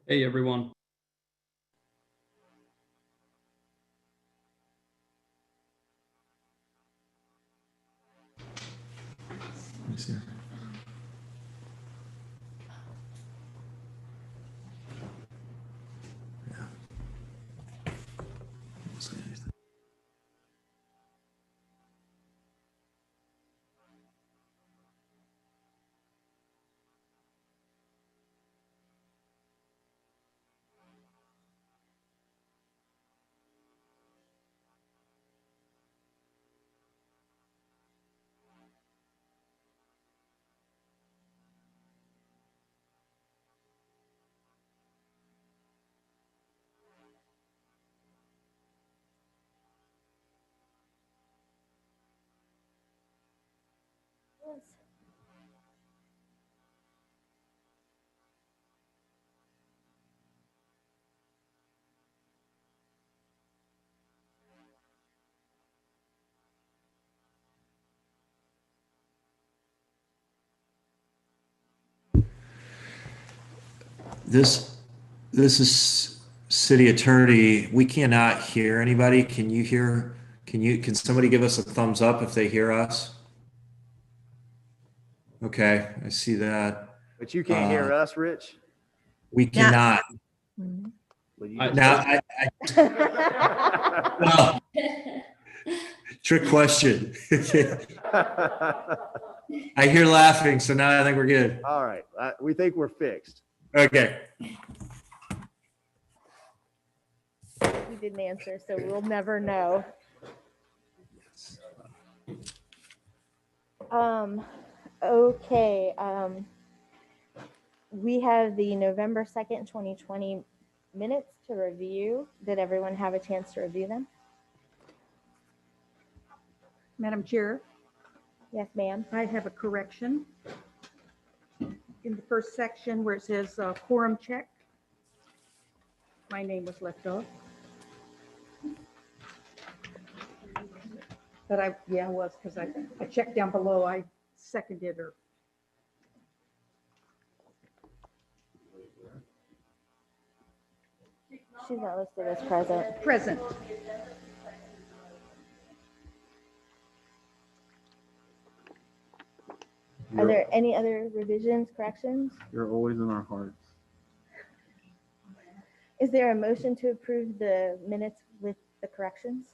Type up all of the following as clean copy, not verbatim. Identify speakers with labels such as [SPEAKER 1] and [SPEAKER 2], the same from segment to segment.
[SPEAKER 1] Hey, everyone.
[SPEAKER 2] Let me see. Yeah. Don't say anything. This is city attorney. We cannot hear anybody. Can you hear? Can somebody give us a thumbs up if they hear us? Okay, I see that.
[SPEAKER 3] But you can't hear us, Rich?
[SPEAKER 2] We cannot.
[SPEAKER 3] Well, you
[SPEAKER 2] Now, well, trick question. I hear laughing, so now I think we're good.
[SPEAKER 3] All right. We think we're fixed.
[SPEAKER 2] Okay.
[SPEAKER 4] We didn't answer, so we'll never know. Okay. We have the November 2nd, 2020 minutes to review. Did everyone have a chance to review them?
[SPEAKER 5] Madam Chair,
[SPEAKER 4] Yes, ma'am.
[SPEAKER 5] I have a correction. In the first section where it says quorum check, my name was left off. But I was, because I checked down below, I seconded her.
[SPEAKER 4] She's not listed as present.
[SPEAKER 5] Present.
[SPEAKER 4] Are there any other revisions, corrections?
[SPEAKER 6] You're always in our hearts.
[SPEAKER 4] Is there a motion to approve the minutes with the corrections?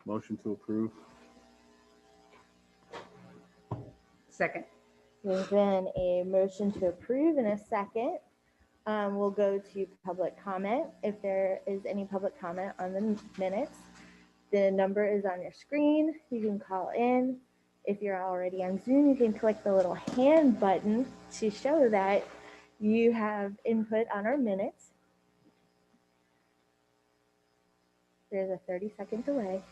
[SPEAKER 6] Motion to approve.
[SPEAKER 5] Second.
[SPEAKER 4] There's been a motion to approve in a second. We'll go to public comment. If there is any public comment on the minutes, the number is on your screen. You can call in. If you're already on Zoom, you can click the little hand button to show that you have input on our minutes. There's a 30-second delay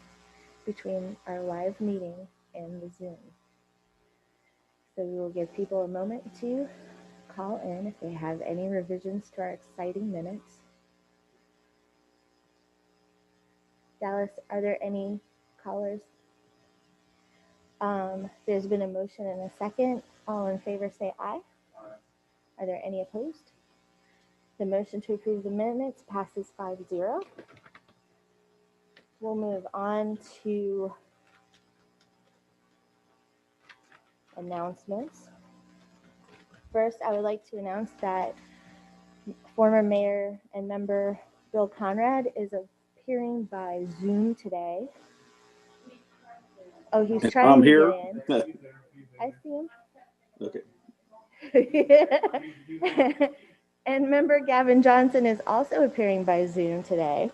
[SPEAKER 4] between our live meeting and the Zoom. So we will give people a moment to call in if they have any revisions to our exciting minutes. Dallas, are there any callers? There's been a motion and a second. All in favor say aye. Are there any opposed? The motion to approve the minutes passes 5-0. We'll move on to announcements. First, I would like to announce that former mayor and member Bill Conrad is appearing by Zoom today. Oh, he's trying
[SPEAKER 6] I'm
[SPEAKER 4] to
[SPEAKER 6] here.
[SPEAKER 4] get in. I see him.
[SPEAKER 6] Okay.
[SPEAKER 4] And member Gavin Johnson is also appearing by Zoom today.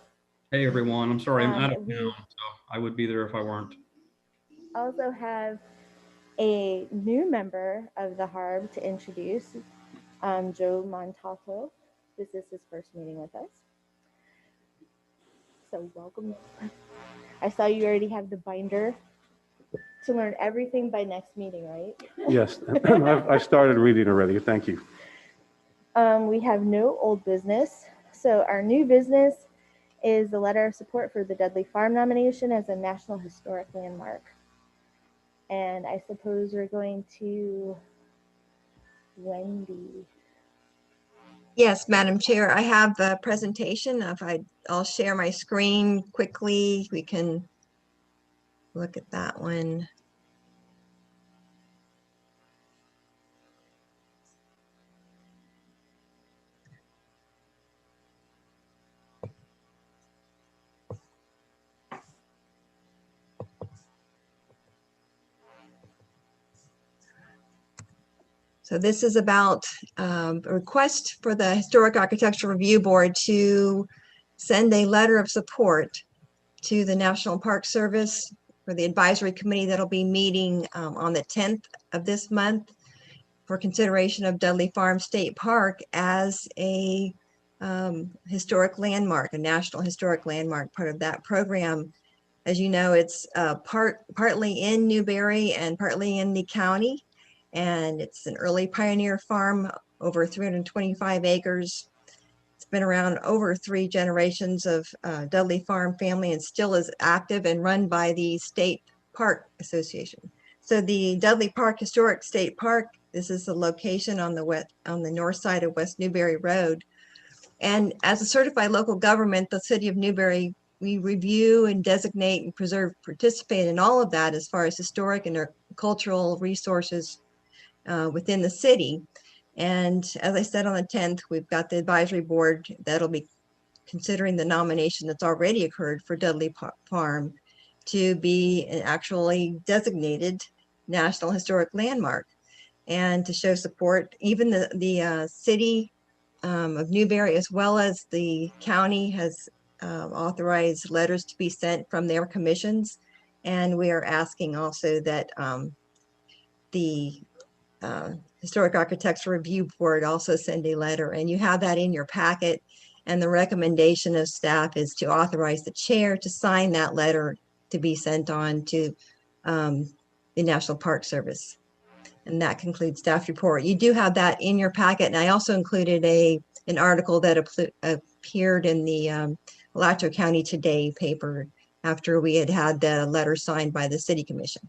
[SPEAKER 1] Hey, everyone. I'm sorry, I'm out of
[SPEAKER 4] We
[SPEAKER 1] town, so I would be there if I weren't.
[SPEAKER 4] also have a new member of the HARB to introduce, Joe Montalto. This is his first meeting with us. So welcome. I saw you already have the binder to learn everything by next meeting, right?
[SPEAKER 6] Yes, I started reading already. Thank you.
[SPEAKER 4] We have no old business. So our new business is the letter of support for the Dudley Farm nomination as a National Historic Landmark. And I suppose we're going to Wendy.
[SPEAKER 7] Yes, Madam Chair, I have the presentation. I'll share my screen quickly. We can look at that one. So this is about a request for the Historic Architectural Review Board to send a letter of support to the National Park Service for the advisory committee that'll be meeting on the 10th of this month for consideration of Dudley Farm State Park as a historic landmark, a national historic landmark, part of that program. As you know, it's partly in Newberry and partly in the county. And it's an early pioneer farm, over 325 acres. It's been around over 3 generations of Dudley Farm family and still is active and run by the State Park Association. So the Dudley Park Historic State Park, this is the location on the north side of West Newberry Road. And as a certified local government, the city of Newberry, we review and designate and preserve, participate in all of that as far as historic and cultural resources within the city. And as I said, on the 10th, we've got the advisory board that'll be considering the nomination that's already occurred for Dudley Farm to be an actually designated National Historic Landmark, and to show support. Even the city of Newberry, as well as the county, has authorized letters to be sent from their commissions. And we are asking also that the Historic Architectural Review Board also send a letter, and you have that in your packet. And the recommendation of staff is to authorize the chair to sign that letter to be sent on to the National Park Service. And that concludes staff report. You do have that in your packet. And I also included an article that appeared in the Alachua County Today paper after we had the letter signed by the City Commission.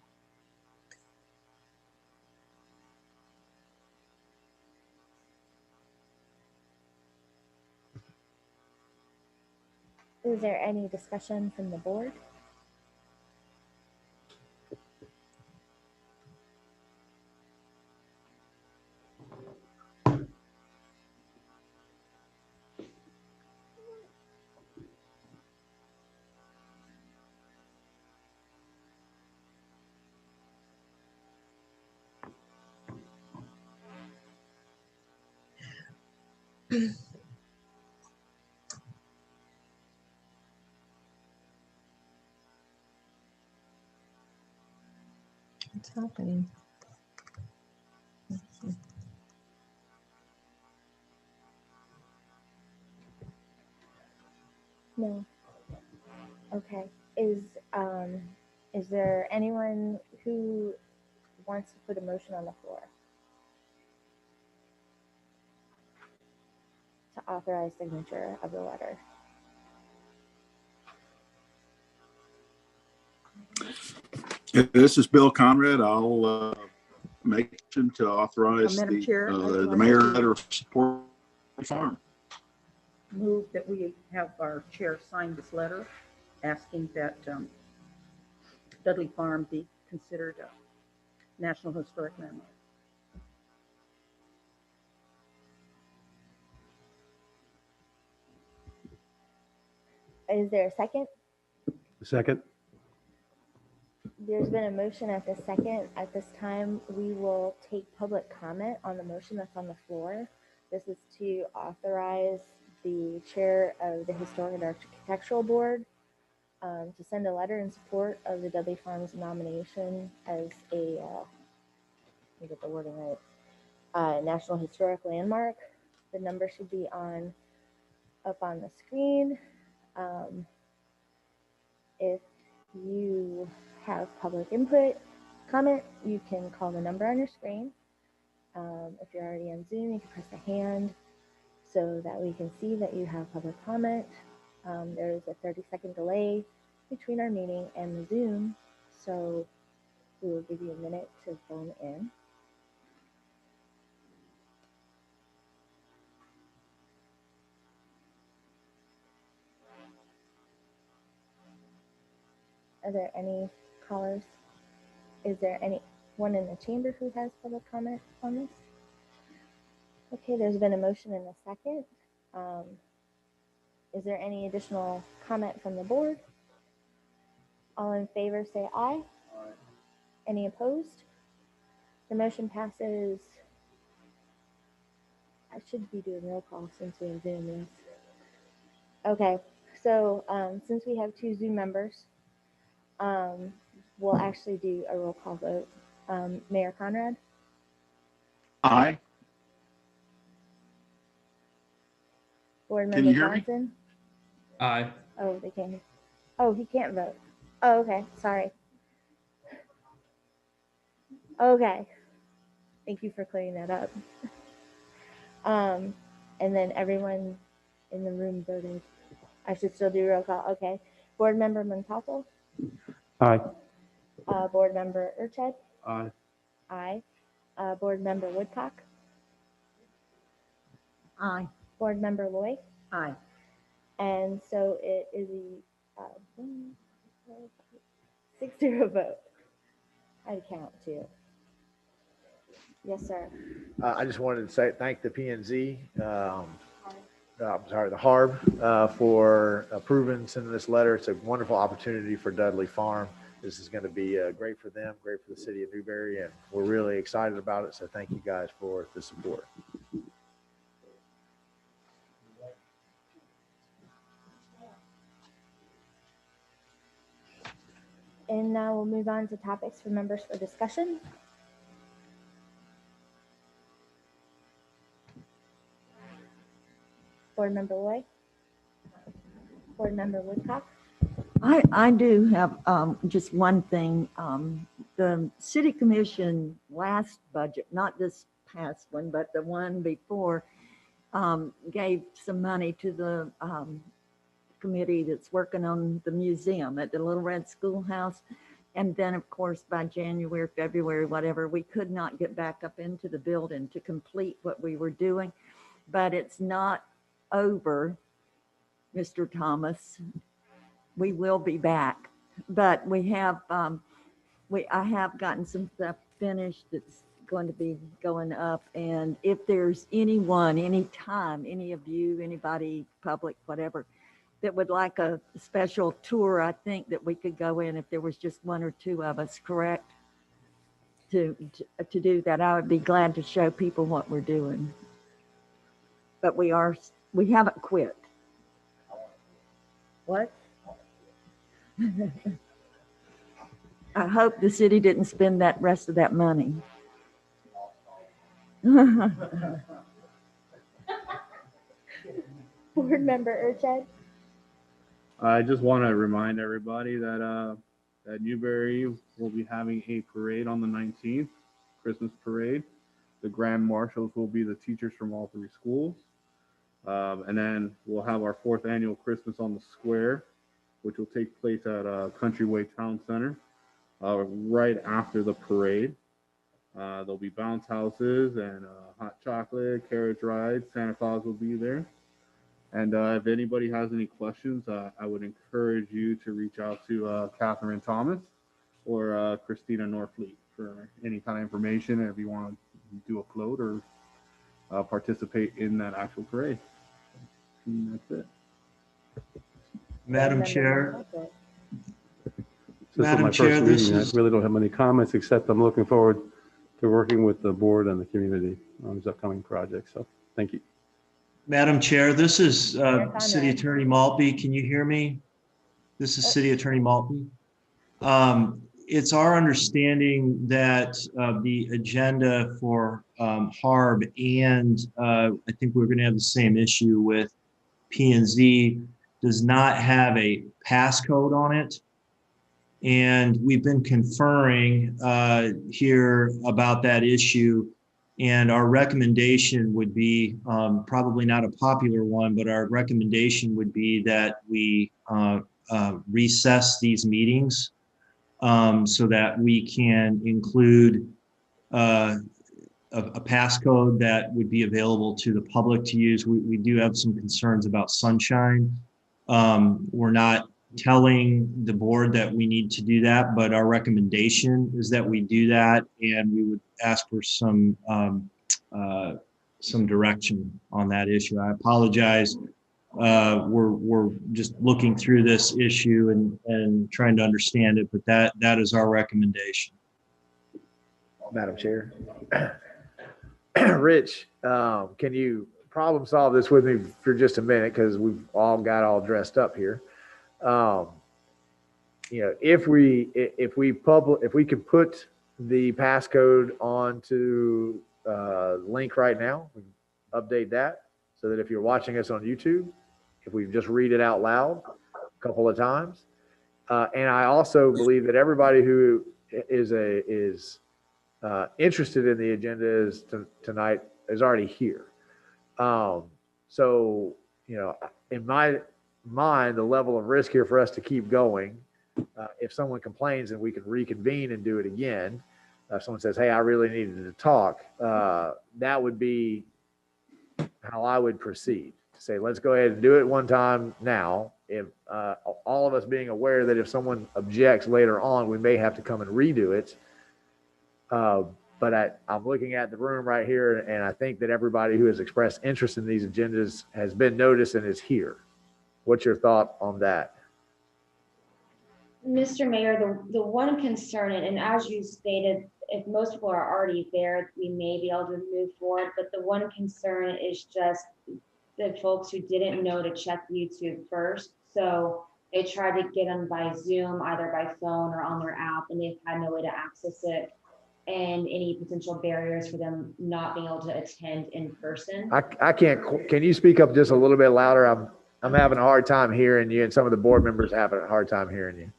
[SPEAKER 4] Is there any discussion from the board?
[SPEAKER 7] What's happening?
[SPEAKER 4] No. Okay. Is there anyone who wants to put a motion on the floor to authorize signature of the letter?
[SPEAKER 8] This is Bill Conrad. I'll make a motion to authorize
[SPEAKER 5] Madam Chair, I'd
[SPEAKER 8] the
[SPEAKER 5] like
[SPEAKER 8] mayor
[SPEAKER 5] to-
[SPEAKER 8] letter of support for the farm.
[SPEAKER 5] Move that we have our chair sign this letter asking that Dudley Farm be considered a National Historic Landmark.
[SPEAKER 4] Is there a second?
[SPEAKER 6] Second.
[SPEAKER 4] There's been a motion at the second. At this time, we will take public comment on the motion that's on the floor. This is to authorize the chair of the Historic and Architectural Board to send a letter in support of the Dudley Farms nomination as a, let me get the wording right, National Historic Landmark. The number should be up on the screen. If you have public input, comment, you can call the number on your screen. If you're already on Zoom, you can press the hand so that we can see that you have public comment. There's a 30-second delay between our meeting and the Zoom, so we will give you a minute to phone in. Are there any callers? Is there anyone in the chamber who has public comment on this? Okay, there's been a motion and a second. Is there any additional comment from the board? All in favor say aye. Aye. Any opposed? The motion passes. I should be doing roll call since we're doing this. Okay, so since we have 2 Zoom members, we'll actually do a roll call vote. Mayor Conrad?
[SPEAKER 8] Aye.
[SPEAKER 4] Board
[SPEAKER 8] Can
[SPEAKER 4] Member
[SPEAKER 8] you hear me?
[SPEAKER 4] Johnson?
[SPEAKER 1] Aye.
[SPEAKER 4] Oh, they can't. Oh, he can't vote. Oh, okay, sorry. Okay, thank you for clearing that up. And then everyone in the room voted. I should still do roll call. Okay. Board Member Montalto?
[SPEAKER 6] Aye.
[SPEAKER 4] Board Member Urched?
[SPEAKER 6] Aye.
[SPEAKER 4] Aye. Board Member Woodcock?
[SPEAKER 5] Aye.
[SPEAKER 4] Board Member Loy?
[SPEAKER 5] Aye.
[SPEAKER 4] And so it is a 6-0 vote. I count too. Yes, sir.
[SPEAKER 3] I just wanted to say, thank the P&Z, I'm sorry, the HARB, for approving, sending this letter. It's a wonderful opportunity for Dudley Farm. This is going to be great for them, great for the city of Newberry, and we're really excited about it. So thank you guys for the support.
[SPEAKER 4] And now we'll move on to topics for members for discussion. Board Member Loy? Board Member Woodcock?
[SPEAKER 5] I do have just one thing. The city commission last budget, not this past one, but the one before, gave some money to the committee that's working on the museum at the Little Red Schoolhouse. And then, of course, by January, February, whatever, we could not get back up into the building to complete what we were doing. But it's not over, Mr. Thomas. We will be back, but we have, I have gotten some stuff finished that's going to be going up. And if there's anyone, anytime, any of you, anybody, public, whatever, that would like a special tour, I think that we could go in if there was just 1 or 2 of us, correct? To do that, I would be glad to show people what we're doing. But we haven't quit. What? I hope the city didn't spend that rest of that money.
[SPEAKER 4] Board Member Urched?
[SPEAKER 6] I just want to remind everybody that that Newberry will be having a parade on the 19th, Christmas parade. The grand marshals will be the teachers from all 3 schools. And then we'll have our 4th annual Christmas on the Square, which will take place at Countryway Town Center right after the parade. There'll be bounce houses and hot chocolate, carriage rides. Santa Claus will be there. And if anybody has any questions, I would encourage you to reach out to Catherine Thomas or Christina Norfleet for any kind of information, and if you want to do a float or participate in that actual parade. And that's it.
[SPEAKER 2] Madam
[SPEAKER 4] Board Member
[SPEAKER 2] Chair,
[SPEAKER 4] Montalto?
[SPEAKER 6] This is
[SPEAKER 2] Madam
[SPEAKER 6] my
[SPEAKER 2] Chair,
[SPEAKER 6] first
[SPEAKER 2] this
[SPEAKER 6] reading.
[SPEAKER 2] is-
[SPEAKER 6] I really don't have many comments, except I'm looking forward to working with the board and the community on this upcoming project. So thank you.
[SPEAKER 2] Madam Chair, this is
[SPEAKER 4] Conrad.
[SPEAKER 2] City Attorney Maltby. Can you hear me? This is City Attorney Maltby. It's our understanding that the agenda for HARB and I think we're going to have the same issue with P&Z does not have a passcode on it. And we've been conferring here about that issue. And our recommendation would be probably not a popular one, but our recommendation would be that we recess these meetings so that we can include a passcode that would be available to the public to use. We do have some concerns about sunshine. We're not telling the board that we need to do that, but our recommendation is that we do that, and we would ask for some direction on that issue. I apologize. We're just looking through this issue and trying to understand it, but that is our recommendation.
[SPEAKER 3] Madam Chair. Rich, can you problem solve this with me for just a minute? Because we've all got all dressed up here. If we could put the passcode onto link right now, we can update that so that if you're watching us on YouTube, if we just read it out loud a couple of times. And I also believe that everybody who is interested in the agenda tonight is already here. So, in my mind, the level of risk here for us to keep going, if someone complains and we can reconvene and do it again, if someone says, hey, I really needed to talk, that would be how I would proceed. To say, let's go ahead and do it one time now. If all of us being aware that if someone objects later on, we may have to come and redo it. But I'm looking at the room right here, and I think that everybody who has expressed interest in these agendas has been noticed and is here. What's your thought on that?
[SPEAKER 9] Mr. Mayor, the one concern, and as you stated, if most people are already there, we may be able to move forward. But the one concern is just the folks who didn't know to check YouTube first. So they tried to get them by Zoom, either by phone or on their app, and they've had no way to access it, and any potential barriers for them not being able to attend in person.
[SPEAKER 3] I can't, can you speak up just a little bit louder? I'm having a hard time hearing you, and some of the board members are having a hard time hearing you.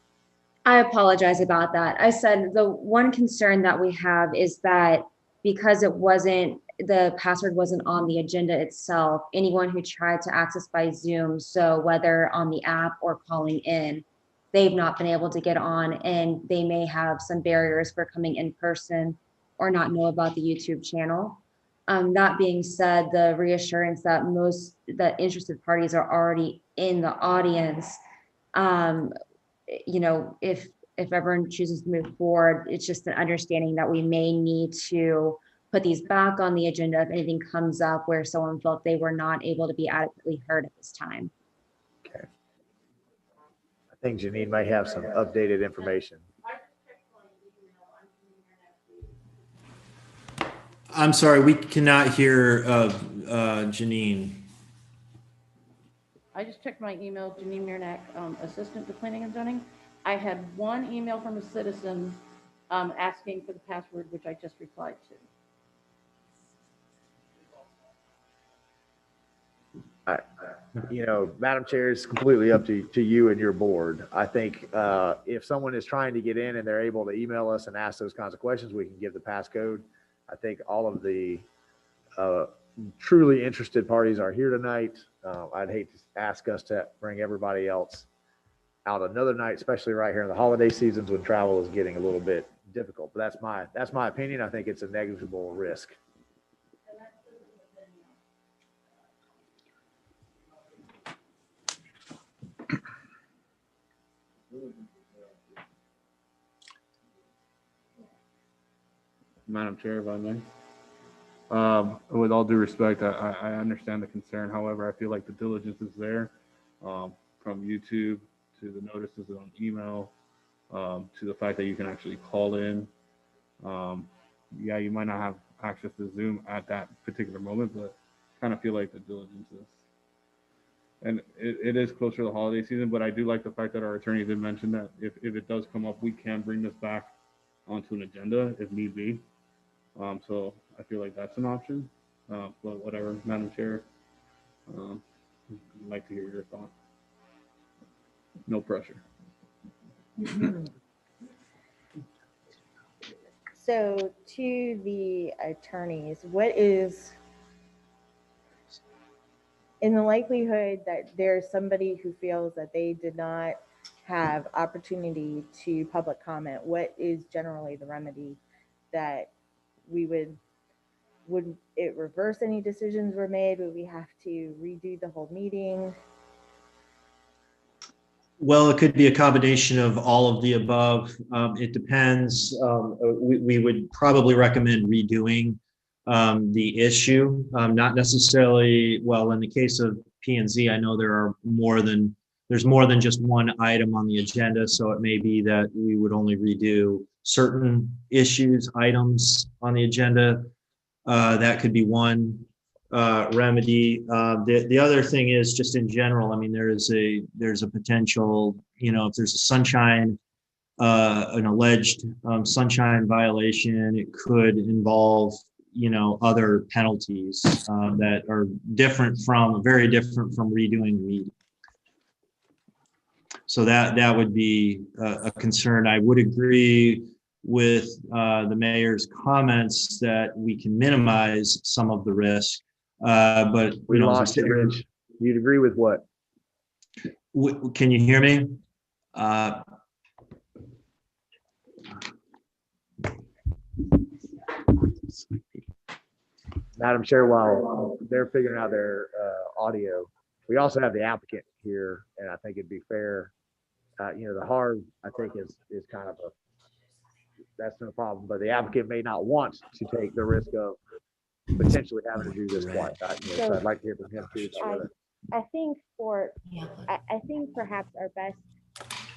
[SPEAKER 9] I apologize about that. I said the one concern that we have is that because the password wasn't on the agenda itself, anyone who tried to access by Zoom, so whether on the app or calling in, they've not been able to get on, and they may have some barriers for coming in person or not know about the YouTube channel. That being said, the reassurance that that interested parties are already in the audience, if everyone chooses to move forward, it's just an understanding that we may need to put these back on the agenda if anything comes up where someone felt they were not able to be adequately heard at this time.
[SPEAKER 3] Okay. I think Janine might have some updated information.
[SPEAKER 2] I'm sorry, we cannot hear Janine.
[SPEAKER 10] I just checked my email, Janine Mirnack, Assistant to Planning and Zoning. I had one email from a citizen asking for the password, which I just replied
[SPEAKER 3] to. Madam Chair, it's completely up to you and your board. I think if someone is trying to get in and they're able to email us and ask those kinds of questions, we can give the passcode. I think all of the truly interested parties are here tonight. I'd hate to ask us to bring everybody else out another night, especially right here in the holiday seasons when travel is getting a little bit difficult. But that's my opinion. I think it's a negligible risk.
[SPEAKER 6] Madam Chair, if I may. With all due respect, I understand the concern. However, I feel like the diligence is there, from YouTube to the notices on email, to the fact that you can actually call in. Yeah, you might not have access to Zoom at that particular moment, but kind of feel like the diligence is. And it is closer to the holiday season, but I do like the fact that our attorney did mention that if it does come up, we can bring this back onto an agenda if need be. So I feel like that's an option, but whatever, Madam Chair, I'd like to hear your thought. No pressure.
[SPEAKER 4] So to the attorneys, what is, in the likelihood that there's somebody who feels that they did not have opportunity to public comment, what is generally the remedy that we would it reverse any decisions were made? Would we have to redo the whole meeting?
[SPEAKER 2] Well, it could be a combination of all of the above. It depends. We would probably recommend redoing the issue, not necessarily, well, in the case of P and Z, I know there's more than just one item on the agenda, so it may be that we would only redo certain issues, items on the agenda. That could be one remedy. The other thing is just in general, I mean, there's a potential, if there's a sunshine, an alleged sunshine violation, it could involve, other penalties that are very different from redoing the meeting. So that would be a concern. I would agree with the mayor's comments that we can minimize some of the risk. But
[SPEAKER 3] We lost you, Rich. You'd agree with what?
[SPEAKER 2] Can you hear me?
[SPEAKER 3] Madam Chair, while they're figuring out their audio, we also have the applicant here, and I think it'd be fair. The HARB, I think, is kind of that's no problem, but the applicant may not want to take the risk of potentially having to do this twice. So I'd like to hear from him too.
[SPEAKER 4] I think I think perhaps our best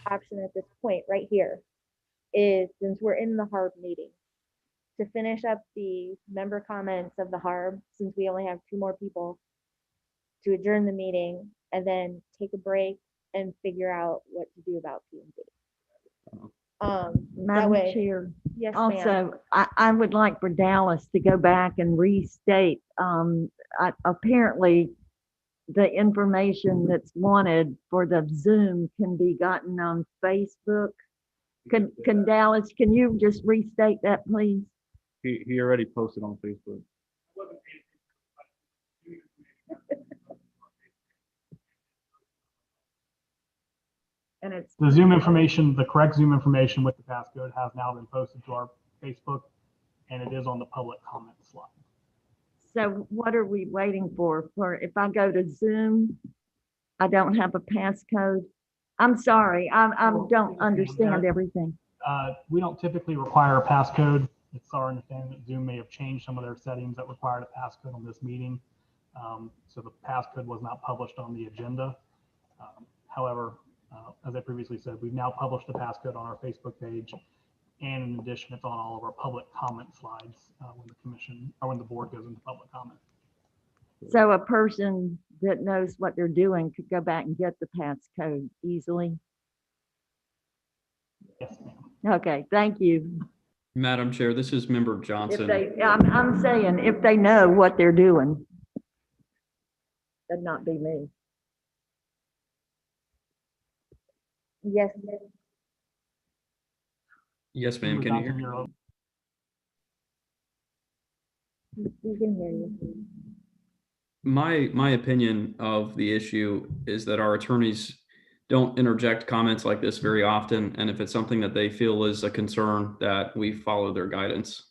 [SPEAKER 4] option at this point right here is, since we're in the HARB meeting, to finish up the member comments of the HARB, since we only have 2 more people, to adjourn the meeting and then take a break and figure out what to do about P&Z.
[SPEAKER 5] Madam
[SPEAKER 4] way-
[SPEAKER 5] Chair,
[SPEAKER 4] Yes, ma'am.
[SPEAKER 5] also, I would like for Dallas to go back and restate, apparently the information that's wanted for the Zoom can be gotten on Facebook. Can Dallas, can you just restate that, please?
[SPEAKER 6] He already posted on Facebook.
[SPEAKER 5] And it's
[SPEAKER 11] The Zoom information, the correct Zoom information with the passcode has now been posted to our Facebook, and it is on the public comment slide.
[SPEAKER 5] So what are we waiting for? For if I go to Zoom, I don't have a passcode? I'm sorry, I don't understand everything.
[SPEAKER 11] We don't typically require a passcode. It's our understanding that Zoom may have changed some of their settings that required a passcode on this meeting. So the passcode was not published on the agenda. However, as I previously said, we've now published the passcode on our Facebook page. And in addition, it's on all of our public comment slides when the commission or when the board goes into public comment.
[SPEAKER 5] So a person that knows what they're doing could go back and get the passcode easily?
[SPEAKER 11] Yes, ma'am.
[SPEAKER 5] Okay, thank you.
[SPEAKER 1] Madam Chair, this is Member
[SPEAKER 5] If
[SPEAKER 1] Johnson.
[SPEAKER 5] I'm saying if they know what they're doing. That'd not be me.
[SPEAKER 4] Yes.
[SPEAKER 1] Yes, ma'am. Can you hear me?
[SPEAKER 4] We can hear you.
[SPEAKER 1] My opinion of the issue is that our attorneys don't interject comments like this very often. And if it's something that they feel is a concern, that we follow their guidance.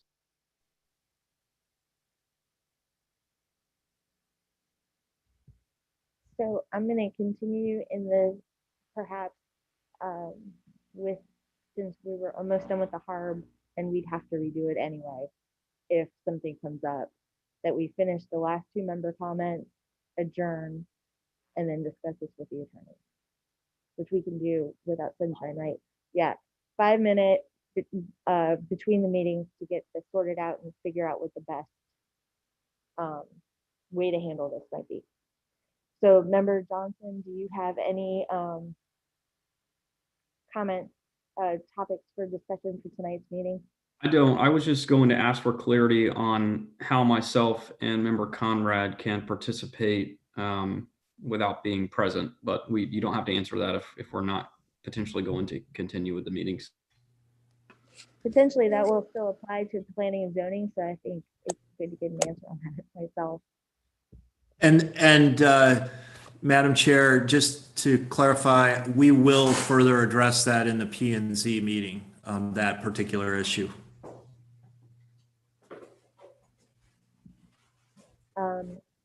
[SPEAKER 4] So I'm going to continue in the perhaps with, since we were almost done with the HARB and we'd have to redo it anyway if something comes up, that we finish the last 2 member comments, adjourn, and then discuss this with the attorney, which we can do without sunshine, right? Yeah, 5 minutes between the meetings to get this sorted out and figure out what the best way to handle this might be. So Member Johnson, do you have any comments, topics for discussion for tonight's meeting?
[SPEAKER 1] I don't. I was just going to ask for clarity on how myself and Member Conrad can participate without being present, but you don't have to answer that if we're not potentially going to continue with the meetings.
[SPEAKER 4] Potentially that will still apply to planning and zoning, so I think it's good to get an answer on that myself.
[SPEAKER 2] And Madam Chair, just to clarify, we will further address that in the P&Z meeting, that particular issue.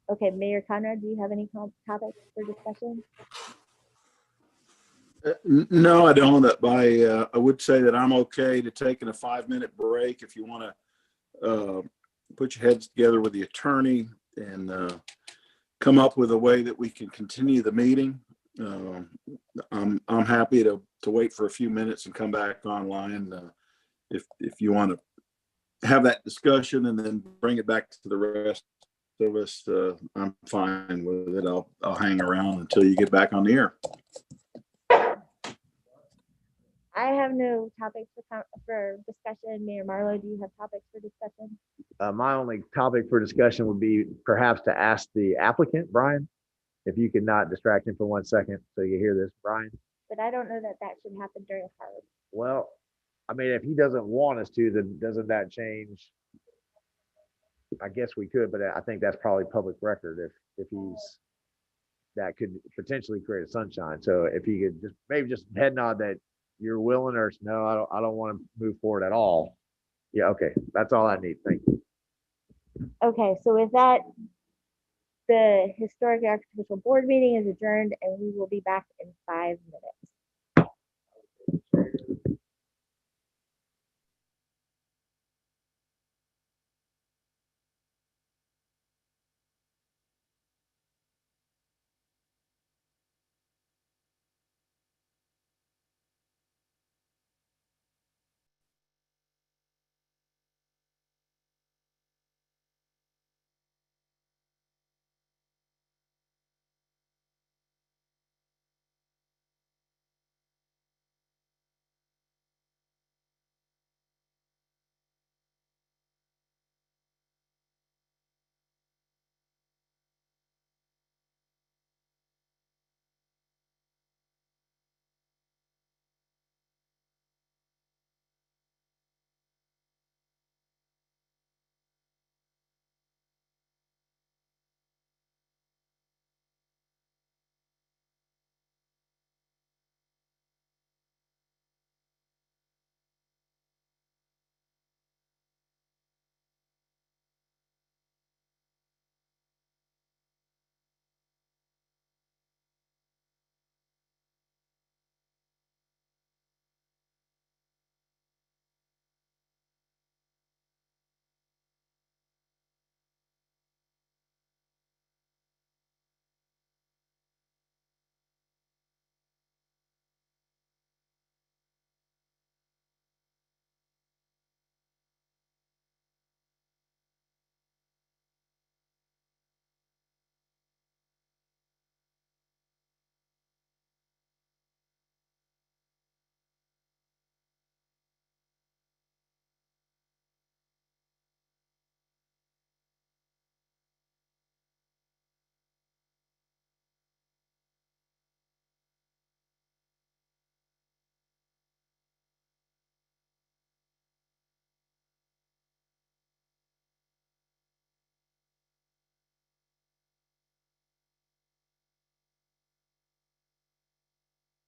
[SPEAKER 4] Okay, Mayor Conrad, do you have any topics for discussion?
[SPEAKER 8] No, I don't. I would say that I'm okay to taking a 5-minute break if you want to put your heads together with the attorney and come up with a way that we can continue the meeting. I'm happy to wait for a few minutes and come back online if you want to have that discussion and then bring it back to the rest of us. I'm fine with it. I'll hang around until you get back on the air.
[SPEAKER 4] I have no topics for discussion. Mayor Marlowe, do you have topics for discussion?
[SPEAKER 3] My only topic for discussion would be perhaps to ask the applicant, Brian, if you could not distract him for 1 second so you hear this, Brian.
[SPEAKER 4] But I don't know that that should happen during Harb.
[SPEAKER 3] Well, I mean, if he doesn't want us to, then doesn't that change? I guess we could, but I think that's probably public record if he's, that could potentially create a sunshine. So if he could just maybe just head nod that you're willing, or no, I don't want to move forward at all. Yeah, okay, that's all I need. Thank you.
[SPEAKER 4] Okay, so with that, the Historic Architectural Board meeting is adjourned and we will be back in 5 minutes.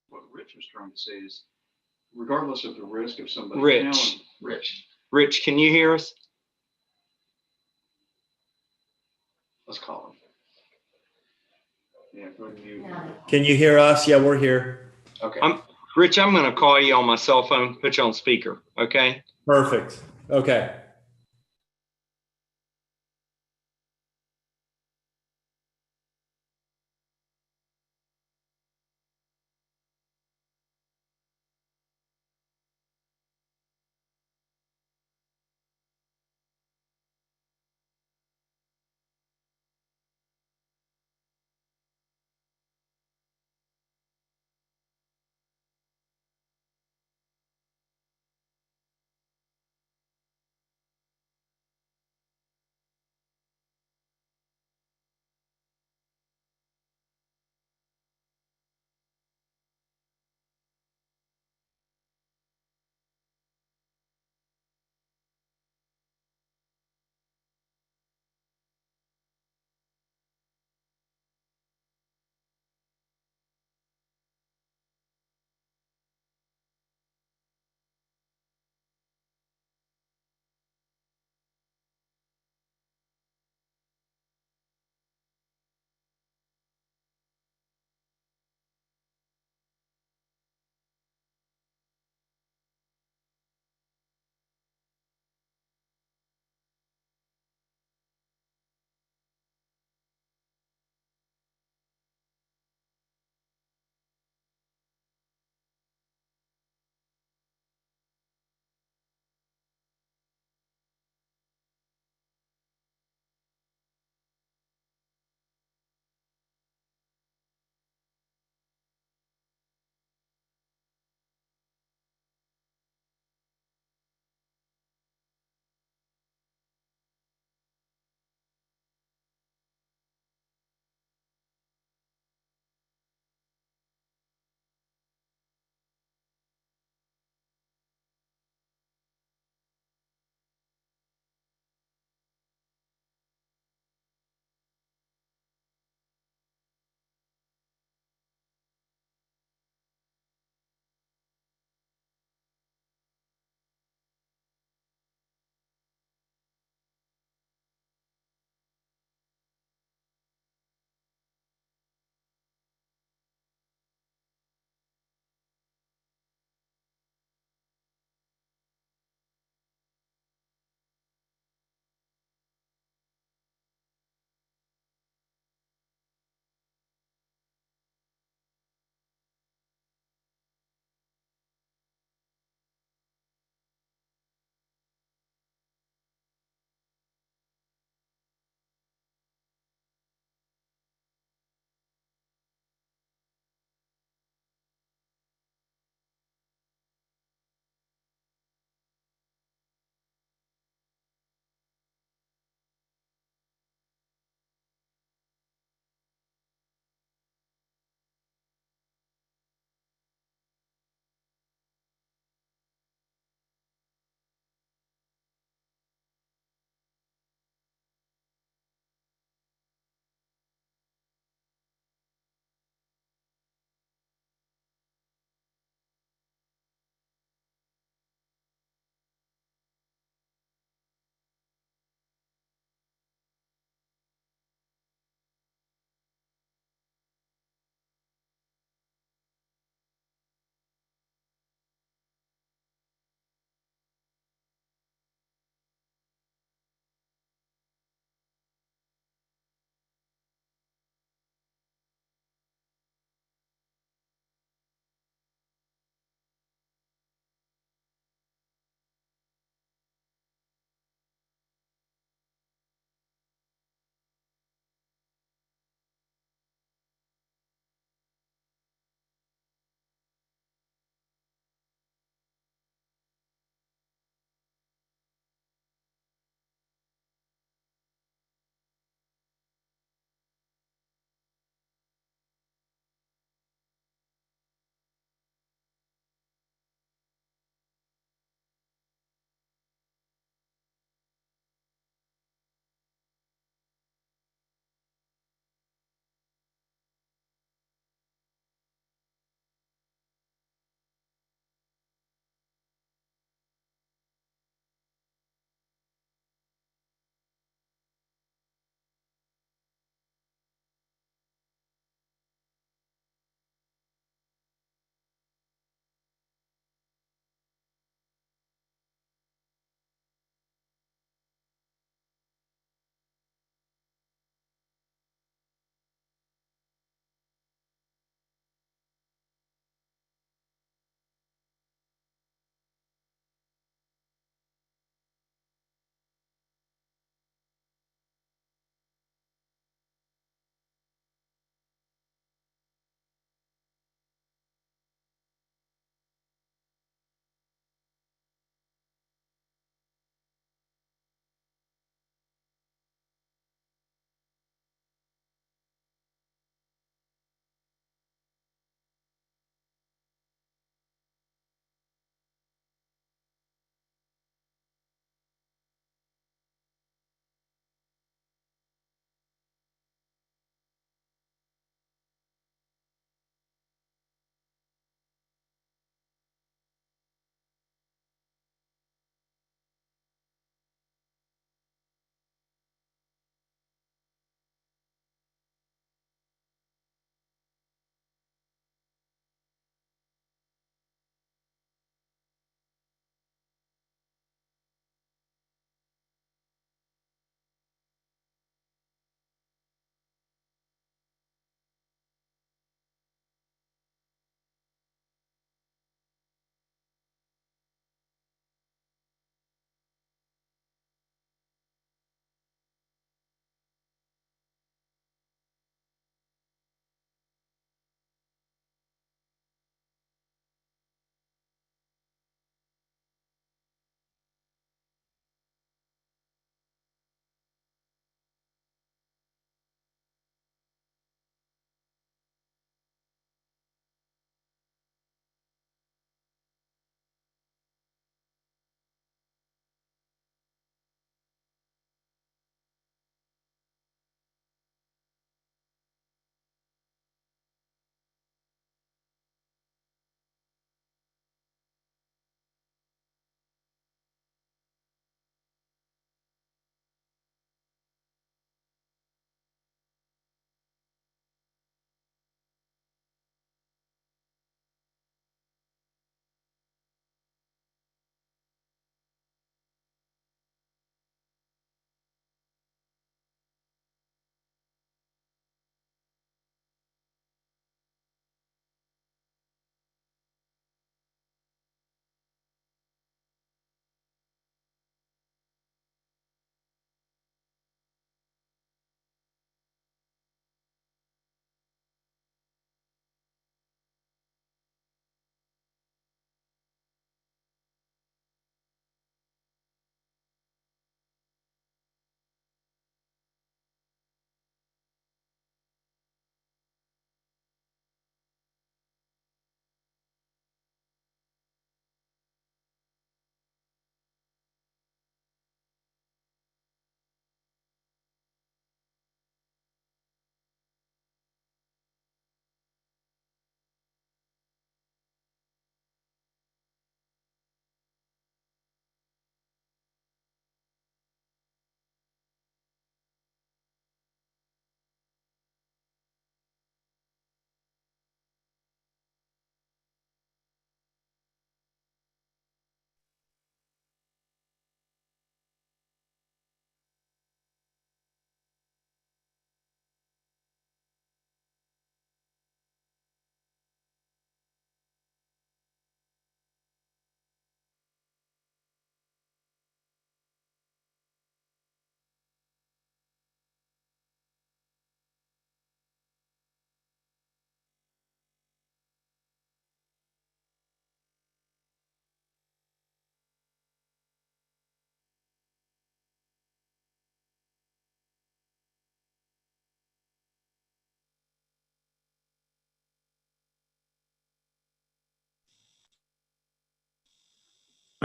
[SPEAKER 12] What Rich was trying to say is, regardless of the risk of somebody
[SPEAKER 13] Rich, can you hear us?
[SPEAKER 12] let's call him. Yeah, go ahead and mute.
[SPEAKER 2] Can you hear us? Yeah, we're here.
[SPEAKER 12] Okay.
[SPEAKER 13] Rich, I'm going to call you on my cell phone, put you on speaker, okay?
[SPEAKER 2] Perfect. Okay.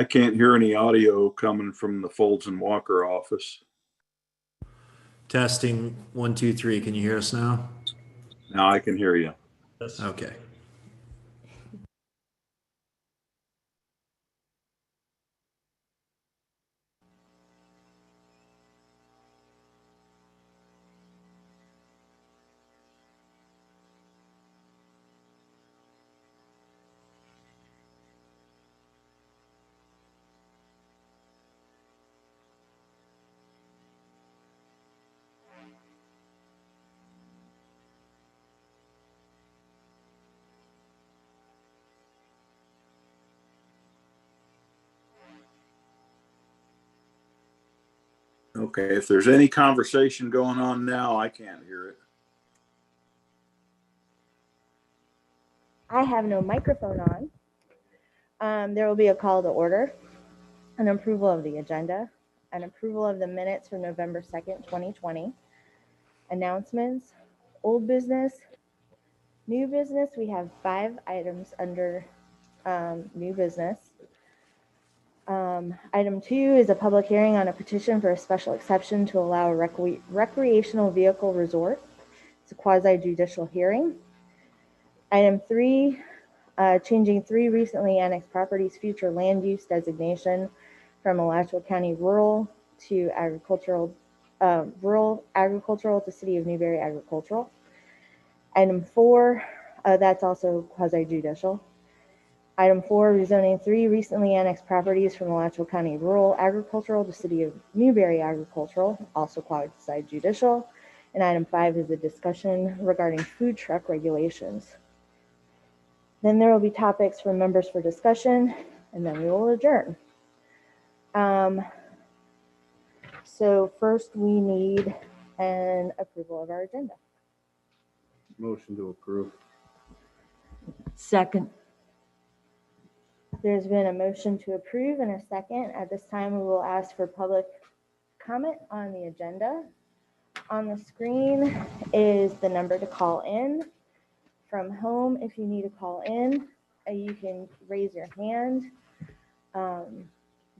[SPEAKER 8] I can't hear any audio coming from the Folds and Walker office.
[SPEAKER 2] Testing 1, 2, 3. Can you hear us now?
[SPEAKER 8] Now I can hear you.
[SPEAKER 2] Okay.
[SPEAKER 8] Okay, if there's any conversation going on now, I can't hear it.
[SPEAKER 4] I have no microphone on. There will be a call to order, an approval of the agenda, an approval of the minutes from November 2nd, 2020, announcements, old business, new business. We have 5 items under new business. Item 2 is a public hearing on a petition for a special exception to allow a recreational vehicle resort. It's a quasi-judicial hearing. Item 3, changing 3 recently annexed properties' future land use designation from Alachua County rural to agricultural, rural agricultural to City of Newberry agricultural. Item 4, that's also quasi-judicial. Item 4, rezoning 3 recently annexed properties from Alachua County rural agricultural to City of Newberry agricultural, also quasi-judicial. And item 5 is a discussion regarding food truck regulations. Then there will be topics for members for discussion, and then we will adjourn. So first we need an approval of our agenda.
[SPEAKER 6] Motion to approve.
[SPEAKER 5] Second.
[SPEAKER 4] There's been a motion to approve and a second. At this time, we will ask for public comment on the agenda. On the screen is the number to call in. From home, if you need to call in, you can raise your hand.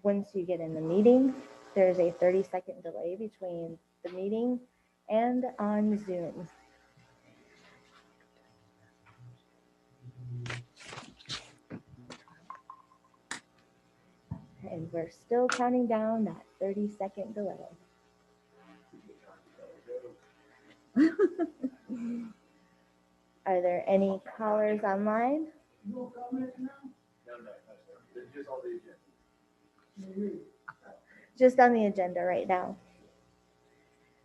[SPEAKER 4] Once you get in the meeting, there's a 30-second delay between the meeting and on Zoom. And we're still counting down that 30-second delay. Are there any callers online? Just on the agenda right now.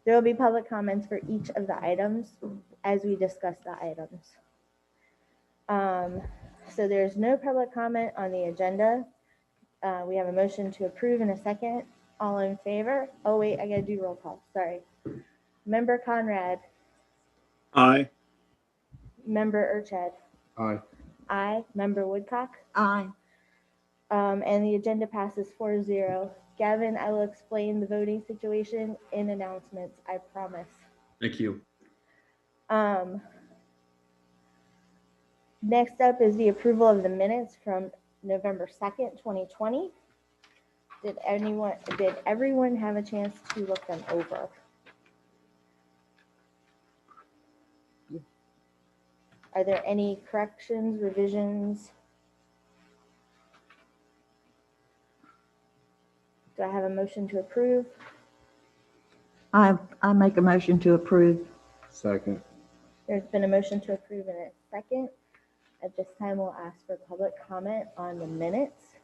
[SPEAKER 4] There will be public comments for each of the items as we discuss the items. So there's no public comment on the agenda. We have a motion to approve in a second. All in favor? Oh wait, I gotta do roll call, sorry. Member Conrad.
[SPEAKER 8] Aye.
[SPEAKER 4] Member Urchad.
[SPEAKER 6] Aye.
[SPEAKER 4] Aye. Member Woodcock.
[SPEAKER 5] Aye.
[SPEAKER 4] And the agenda passes 4-0. Gavin, I will explain the voting situation in announcements, I promise.
[SPEAKER 1] Thank you.
[SPEAKER 4] Next up is the approval of the minutes from November 2nd, 2020. Did everyone have a chance to look them over? Are there any corrections, revisions? Do I have a motion to approve?
[SPEAKER 5] I make a motion to approve.
[SPEAKER 6] Second.
[SPEAKER 4] There's been a motion to approve in a second. At this time, we'll ask for public comment on the minutes.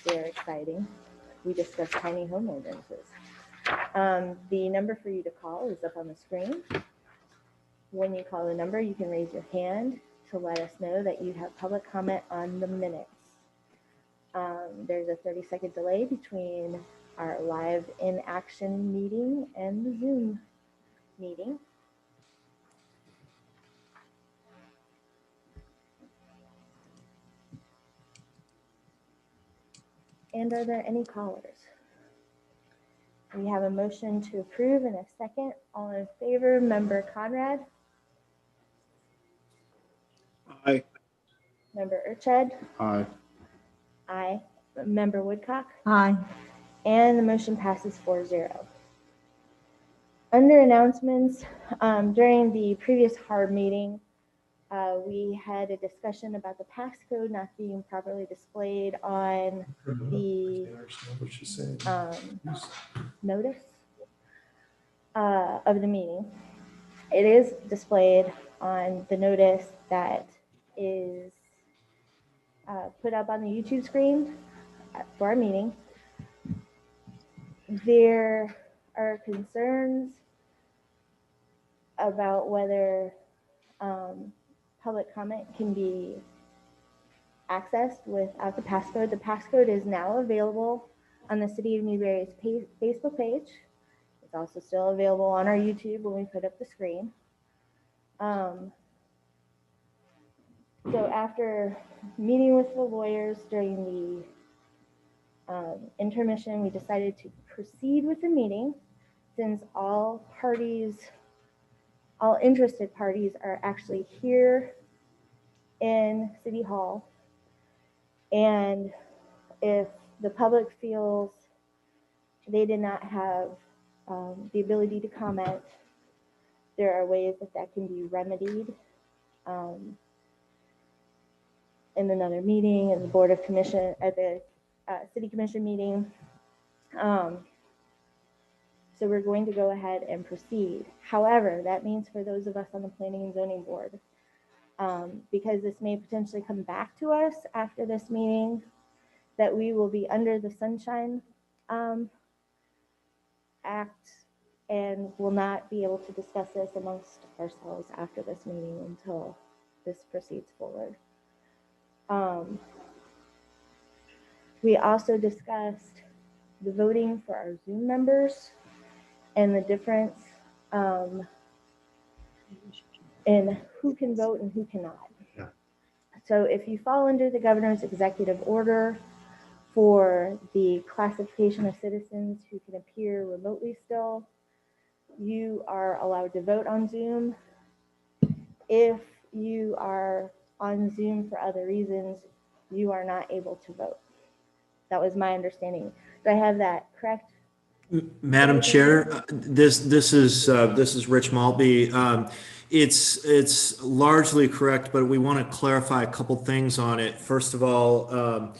[SPEAKER 4] They're exciting. We discussed tiny home ordinances. The number for you to call is up on the screen. When you call the number, you can raise your hand to let us know that you have public comment on the minutes. There's a 30-second delay between our live in action meeting and the Zoom meeting. And are there any callers? We have a motion to approve in a second. All in favor, Member Conrad?
[SPEAKER 8] Aye.
[SPEAKER 4] Member Urchad?
[SPEAKER 6] Aye.
[SPEAKER 4] Aye. Member Woodcock,
[SPEAKER 5] Aye.
[SPEAKER 4] and the motion passes 4-0. Under announcements, during the previous HARB meeting, we had a discussion about the passcode not being properly displayed on the notice of the meeting. It is displayed on the notice that is put up on the YouTube screen for our meeting. There are concerns about whether public comment can be accessed without the passcode. The passcode is now available on the City of Newberry's Facebook page. It's also still available on our YouTube when we put up the screen. So after meeting with the lawyers during the intermission, we decided to proceed with the meeting since all interested parties are actually here in City Hall. And if the public feels they did not have the ability to comment, there are ways that can be remedied in another meeting, at the Board of Commission, at the City Commission meeting. So we're going to go ahead and proceed. However, that means for those of us on the Planning and Zoning Board, because this may potentially come back to us after this meeting, that we will be under the Sunshine Act and will not be able to discuss this amongst ourselves after this meeting until this proceeds forward. We also discussed the voting for our Zoom members and the difference in who can vote and who cannot.
[SPEAKER 2] Yeah.
[SPEAKER 4] So if you fall under the governor's executive order for the classification of citizens who can appear remotely still, you are allowed to vote on Zoom. If you are on Zoom for other reasons, you are not able to vote. That was my understanding. Do I have that correct?
[SPEAKER 2] Madam Chair, this is Rich Maltby. It's largely correct, but we want to clarify a couple things on it. First of all,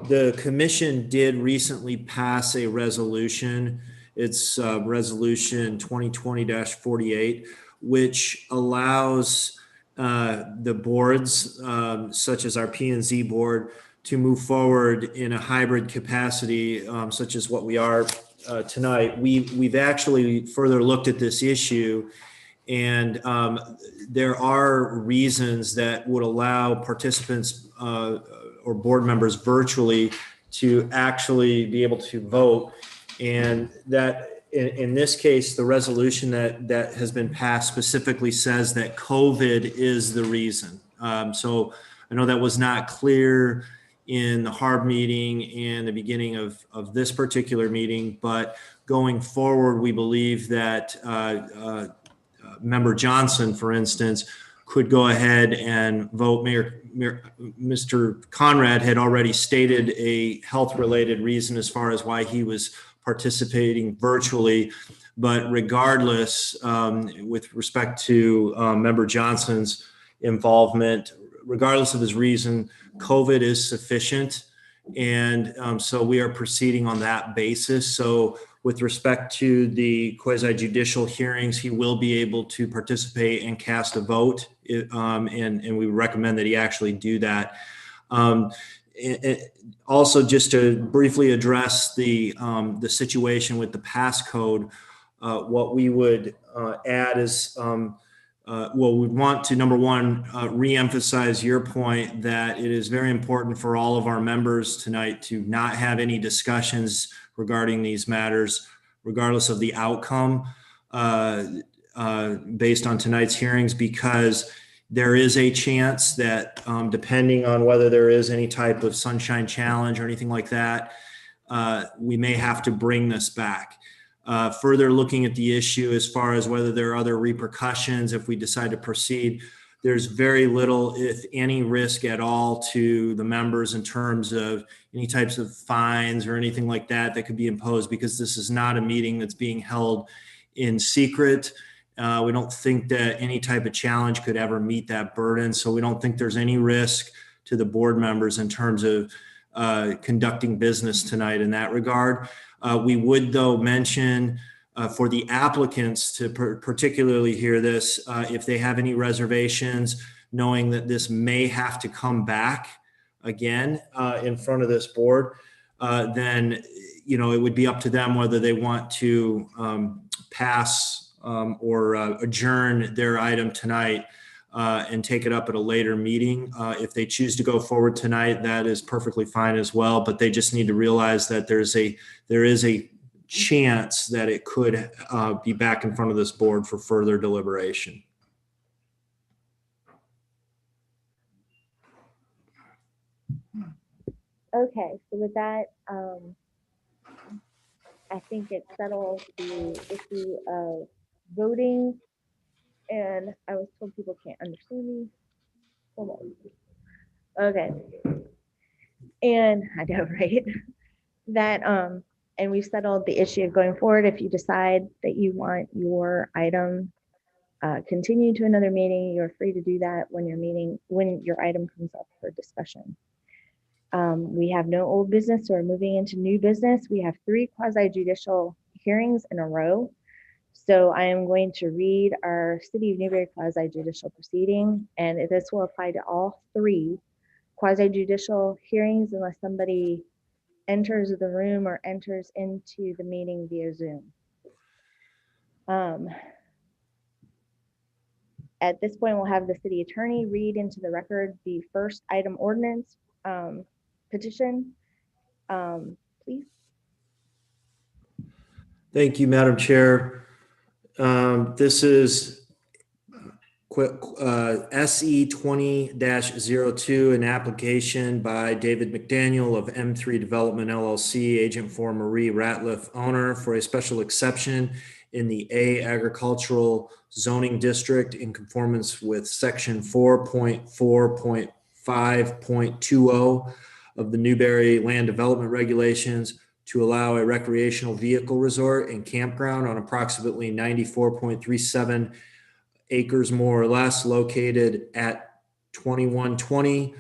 [SPEAKER 2] the commission did recently pass a resolution. It's resolution 2020-48, which allows the boards, such as our P&Z board, to move forward in a hybrid capacity, such as what we are tonight. We've actually further looked at this issue, and there are reasons that would allow participants or board members virtually to actually be able to vote. And that in this case, the resolution that has been passed specifically says that COVID is the reason. So I know that was not clear in the HARB meeting and the beginning of this particular meeting, but going forward, we believe that Member Johnson, for instance, could go ahead and vote. Mr. Conrad had already stated a health-related reason as far as why he was participating virtually, but regardless, with respect to Member Johnson's involvement, regardless of his reason, COVID is sufficient. And so we are proceeding on that basis. So with respect to the quasi-judicial hearings, he will be able to participate and cast a vote. And we recommend that he actually do that. Also, just to briefly address the situation with the passcode, what we would add is, we want to, number one, reemphasize your point that it is very important for all of our members tonight to not have any discussions regarding these matters, regardless of the outcome, based on tonight's hearings, because there is a chance that depending on whether there is any type of sunshine challenge or anything like that, we may have to bring this back. Further looking at the issue as far as whether there are other repercussions if we decide to proceed, there's very little, if any, risk at all to the members in terms of any types of fines or anything like that that could be imposed, because this is not a meeting that's being held in secret. We don't think that any type of challenge could ever meet that burden. So we don't think there's any risk to the board members in terms of conducting business tonight in that regard. We would, though, mention for the applicants to particularly hear this, if they have any reservations, knowing that this may have to come back again in front of this board, then, you know, it would be up to them whether they want to pass or adjourn their item tonight and take it up at a later meeting. If they choose to go forward tonight, that is perfectly fine as well, but they just need to realize that there is a chance that it could be back in front of this board for further deliberation.
[SPEAKER 4] Okay, so with that, I think it settles the issue of voting. And I was told people can't understand me. Hold on. Okay. And I know, right? That, and we've settled the issue of going forward. If you decide that you want your item continue to another meeting, you're free to do that when your item comes up for discussion. We have no old business, so we're moving into new business. We have 3 quasi-judicial hearings in a row. So I am going to read our City of Newberry quasi-judicial proceeding, and this will apply to all 3 quasi-judicial hearings unless somebody enters the room or enters into the meeting via Zoom. At this point, we'll have the city attorney read into the record the first item ordinance petition. Please.
[SPEAKER 2] Thank you, Madam Chair. This is SE 20-02, an application by David McDaniel of M3 Development LLC, agent for Marie Ratliff, owner, for a special exception in the A agricultural zoning district in conformance with section 4.4.5.20 of the Newberry Land Development Regulations to allow a recreational vehicle resort and campground on approximately 94.37 acres more or less, located at 2120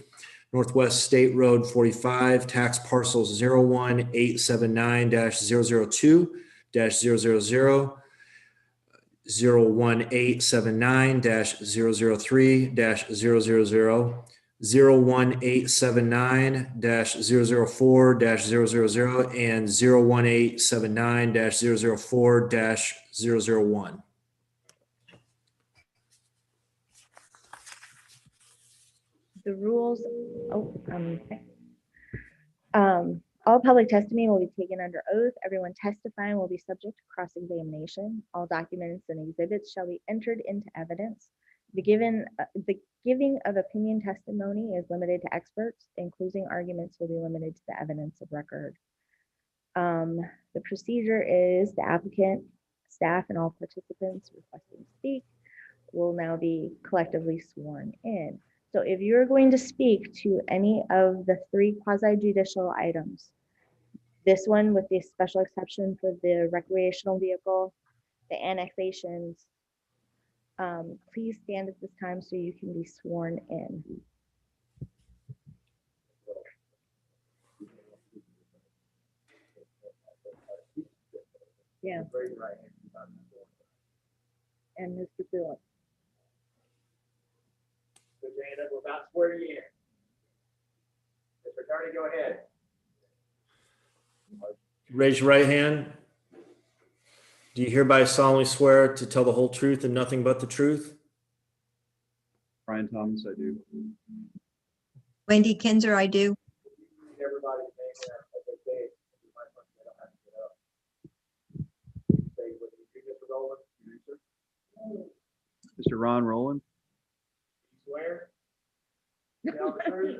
[SPEAKER 2] Northwest State Road 45, tax parcels 01879-002-000, 01879-003-000, 01879-004-000, and 01879-004-001.
[SPEAKER 4] The rules, all public testimony will be taken under oath. Everyone testifying will be subject to cross-examination. All documents and exhibits shall be entered into evidence. The giving of opinion testimony is limited to experts, and closing arguments will be limited to the evidence of record. The procedure is the applicant, staff, and all participants requesting to speak will now be collectively sworn in. So if you're going to speak to any of the 3 quasi-judicial items, this one with the special exception for the recreational vehicle, the annexations, please stand at this time so you can be sworn in. Yeah. And Mr. Phillips.
[SPEAKER 3] We're about to swear you in. Mr. Attorney, go ahead.
[SPEAKER 2] Raise your right hand. Do you hereby solemnly swear to tell the whole truth and nothing but the truth?
[SPEAKER 6] Brian Thomas, I do.
[SPEAKER 7] Wendy Kinzer, I do.
[SPEAKER 3] Everybody's name there as they say it. You might want to get up and get up. Say what you do, Mr. Rowland.
[SPEAKER 6] Mr. Ron Rowland.
[SPEAKER 3] Swear. Tell the truth.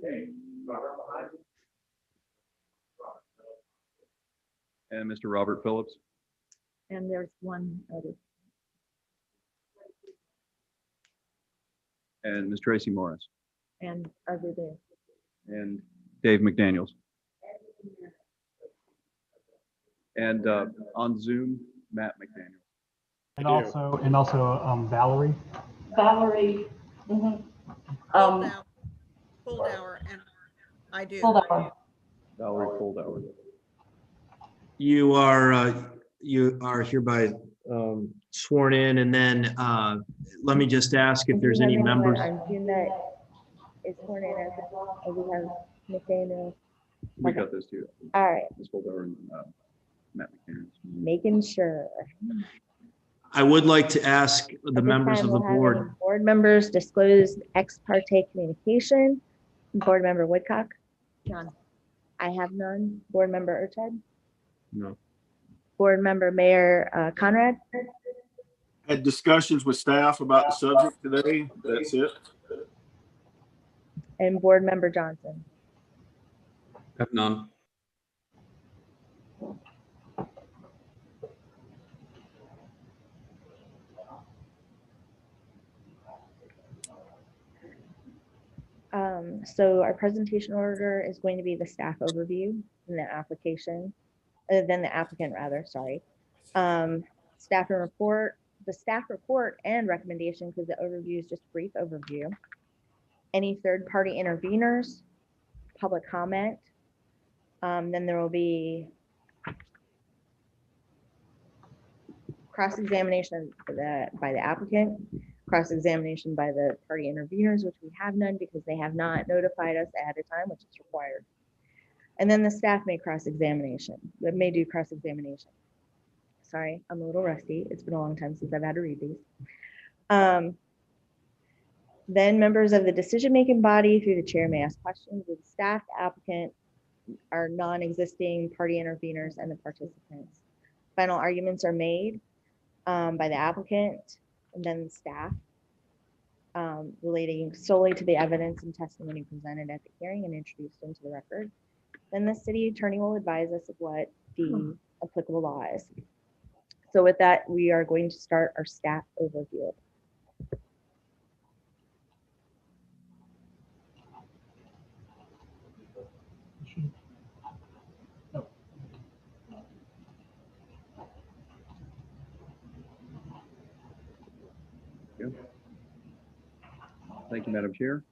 [SPEAKER 3] Okay. Robert behind you.
[SPEAKER 6] And Mr. Robert Phillips.
[SPEAKER 5] And there's one other.
[SPEAKER 14] and Ms. Tracy Morris,
[SPEAKER 4] And other than,
[SPEAKER 14] and Dave McDaniels. And on Zoom, Matt McDaniel.
[SPEAKER 11] And also Valerie.
[SPEAKER 10] Valerie. Mhm.
[SPEAKER 15] Holdauer, and I do.
[SPEAKER 10] Holdauer.
[SPEAKER 14] Valerie Foldauer.
[SPEAKER 2] You are hereby sworn in, and then let me just ask if there's any members.
[SPEAKER 4] On Zoom that is sworn in as well, or we have Nathaniel.
[SPEAKER 14] We
[SPEAKER 4] Okay.
[SPEAKER 14] got those two.
[SPEAKER 4] All right,
[SPEAKER 14] Ms. Foldauer and Matt McDaniel.
[SPEAKER 4] making sure.
[SPEAKER 2] I would like to ask
[SPEAKER 4] At
[SPEAKER 2] the
[SPEAKER 4] this
[SPEAKER 2] members
[SPEAKER 4] time,
[SPEAKER 2] of the
[SPEAKER 4] we'll have
[SPEAKER 2] board.
[SPEAKER 4] any board members disclose ex parte communication. Board member Woodcock?
[SPEAKER 5] None.
[SPEAKER 4] I have none. Board member Urched?
[SPEAKER 14] No.
[SPEAKER 4] Board member Mayor Conrad?
[SPEAKER 8] Had discussions with staff about the subject today. That's it.
[SPEAKER 4] And board member Johnson?
[SPEAKER 1] Have none.
[SPEAKER 4] So our presentation order is going to be the staff overview and the application, then the applicant rather, sorry. Staff and report, the staff report and recommendation, because the overview is just a brief overview. Any third-party interveners, public comment. Then there will be cross-examination by the applicant, cross-examination by the party interveners, which we have none because they have not notified us ahead of time, which is required. And then the staff may may do cross-examination. Sorry, I'm a little rusty. It's been a long time since I've had to read these. Then members of the decision-making body through the chair may ask questions of the staff, the applicant, our non-existing party interveners, and the participants. Final arguments are made by the applicant and then the staff relating solely to the evidence and testimony presented at the hearing and introduced into the record. Then the city attorney will advise us of what the applicable law is. So with that, we are going to start our staff overview.
[SPEAKER 14] Thank you, Madam Chair.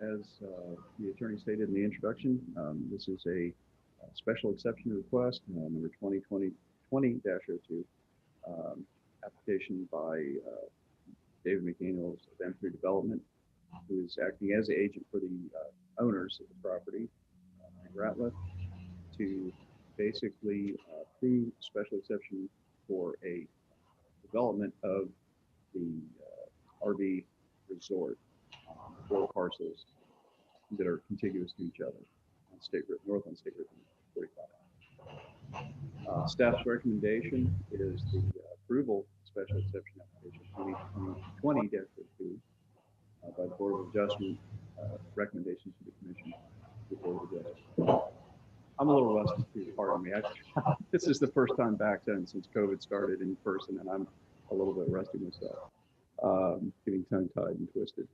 [SPEAKER 14] As the attorney stated in the introduction, this is a special exception request, number 2020-02, application by David McDaniels of M3 Development, who is acting as the agent for the owners of the property in Ratliff, to basically approve special exception for a development of the RV resort, 4 parcels that are contiguous to each other on State Road, north on State Road 45. Staff's recommendation is the approval special exception application 2020-02 by the Board of Adjustment, recommendations to the Commission. The Board of Adjustment. I'm a little rusty too, pardon me. This is the first time back since COVID started in person, and I'm a little bit rusty myself. Getting tongue-tied and twisted.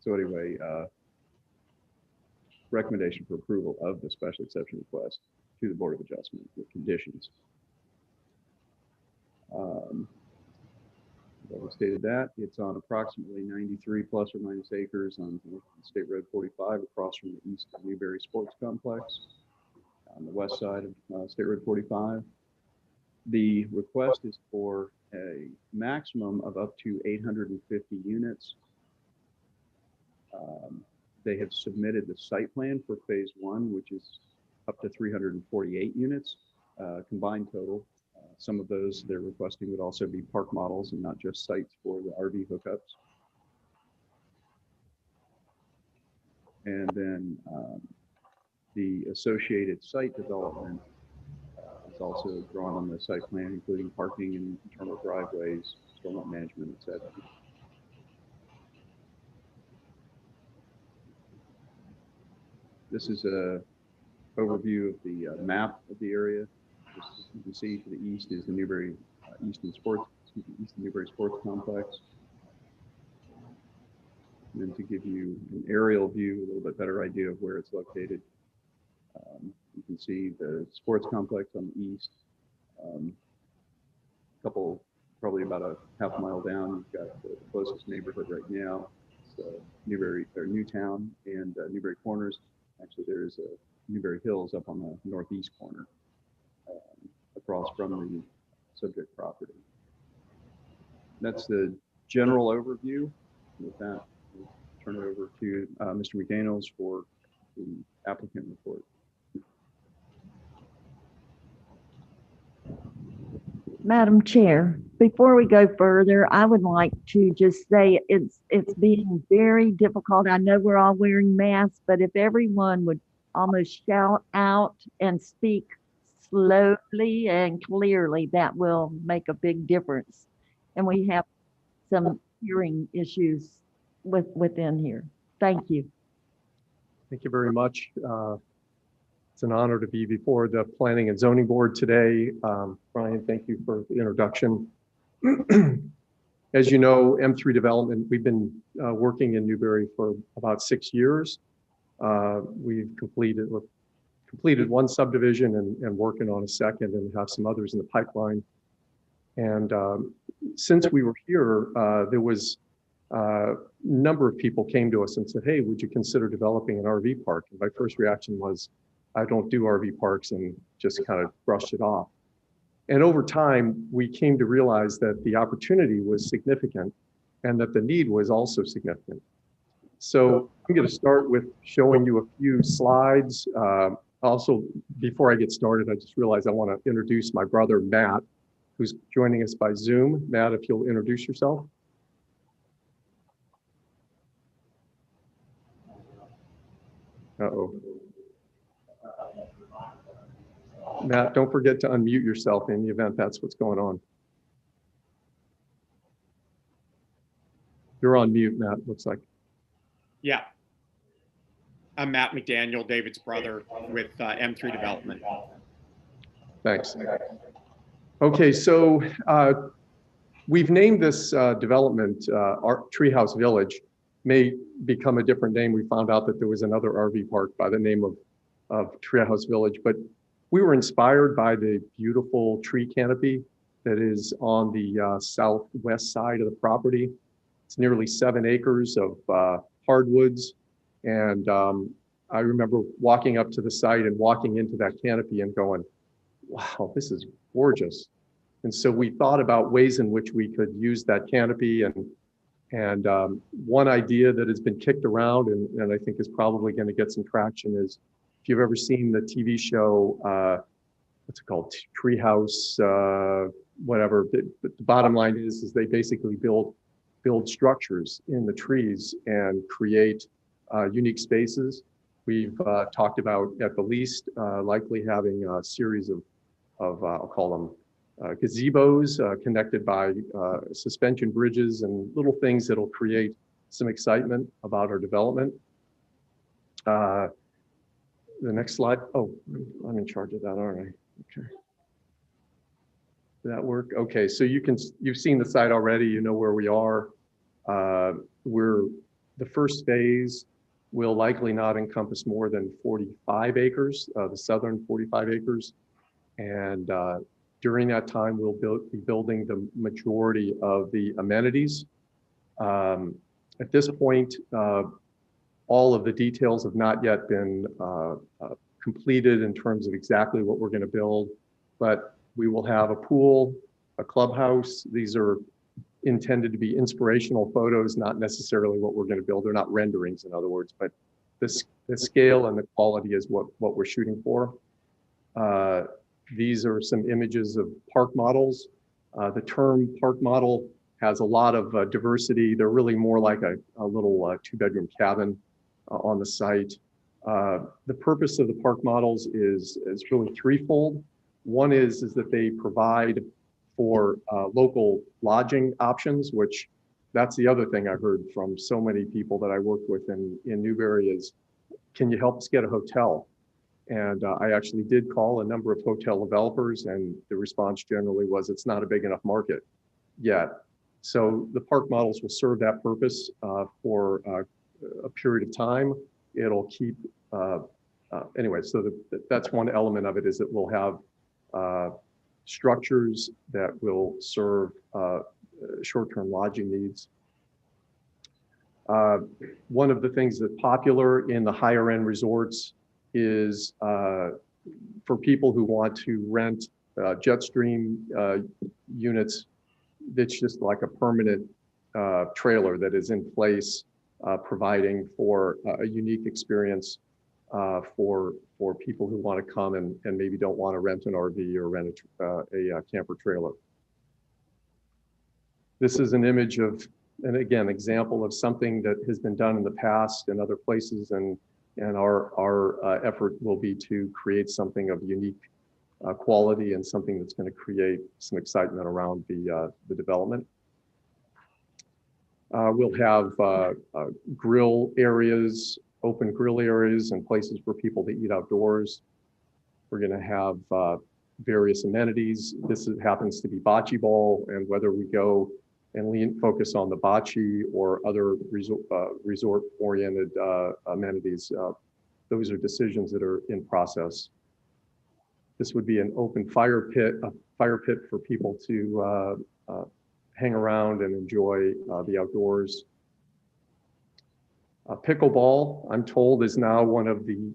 [SPEAKER 14] So anyway, recommendation for approval of the special exception request to the Board of Adjustment with conditions. Well, we stated that it's on approximately 93 plus or minus acres on State Road 45 across from the east of Newberry Sports Complex on the west side of State Road 45. The request is for a maximum of up to 850 units. They have submitted the site plan for phase 1, which is up to 348 units combined total. Some of those they're requesting would also be park models and not just sites for the RV hookups. And then the associated site development is also drawn on the site plan, including parking and internal driveways, stormwater management, etc. This is a overview of the map of the area. As you can see, to the east is the Newberry Eastern Sports Complex. And then to give you an aerial view, a little bit better idea of where it's located. You can see the sports complex on the east. Probably about a half mile down, you've got the closest neighborhood right now. It's Newberry or Newtown and Newberry Corners. Actually, there's Newberry Hills up on the northeast corner, across from the subject property. That's the general overview. With that, we'll turn it over to Mr. McDaniels for the applicant report.
[SPEAKER 5] Madam Chair, before we go further, I would like to just say it's being very difficult. I know we're all wearing masks, but if everyone would almost shout out and speak slowly and clearly, that will make a big difference. And we have some hearing issues within here. Thank you.
[SPEAKER 16] Thank you very much. It's an honor to be before the Planning and Zoning Board today. Brian, thank you for the introduction. As you know, M3 Development, we've been working in Newberry for about 6 years. We've completed one subdivision and working on a second, and have some others in the pipeline. And since we were here, there was a number of people came to us and said, hey, would you consider developing an RV park? And my first reaction was, I don't do RV parks, and just kind of brushed it off. And over time, we came to realize that the opportunity was significant and that the need was also significant. So I'm going to start with showing you a few slides. Also, before I get started, I just realized I want to introduce my brother, Matt, who's joining us by Zoom. Matt, if you'll introduce yourself. Uh-oh. Matt, don't forget to unmute yourself in the event that's what's going on. You're on mute, Matt, looks like.
[SPEAKER 17] Yeah. I'm Matt McDaniel, David's brother with M3 Development.
[SPEAKER 16] Thanks. Okay, so we've named this development our Treehouse Village. May become a different name. We found out that there was another RV park by the name of Treehouse Village, but we were inspired by the beautiful tree canopy that is on the southwest side of the property. It's nearly 7 acres of hardwoods. And I remember walking up to the site and walking into that canopy and going, wow, this is gorgeous. And so we thought about ways in which we could use that canopy. And one idea that has been kicked around and I think is probably going to get some traction is, if you've ever seen the TV show, what's it called? Treehouse, whatever. The bottom line is they basically build structures in the trees and create unique spaces. We've talked about, at the least, likely having a series of I'll call them gazebos connected by suspension bridges and little things that'll create some excitement about our development. The next slide. Oh, I'm in charge of that, aren't I? Okay. Did that work? Okay, so you've seen the site already. You know where we are. The first phase will likely not encompass more than 45 acres, the southern 45 acres. And during that time, we'll be building the majority of the amenities. At this point, all of the details have not yet been completed in terms of exactly what we're going to build, but we will have a pool, a clubhouse. These are intended to be inspirational photos, not necessarily what we're going to build. They're not renderings, in other words, but the scale and the quality is what we're shooting for. These are some images of park models. The term park model has a lot of diversity. They're really more like a little 2-bedroom cabin on the site. The purpose of the park models is really threefold. One is that they provide for local lodging options, which that's the other thing I heard from so many people that I worked with in Newberry is, can you help us get a hotel? And I actually did call a number of hotel developers, and the response generally was, it's not a big enough market yet. So the park models will serve that purpose for a period of time. It'll keep, anyway, so that's one element of it, is it will have structures that will serve short-term lodging needs. One of the things that's popular in the higher end resorts is for people who want to rent jet stream units. That's just like a permanent trailer that is in place, providing for a unique experience for people who want to come and maybe don't want to rent an RV or rent a camper trailer. This is an image of, and again, example of something that has been done in the past in other places, and our effort will be to create something of unique quality and something that's going to create some excitement around the development. We'll have grill areas, open grill areas, and places for people to eat outdoors. We're going to have various amenities. This happens to be bocce ball, and whether we go and focus on the bocce or other resort-oriented amenities, those are decisions that are in process. This would be an open fire pit, a fire pit for people to hang around and enjoy the outdoors. Pickleball, I'm told, is now one of the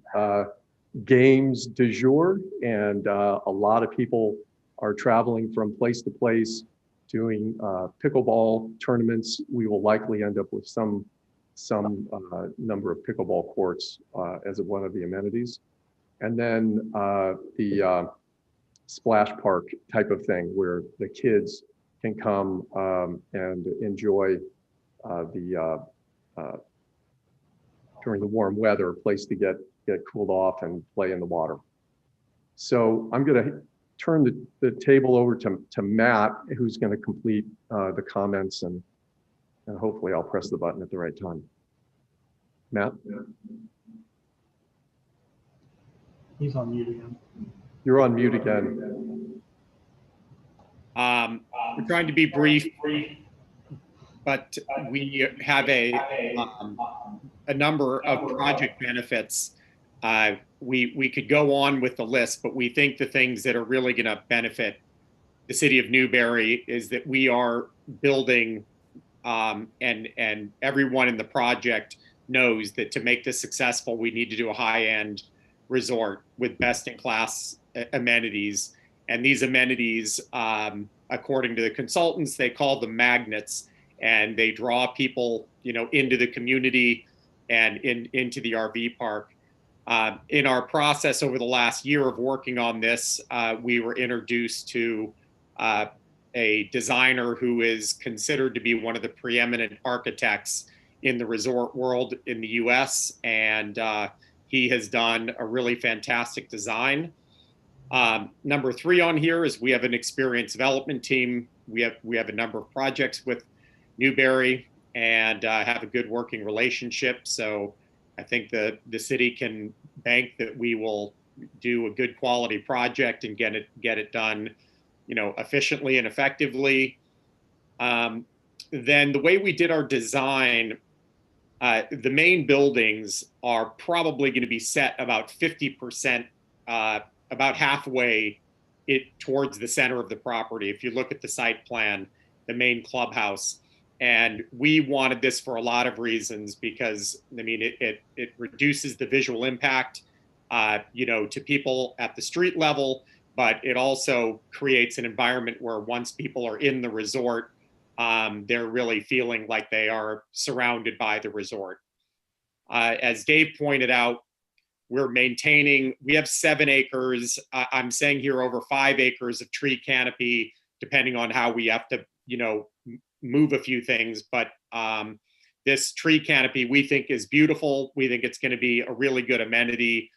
[SPEAKER 16] games du jour, and a lot of people are traveling from place to place doing pickleball tournaments. We will likely end up with some number of pickleball courts as one of the amenities. And then the splash park type of thing, where the kids can come and enjoy during the warm weather, a place to get cooled off and play in the water. So I'm going to turn the table over to Matt, who's going to complete the comments, and hopefully I'll press the button at the right time. Matt?
[SPEAKER 11] He's on mute again.
[SPEAKER 16] You're on mute again.
[SPEAKER 17] We're trying to be brief, but we have a number of project benefits. We could go on with the list, but we think the things that are really going to benefit the city of Newberry is that we are building, and everyone in the project knows that to make this successful, we need to do a high-end resort with best-in-class amenities. And these amenities, according to the consultants, they call them magnets, and they draw people, into the community and into the RV park. In our process over the last year of working on this, we were introduced to a designer who is considered to be one of the preeminent architects in the resort world in the US, and he has done a really fantastic design. Number 3 on here is we have an experienced development team. We have a number of projects with Newberry and have a good working relationship. So I think the city can bank that we will do a good quality project and get it done, efficiently and effectively. Then the way we did our design, the main buildings are probably going to be set about 50%, about halfway towards the center of the property. If you look at the site plan, the main clubhouse. And we wanted this for a lot of reasons, because it reduces the visual impact, to people at the street level, but it also creates an environment where once people are in the resort, they're really feeling like they are surrounded by the resort. As Dave pointed out, we have 7 acres. I'm saying here over 5 acres of tree canopy, depending on how we have to, move a few things. But this tree canopy we think is beautiful. We think it's going to be a really good amenity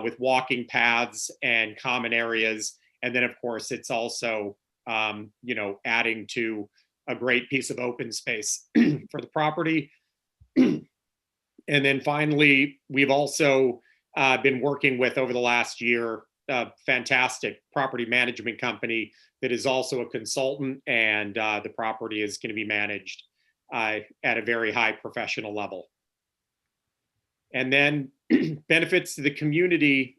[SPEAKER 17] with walking paths and common areas. And then of course it's also, adding to a great piece of open space for the property. And then finally, we've also been working with, over the last year, a fantastic property management company that is also a consultant, and the property is going to be managed at a very high professional level. And then benefits to the community.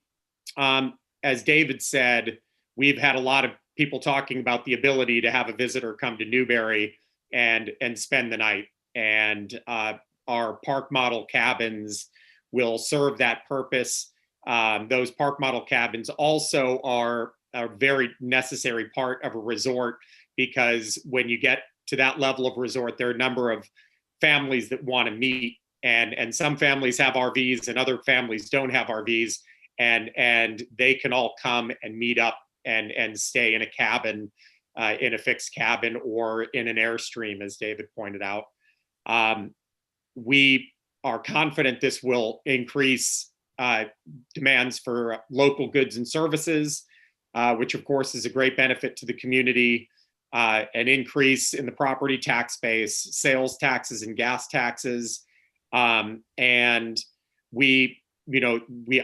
[SPEAKER 17] As David said, we've had a lot of people talking about the ability to have a visitor come to Newberry and spend the night. And our park model cabins will serve that purpose. Those park model cabins also are a very necessary part of a resort, because when you get to that level of resort, there are a number of families that want to meet, and some families have RVs and other families don't have RVs, and they can all come and meet up and stay in a cabin, in a fixed cabin or in an Airstream, as David pointed out. We are confident this will increase demands for local goods and services, which of course is a great benefit to the community. An increase in the property tax base, sales taxes and gas taxes. And we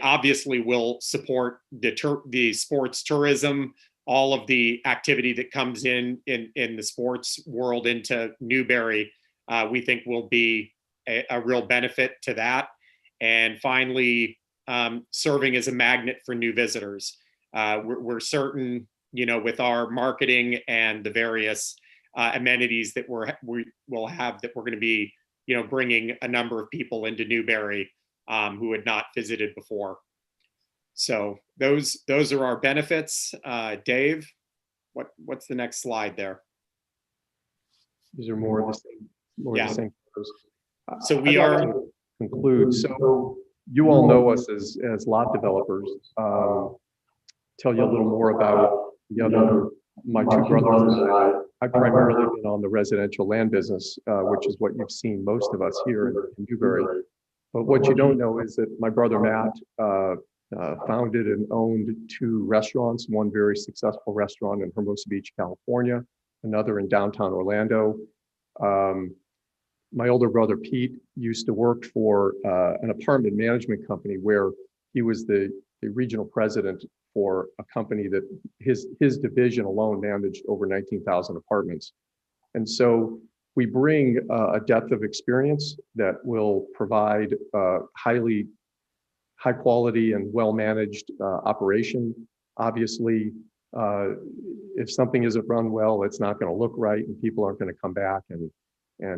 [SPEAKER 17] obviously will support the sports tourism, all of the activity that comes in the sports world into Newberry. We think will be a real benefit to that. And finally, serving as a magnet for new visitors. We're certain, with our marketing and the various amenities that we will have, that we're going to be, bringing a number of people into Newberry who had not visited before. So those are our benefits. Dave, what's the next slide there?
[SPEAKER 16] These are more of the same. The same.
[SPEAKER 17] So we are
[SPEAKER 16] conclude. So you all know us as lot developers. Tell you a little more about my two brothers and I. I've primarily been on the residential land business, which is what you've seen most of us here in Newberry. But what you don't know is that my brother Matt founded and owned 2 restaurants, one very successful restaurant in Hermosa Beach, California, another in downtown Orlando. My older brother Pete used to work for an apartment management company where he was the regional president for a company that his division alone managed over 19,000 apartments. And so we bring a depth of experience that will provide high quality and well-managed operation. Obviously, if something isn't run well, it's not going to look right and people aren't going to come back. And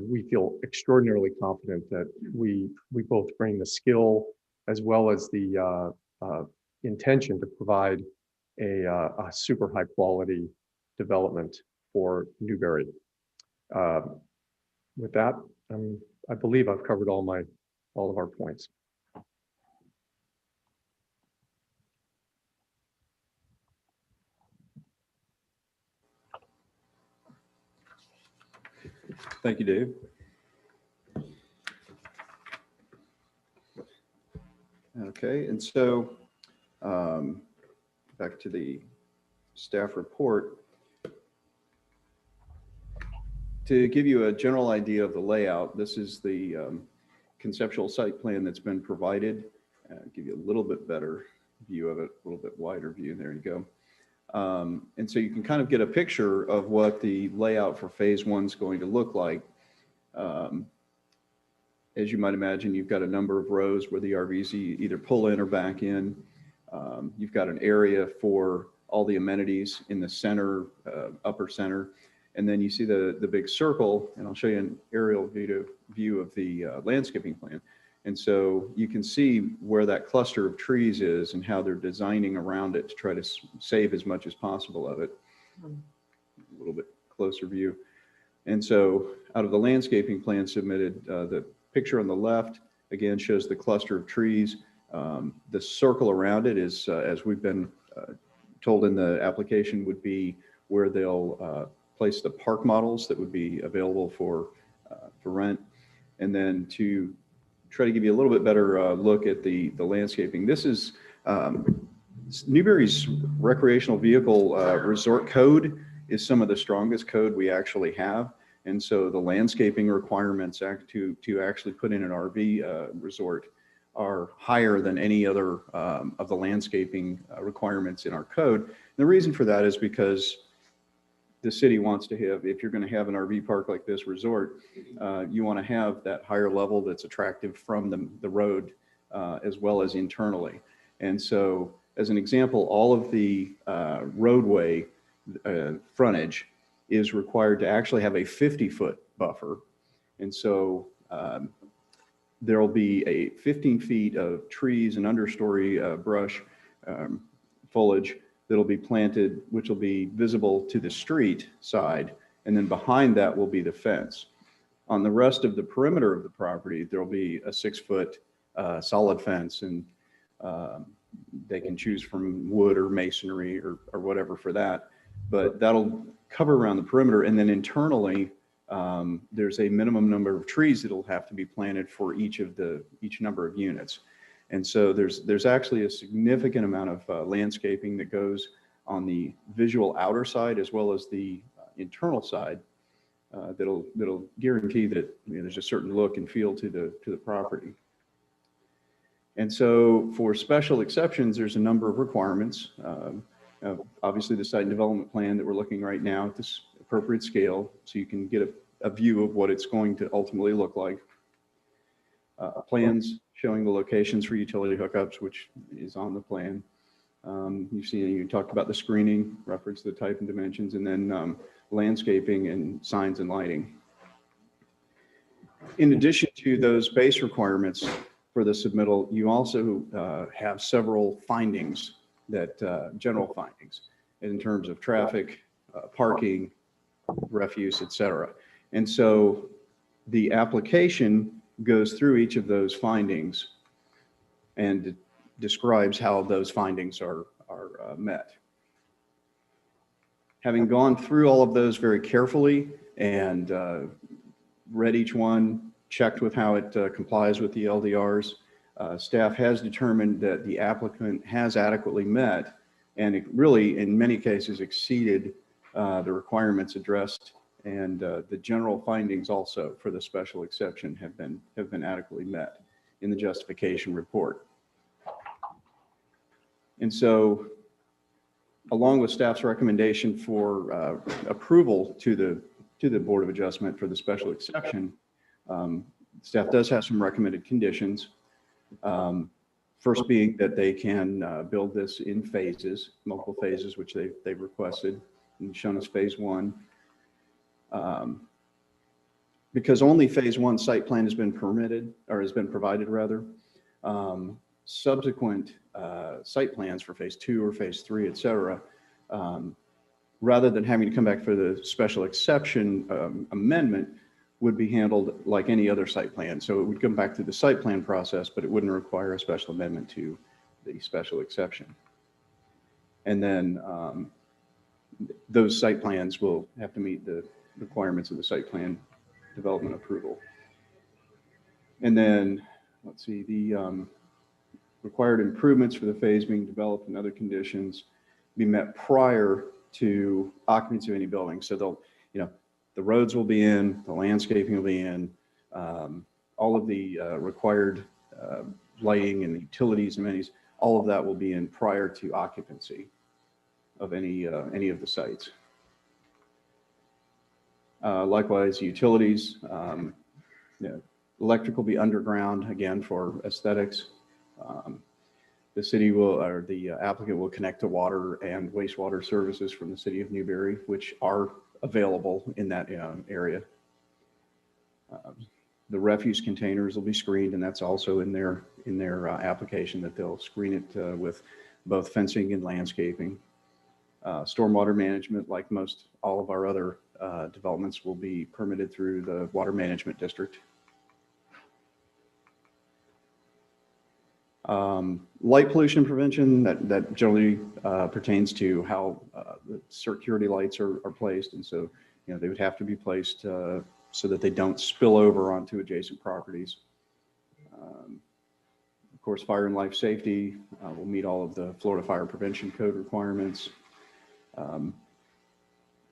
[SPEAKER 16] we feel extraordinarily confident that we both bring the skill as well as the intention to provide a super high quality development for Newberry. With that, I believe I've covered all of our points.
[SPEAKER 14] Thank you, Dave. Okay, and so back to the staff report. To give you a general idea of the layout, this is the conceptual site plan that's been provided. Give you a little bit better view of it, a little bit wider view. There you go. And so you can kind of get a picture of what the layout for phase 1 is going to look like. As you might imagine, you've got a number of rows where the RVs either pull in or back in. You've got an area for all the amenities in the center, upper center. And then you see the big circle, and I'll show you an aerial view of the landscaping plan. And so you can see where that cluster of trees is and how they're designing around it to try to save as much as possible of it. A little bit closer view. And so out of the landscaping plan submitted, the picture on the left, again, shows the cluster of trees. The circle around it is, as we've been told in the application, would be where they'll place the park models that would be available for rent. And then to try to give you a little bit better look at the landscaping. This is Newberry's recreational vehicle resort code is some of the strongest code we actually have. And so the landscaping requirements to actually put in an RV resort are higher than any other of the landscaping requirements in our code. And the reason for that is because the city wants to have, if you're going to have an RV park like this resort, you want to have that higher level that's attractive from the road as well as internally. And so, as an example, all of the roadway frontage is required to actually have a 50-foot buffer. And so there will be a 15 feet of trees and understory brush foliage that'll be planted, which will be visible to the street side. And then behind that will be the fence. On the rest of the perimeter of the property, there'll be a 6-foot solid fence, and they can choose from wood or masonry or whatever for that. But that'll cover around the perimeter. And then internally, there's a minimum number of trees that'll have to be planted for each number of units. And so there's actually a significant amount of landscaping that goes on the visual outer side as well as the internal side that'll guarantee that there's a certain look and feel to the property. And so for special exceptions, there's a number of requirements. Obviously, the site and development plan that we're looking right now at this appropriate scale, so you can get a view of what it's going to ultimately look like. Plans showing the locations for utility hookups, which is on the plan. You've seen, you talked about the screening, reference the type and dimensions, and then landscaping and signs and lighting. In addition to those base requirements for the submittal, you also have several findings that general findings in terms of traffic, parking, refuse, etc. And so the application goes through each of those findings and describes how those findings are met. Having gone through all of those very carefully and read each one, checked with how it complies with the LDRs, staff has determined that the applicant has adequately met, and it really, in many cases, exceeded the requirements addressed, and the general findings also for the special exception have been adequately met in the justification report. And so, along with staff's recommendation for approval to the Board of Adjustment for the special exception, staff does have some recommended conditions. First being that they can build this in phases, multiple phases, which they've requested and shown as phase 1. Because only phase 1 site plan has been permitted, or has been provided rather, subsequent site plans for phase 2 or phase 3, et cetera, rather than having to come back for the special exception amendment, would be handled like any other site plan. So it would come back to the site plan process, but it wouldn't require a special amendment to the special exception. And then those site plans will have to meet the requirements of the site plan development approval. And then, let's see, the required improvements for the phase being developed and other conditions be met prior to occupancy of any building. So they'll, the roads will be in, the landscaping will be in, all of the required lighting and utilities and amenities, all of that will be in prior to occupancy of any of the sites. Likewise, utilities, electric will be underground, again, for aesthetics. The city will, or the applicant will connect to water and wastewater services from the city of Newberry, which are available in that area. The refuse containers will be screened, and that's also in their application, that they'll screen it with both fencing and landscaping. Stormwater management, like most all of our other developments, will be permitted through the Water Management District. Light pollution prevention, that generally pertains to how the security lights are placed, and so they would have to be placed so that they don't spill over onto adjacent properties. Of course, fire and life safety will meet all of the Florida Fire Prevention Code requirements.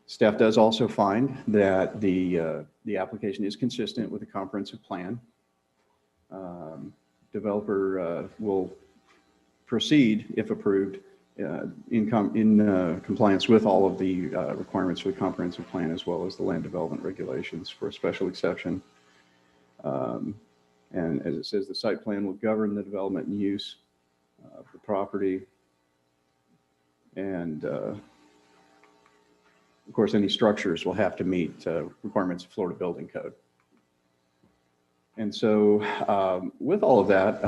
[SPEAKER 14] Staff does also find that the application is consistent with the comprehensive plan. developer will proceed, if approved, in compliance with all of the requirements for the comprehensive plan, as well as the land development regulations for a special exception. And as it says, the site plan will govern the development and use of the property. And of course, any structures will have to meet requirements of Florida Building Code. And so with all of that,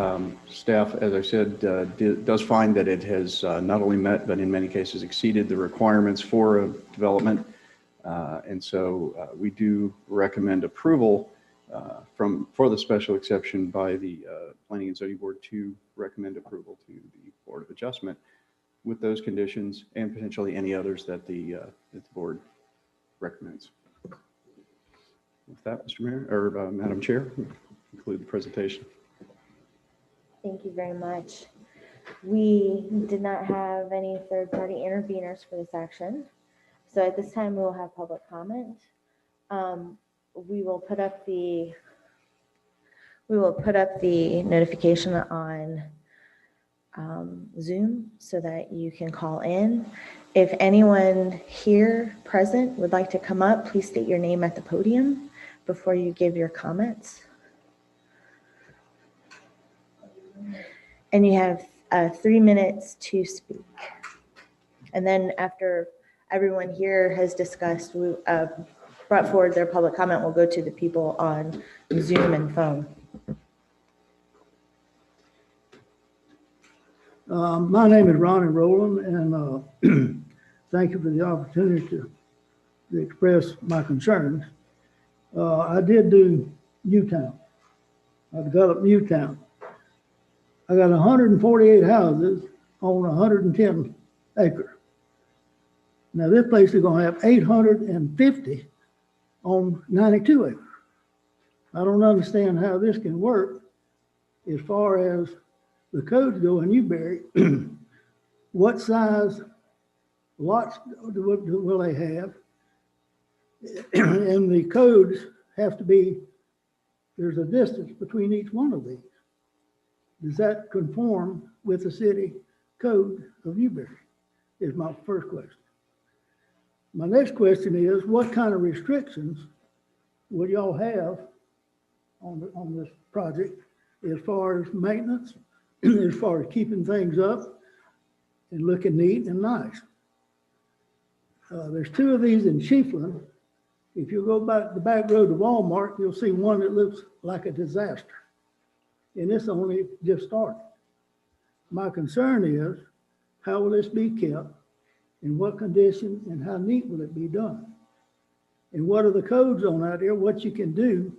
[SPEAKER 14] staff, as I said, does find that it has not only met, but in many cases exceeded the requirements for a development. And so we do recommend approval for the special exception by the Planning and Zoning Board to recommend approval to the Board of Adjustment with those conditions and potentially any others that the board recommends. With that, Mr. Mayor, or Madam Chair, conclude the presentation.
[SPEAKER 4] Thank you very much. We did not have any third-party interveners for this action. So at this time, we will have public comment. We will put up the notification on Zoom so that you can call in. If anyone here present would like to come up, please state your name at the podium before you give your comments. And you have 3 minutes to speak. And then after everyone here has discussed, brought forward their public comment, we'll go to the people on Zoom and phone.
[SPEAKER 18] My name is Ronnie Rowland, and thank you for the opportunity to express my concerns. I did do Newtown. I developed Newtown. I got 148 houses on 110 acres. Now this place is going to have 850 on 92 acres. I don't understand how this can work as far as the codes go in Newberry. What size lots will they have? And the codes have to be, there's a distance between each one of these. Does that conform with the city code of Newberry? Is my first question. My next question is, what kind of restrictions would y'all have on this project as far as maintenance, as far as keeping things up and looking neat and nice? There's 2 of these in Chiefland. If you go back the back road to Walmart, you'll see one that looks like a disaster. And this only just started. My concern is, how will this be kept? In what condition and how neat will it be done? And what are the codes on out there? What you can do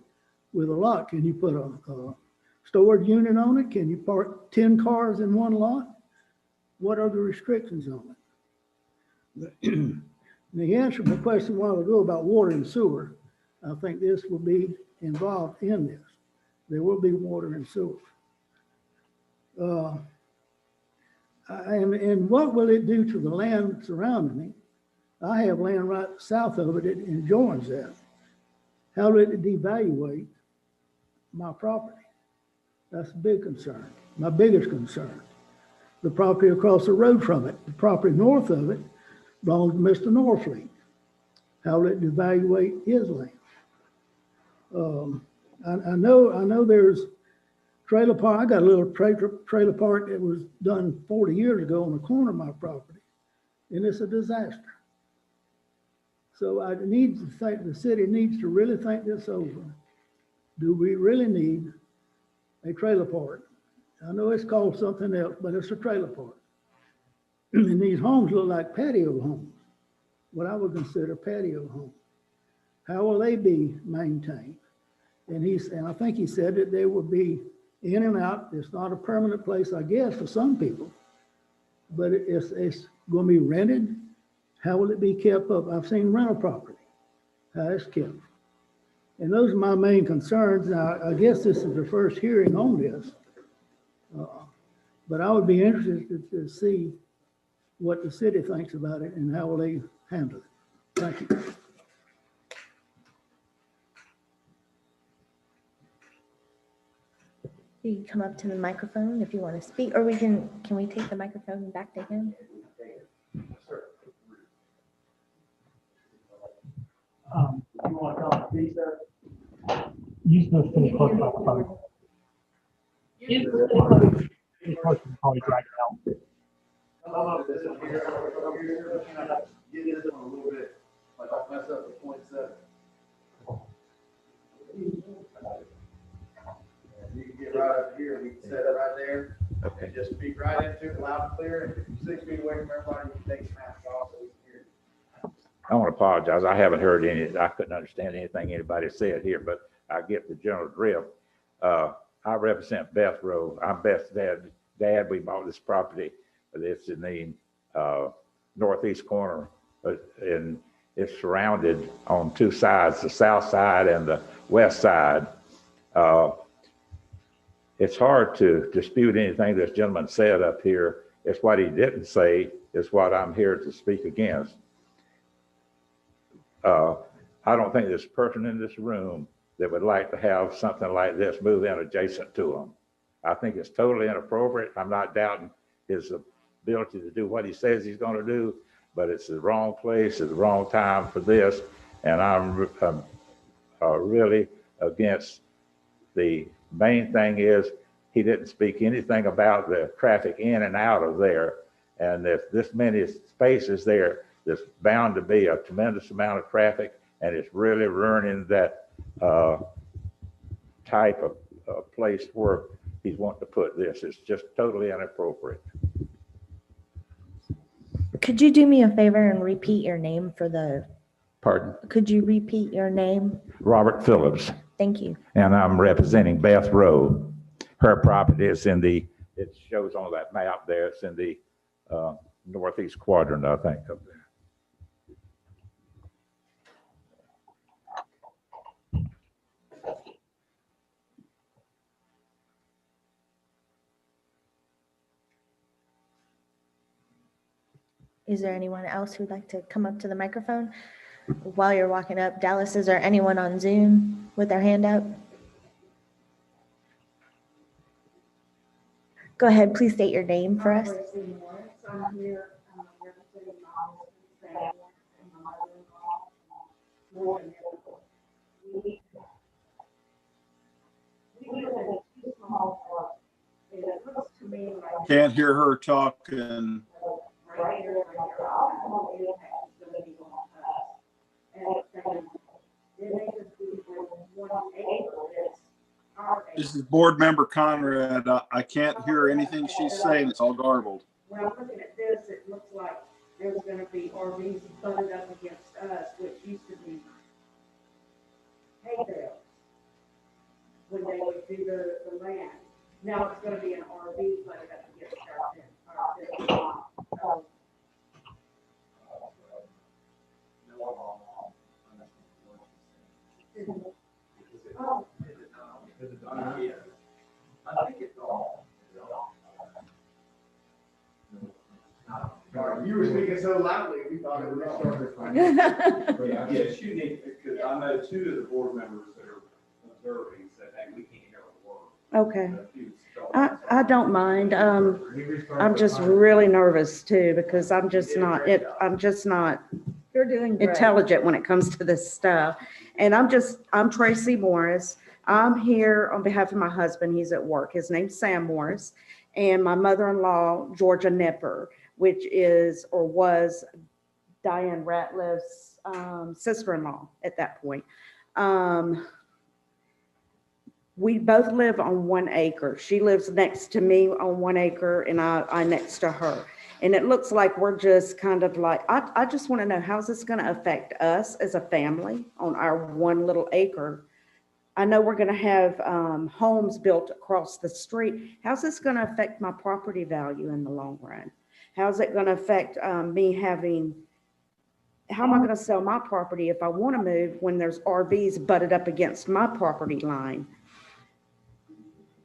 [SPEAKER 18] with a lot? Can you put a storage unit on it? Can you park 10 cars in one lot? What are the restrictions on it? The answer to my question a while ago about water and sewer, I think this will be involved in this. There will be water and sewer. And what will it do to the land surrounding me? I have land right south of it and joins that. How will it devaluate my property? That's a big concern, my biggest concern. The property across the road from it, the property north of it, belongs to Mr. Norfleet. How will it devaluate his land? I know there's trailer park. I got a little trailer park that was done 40 years ago on the corner of my property, and it's a disaster. So I need to think, the city needs to really think this over. Do we really need a trailer park? I know it's called something else, but it's a trailer park. And these homes look like patio homes, what I would consider patio homes. How will they be maintained? And I think he said that they will be in and out. It's not a permanent place, I guess, for some people, but it's going to be rented. How will it be kept up? I've seen rental property, how it's kept. And those are my main concerns. Now, I guess this is the first hearing on this, but I would be interested to see what the city thinks about it and how will they handle it. Thank you.
[SPEAKER 4] You can come up to the microphone if you want to speak, or can we take the microphone back to him?
[SPEAKER 11] You want to come, please, sir? Use the city clerk microphone. Use the city clerk can probably drag it out.
[SPEAKER 3] Get this one a little bit, like I'll mess up the 0.7. You can get right up here, we can set it right there. Okay. And just speak right into it, loud and clear, and if you're 6 feet away from everybody, you can take your mask off so we can hear you.
[SPEAKER 19] I want to apologize. I haven't heard I couldn't understand anything anybody said here, but I get the general drift. I represent Beth Road. I'm Beth's dad. We bought this property. It's in the northeast corner, and it's surrounded on two sides, the south side and the west side. It's hard to dispute anything this gentleman said up here. It's what he didn't say is what I'm here to speak against. I don't think there's a person in this room that would like to have something like this move in adjacent to them. I think it's totally inappropriate. I'm not doubting his ability to do what he says he's going to do, but it's the wrong place at the wrong time for this. And I'm really against. The main thing is he didn't speak anything about the traffic in and out of there. And if this many spaces there, there's bound to be a tremendous amount of traffic, and it's really ruining that type of place where he's wanting to put this. It's just totally inappropriate.
[SPEAKER 4] Could you do me a favor and repeat your name for the...
[SPEAKER 19] Pardon?
[SPEAKER 4] Could you repeat your name?
[SPEAKER 19] Robert Phillips.
[SPEAKER 4] Thank you.
[SPEAKER 19] And I'm representing Beth Road. Her property is in the, it shows on that map there, it's in the northeast quadrant, I think, up there.
[SPEAKER 4] Is there anyone else who'd like to come up to the microphone? While you're walking up, Dallas, is there anyone on Zoom with their hand up? Go ahead, please state your name for us.
[SPEAKER 8] Can't hear her talking. This is board member Conrad. I can't hear anything she's saying. It's all garbled.
[SPEAKER 10] Well, looking at this, it looks like there's going to be RVs butted up against us, which used to be hay bales when they would do the land. Now it's going to be an RV butted up against our
[SPEAKER 3] You were speaking so loudly, we thought it was started.
[SPEAKER 20] Yes, you need, because I know two of the board members that are observing said, hey, we can't hear a word.
[SPEAKER 21] Okay. I don't mind. I'm just really nervous too, because I'm just not
[SPEAKER 5] You're doing great.
[SPEAKER 21] intelligent when it comes to this stuff. And I'm Tracy Morris. I'm here on behalf of my husband. He's at work. His name's Sam Morris. And my mother-in-law, Georgia Nipper, which is or was Diane Ratliff's sister-in-law at that point. We both live on 1 acre. She lives next to me on 1 acre and I next to her. And it looks like we're just kind of like, I just want to know, how's this going to affect us as a family on our 1 little acre? I know we're going to have homes built across the street. How's this going to affect my property value in the long run? How's it going to affect me having, how am I going to sell my property if I want to move when there's RVs butted up against my property line?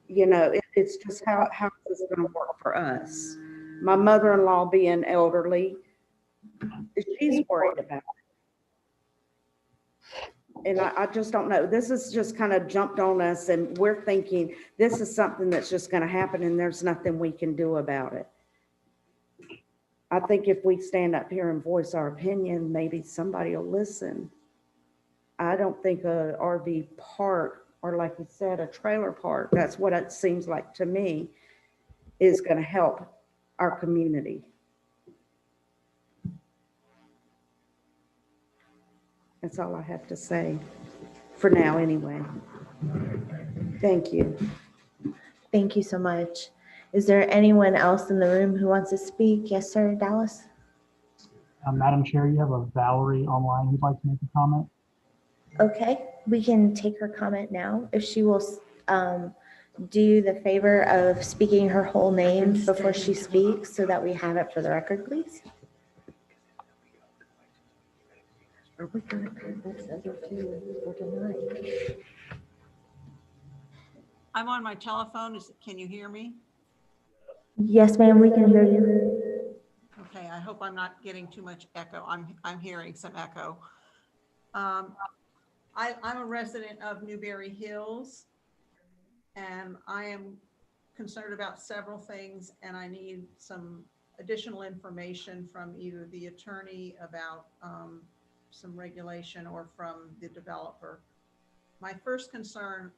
[SPEAKER 21] You know, it's just how is this going to work for us? My mother-in-law being elderly, she's worried about it. And I just don't know. This is just kind of jumped on us and we're thinking this is something that's just going to happen and there's nothing we can do about it. I think if we stand up here and voice our opinion, maybe somebody will listen. I don't think a RV park, or like you said, a trailer park, that's what it seems like to me, is going to help our community. That's all I have to say for now anyway. Thank you.
[SPEAKER 4] Thank you so much. Is there anyone else in the room who wants to speak? Yes, sir, Dallas.
[SPEAKER 11] Madam Chair, you have a Valerie online who'd like to make a comment.
[SPEAKER 4] Okay, we can take her comment now. If she will do the favor of speaking her whole name before she speaks so that we have it for the record, please.
[SPEAKER 5] Are we going to pay this other two for tonight?
[SPEAKER 15] I'm on my telephone. Can you hear me?
[SPEAKER 4] Yes, ma'am, we can hear you.
[SPEAKER 15] Okay, I hope I'm not getting too much echo. I'm hearing some echo. I'm a resident of Newberry Hills, and I am concerned about several things, and I need some additional information from either the attorney about some regulation or from the developer. My first concern,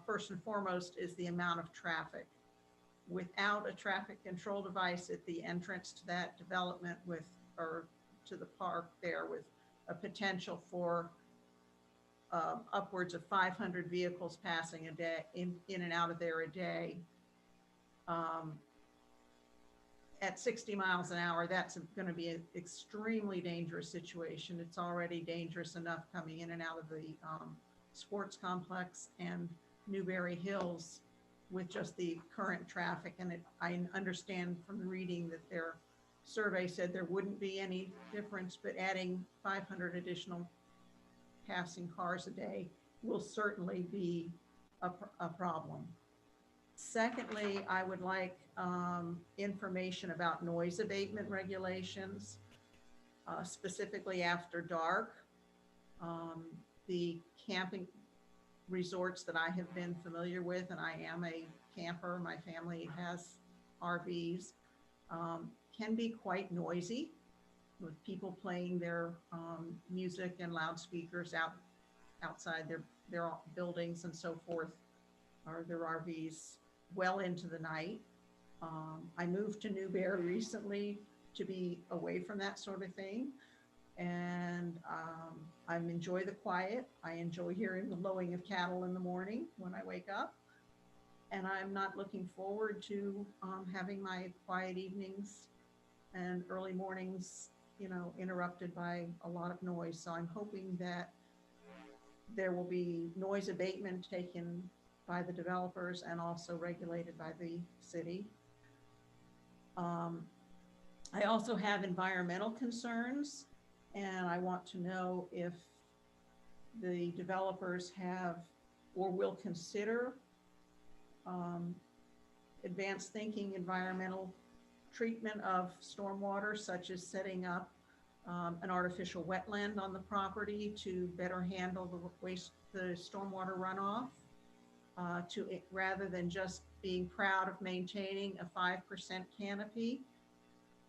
[SPEAKER 15] first and foremost, is the amount of traffic. Without a traffic control device at the entrance to that development or to the park there, with a potential for upwards of 500 vehicles passing a day in and out of there a day. At 60 miles an hour, that's going to be an extremely dangerous situation. It's already dangerous enough coming in and out of the sports complex and Newberry Hills with just the current traffic. And I understand from the reading that their survey said there wouldn't be any difference, but adding 500 additional passing cars a day will certainly be a problem. Secondly, I would like information about noise abatement regulations, specifically after dark. The camping resorts that I have been familiar with, and I am a camper, my family has RVs, can be quite noisy with people playing their music and loudspeakers outside their buildings and so forth, or their RVs well into the night. I moved to Newberry recently to be away from that sort of thing. And I enjoy the quiet. I enjoy hearing the lowing of cattle in the morning when I wake up. And I'm not looking forward to having my quiet evenings and early mornings, interrupted by a lot of noise. So I'm hoping that there will be noise abatement taken by the developers and also regulated by the city. I also have environmental concerns, and I want to know if the developers have or will consider advanced thinking environmental treatment of stormwater, such as setting up an artificial wetland on the property to better handle the stormwater runoff, rather than just being proud of maintaining a 5% canopy,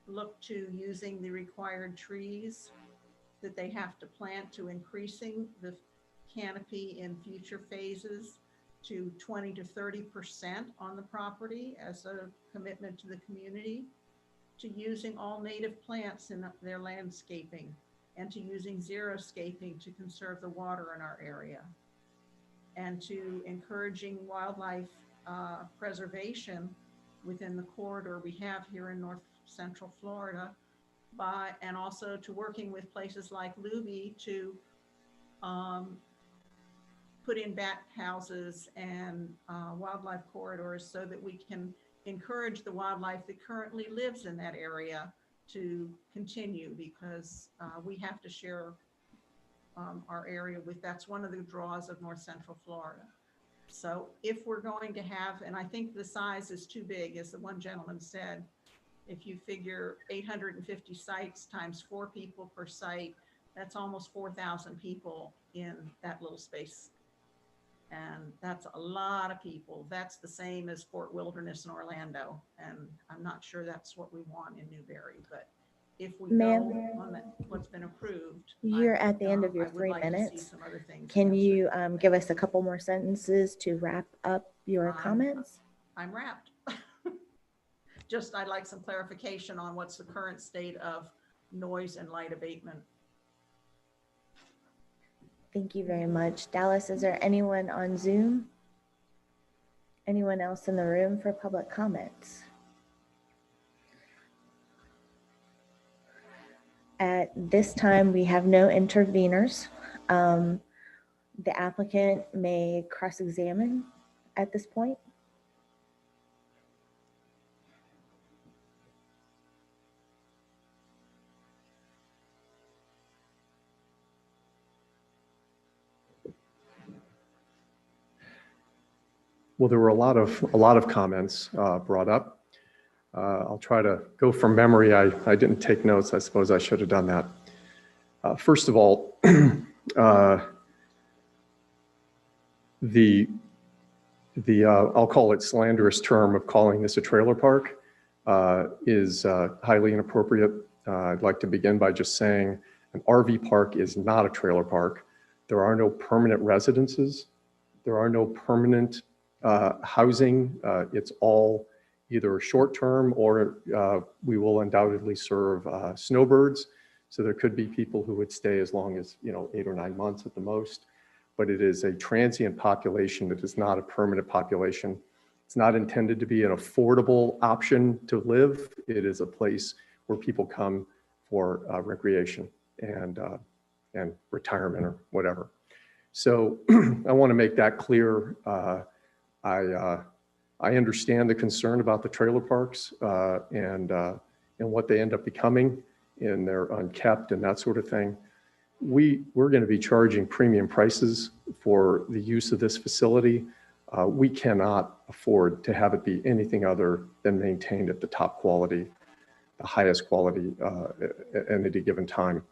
[SPEAKER 15] look to using the required trees that they have to plant to increasing the canopy in future phases to 20 to 30% on the property as a commitment to the community, to using all native plants in their landscaping, and to using xeriscaping to conserve the water in our area, and to encouraging wildlife preservation within the corridor we have here in North Central Florida, and also to working with places like Luby to put in bat houses and wildlife corridors so that we can encourage the wildlife that currently lives in that area to continue, because we have to share our area with, that's one of the draws of North Central Florida. So if we're going to have, and I think the size is too big, as the one gentleman said, if you figure 850 sites times 4 people per site, That's almost 4,000 people in that little space. And that's a lot of people. That's the same as Fort Wilderness in Orlando. And I'm not sure that's what we want in Newberry, but if we go on what's been approved.
[SPEAKER 4] You're at the end of your
[SPEAKER 15] I would
[SPEAKER 4] 3
[SPEAKER 15] like to see
[SPEAKER 4] minutes.
[SPEAKER 15] some other things
[SPEAKER 4] Can
[SPEAKER 15] answered.
[SPEAKER 4] you give us a couple more sentences to wrap up your comments?
[SPEAKER 15] I'm wrapped. Just, I'd like some clarification on what's the current state of noise and light abatement.
[SPEAKER 4] Thank you very much. Dallas, is there anyone on Zoom? Anyone else in the room for public comments? At this time, we have no interveners. The applicant may cross-examine at this point.
[SPEAKER 16] Well, there were a lot of comments brought up. I'll try to go from memory. I didn't take notes. I suppose I should have done that. First of all, I'll call it slanderous term of calling this a trailer park is highly inappropriate. I'd like to begin by just saying an RV park is not a trailer park. There are no permanent residences. There are no permanent housing. It's all either short-term or we will undoubtedly serve snowbirds. So there could be people who would stay as long as 8 or 9 months at the most, but it is a transient population. It is not a permanent population. It's not intended to be an affordable option to live. It is a place where people come for recreation and retirement or whatever. So I want to make that clear. I understand the concern about the trailer parks and what they end up becoming, and they're unkept and that sort of thing. We're going to be charging premium prices for the use of this facility. We cannot afford to have it be anything other than maintained at the top quality, the highest quality at any given time.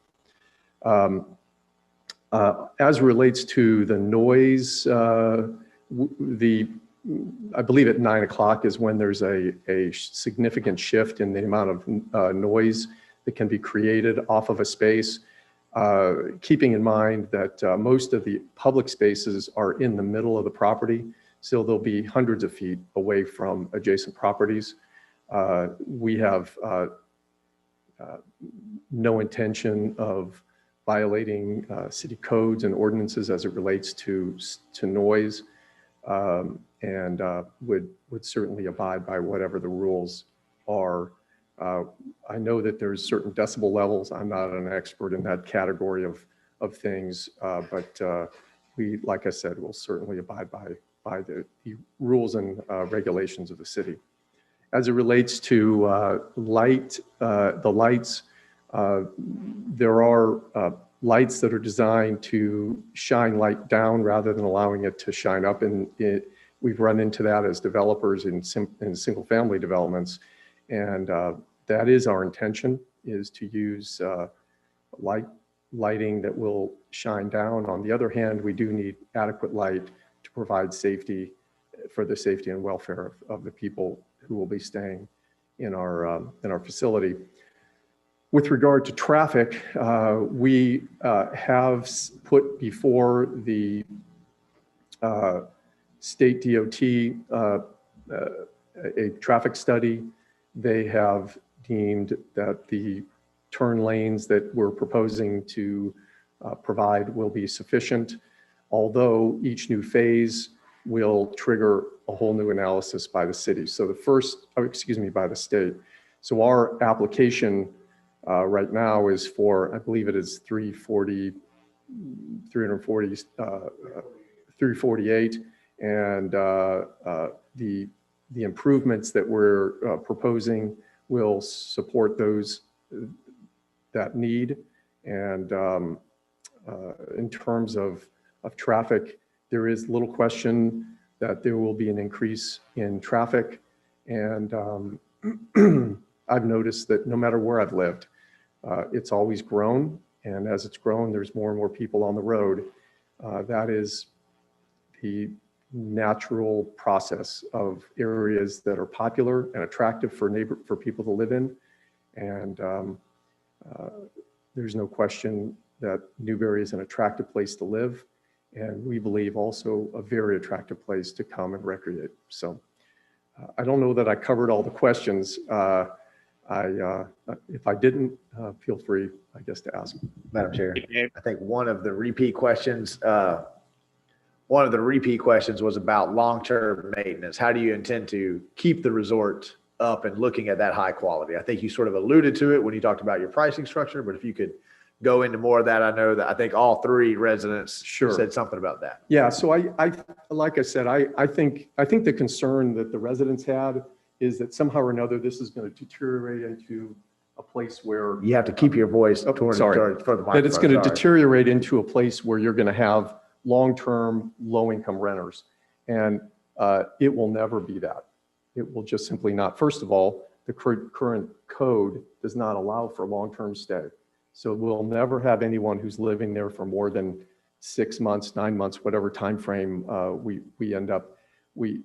[SPEAKER 16] As relates to the noise, I believe at 9 o'clock is when there's a significant shift in the amount of noise that can be created off of a space, keeping in mind that most of the public spaces are in the middle of the property, so they'll be hundreds of feet away from adjacent properties. We have no intention of violating city codes and ordinances as it relates to noise. And would certainly abide by whatever the rules are. I know that there's certain decibel levels. I'm not an expert in that category of things, but we, like I said, will certainly abide by the rules and regulations of the city. As it relates to the lights, there are lights that are designed to shine light down rather than allowing it to shine up. And we've run into that as developers in single family developments. And that is our intention, is to use lighting that will shine down. On the other hand, we do need adequate light to provide safety for the safety and welfare of the people who will be staying in our facility. With regard to traffic, we have put before the state DOT a traffic study. They have deemed that the turn lanes that we're proposing to provide will be sufficient, although each new phase will trigger a whole new analysis by the city. So by the state. So our application right now is for, I believe it is 348, and the improvements that we're proposing will support that need. And in terms of traffic, there is little question that there will be an increase in traffic. And I've noticed that no matter where I've lived, it's always grown. And as it's grown, there's more and more people on the road. That is the natural process of areas that are popular and attractive for people to live in. And there's no question that Newberry is an attractive place to live. And we believe also a very attractive place to come and recreate. So I don't know that I covered all the questions. If I didn't, feel free, I guess, to ask.
[SPEAKER 3] Madam Chair, I think one of the repeat questions was about long-term maintenance. How do you intend to keep the resort up and looking at that high quality? I think you sort of alluded to it when you talked about your pricing structure, but if you could go into more of that, I know that I think all three residents said something about that.
[SPEAKER 16] Yeah, so I like I said, I think the concern that the residents had is that somehow or another this is going to deteriorate into a place where
[SPEAKER 3] you have to keep your voice for the microphone.
[SPEAKER 16] That it's going to deteriorate into a place where you're going to have long-term low-income renters, and it will never be that. It will just simply not. First of all, the current code does not allow for long-term stay. So we'll never have anyone who's living there for more than 6 months, 9 months, whatever time frame we end up with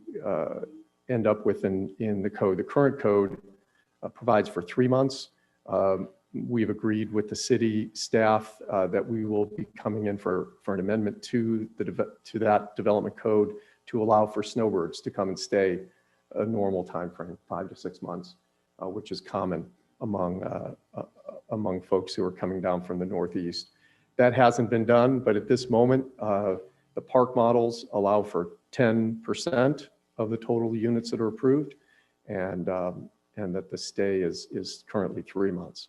[SPEAKER 16] in the code. The current code provides for 3 months. We've agreed with the city staff that we will be coming in for an amendment to that development code to allow for snowbirds to come and stay a normal time frame, 5 to 6 months, which is common among folks who are coming down from the Northeast. That hasn't been done, but at this moment, the park models allow for 10% of the total units that are approved, and that the stay is currently 3 months.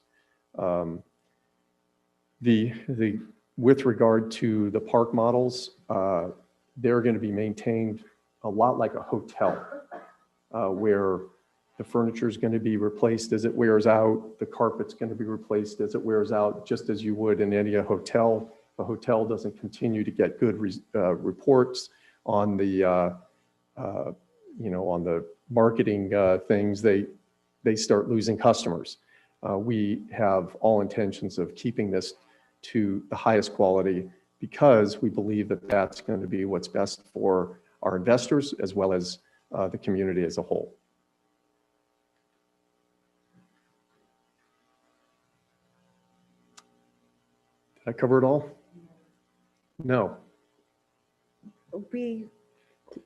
[SPEAKER 16] With regard to the park models, they're going to be maintained a lot like a hotel, where the furniture is going to be replaced as it wears out. The carpet's going to be replaced as it wears out, just as you would in any hotel. The hotel doesn't continue to get good reports on the on the marketing things. They start losing customers. We have all intentions of keeping this to the highest quality because we believe that that's going to be what's best for our investors as well as the community as a whole. Did I cover it all? No.
[SPEAKER 4] We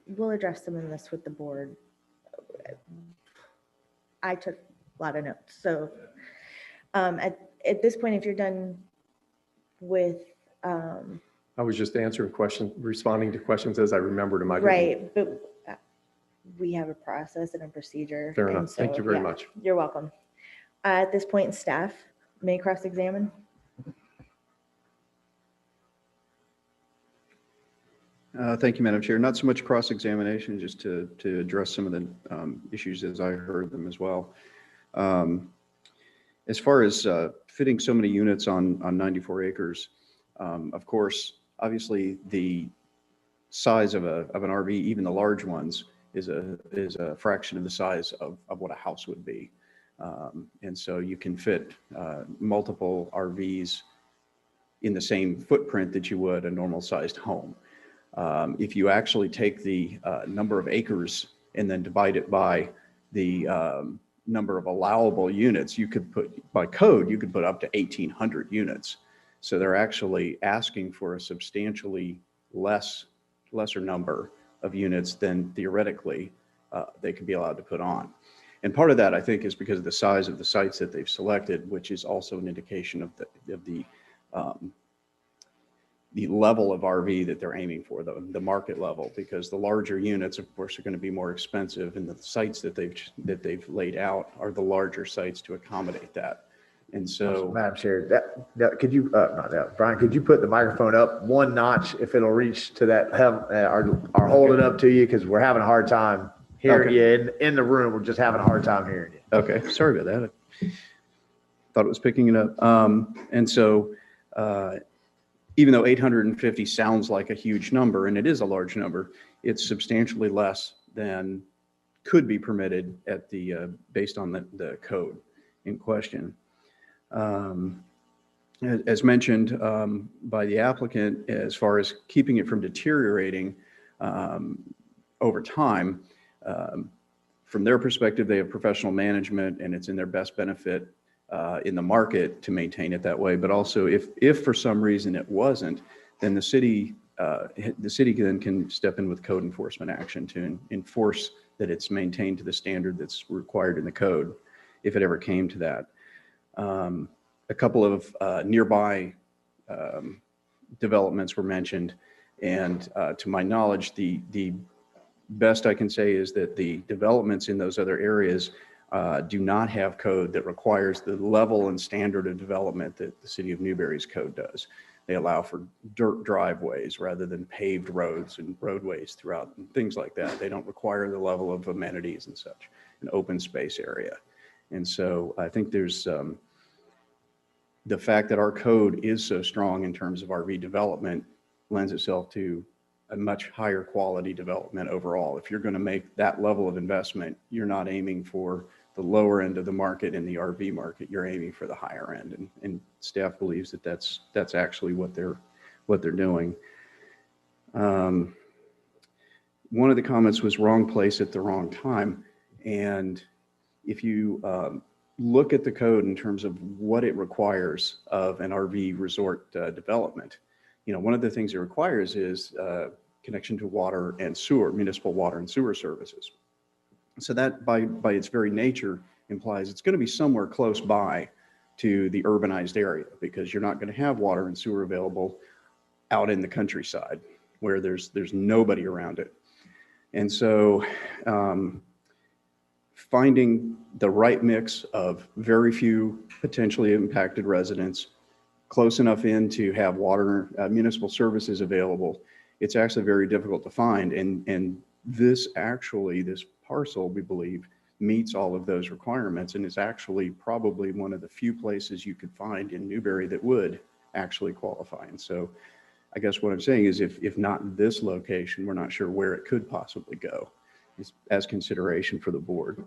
[SPEAKER 4] will address some of this with the board. I took a lot of notes. So at this point, if you're done with
[SPEAKER 16] I was just answering questions, responding to questions as I remembered them.
[SPEAKER 4] Right, but we have a process and a procedure.
[SPEAKER 16] Fair enough. Thank you very much.
[SPEAKER 4] You're welcome. At this point, staff may cross-examine.
[SPEAKER 14] Thank you, Madam Chair. Not so much cross-examination, just to address some of the issues as I heard them as well. As far as fitting so many units on 94 acres, of course, obviously the size of an RV, even the large ones, is a fraction of the size of what a house would be. And so you can fit multiple RVs in the same footprint that you would a normal sized home. If you actually take the number of acres and then divide it by the number of allowable units, you could put, by code, you could put up to 1,800 units. So they're actually asking for a substantially lesser number of units than theoretically they could be allowed to put on. And part of that, I think, is because of the size of the sites that they've selected, which is also an indication of the level of RV that they're aiming for, the market level, because the larger units, of course, are going to be more expensive, and the sites that they've laid out are the larger sites to accommodate that. And so,
[SPEAKER 3] Madam Chair, could you, Brian, could you put the microphone up one notch if it'll reach to that, or hold it up to you, because we're having a hard time hearing you in the room. We're just having a hard time hearing you.
[SPEAKER 14] Okay, sorry about that. I thought it was picking it up. And so, even though 850 sounds like a huge number, and it is a large number, it's substantially less than could be permitted at the based on the code in question. as mentioned by the applicant, as far as keeping it from deteriorating over time, from their perspective, they have professional management and it's in their best benefit in the market to maintain it that way. But also if for some reason it wasn't, then the city then can step in with code enforcement action to enforce that it's maintained to the standard that's required in the code, if it ever came to that. A couple of nearby developments were mentioned, and to my knowledge, the best I can say is that the developments in those other areas do not have code that requires the level and standard of development that the city of Newberry's code does. They allow for dirt driveways rather than paved roads and roadways throughout and things like that. They don't require the level of amenities and such, an open space area. And so I think there's the fact that our code is so strong in terms of RV development lends itself to a much higher quality development overall. If you're going to make that level of investment, you're not aiming for the lower end of the market in the RV market. You're aiming for the higher end, and staff believes that that's actually what they're doing. One of the comments was wrong place at the wrong time, and if you look at the code in terms of what it requires of an RV resort development, one of the things it requires is connection to water and sewer, municipal water and sewer services. So that by its very nature implies it's going to be somewhere close by to the urbanized area, because you're not going to have water and sewer available out in the countryside where there's nobody around it. And so finding the right mix of very few potentially impacted residents, close enough in to have water, municipal services available, it's actually very difficult to find. And this parcel, we believe, meets all of those requirements, and is actually probably one of the few places you could find in Newberry that would actually qualify. And so I guess what I'm saying is if not this location, we're not sure where it could possibly go as consideration for the board.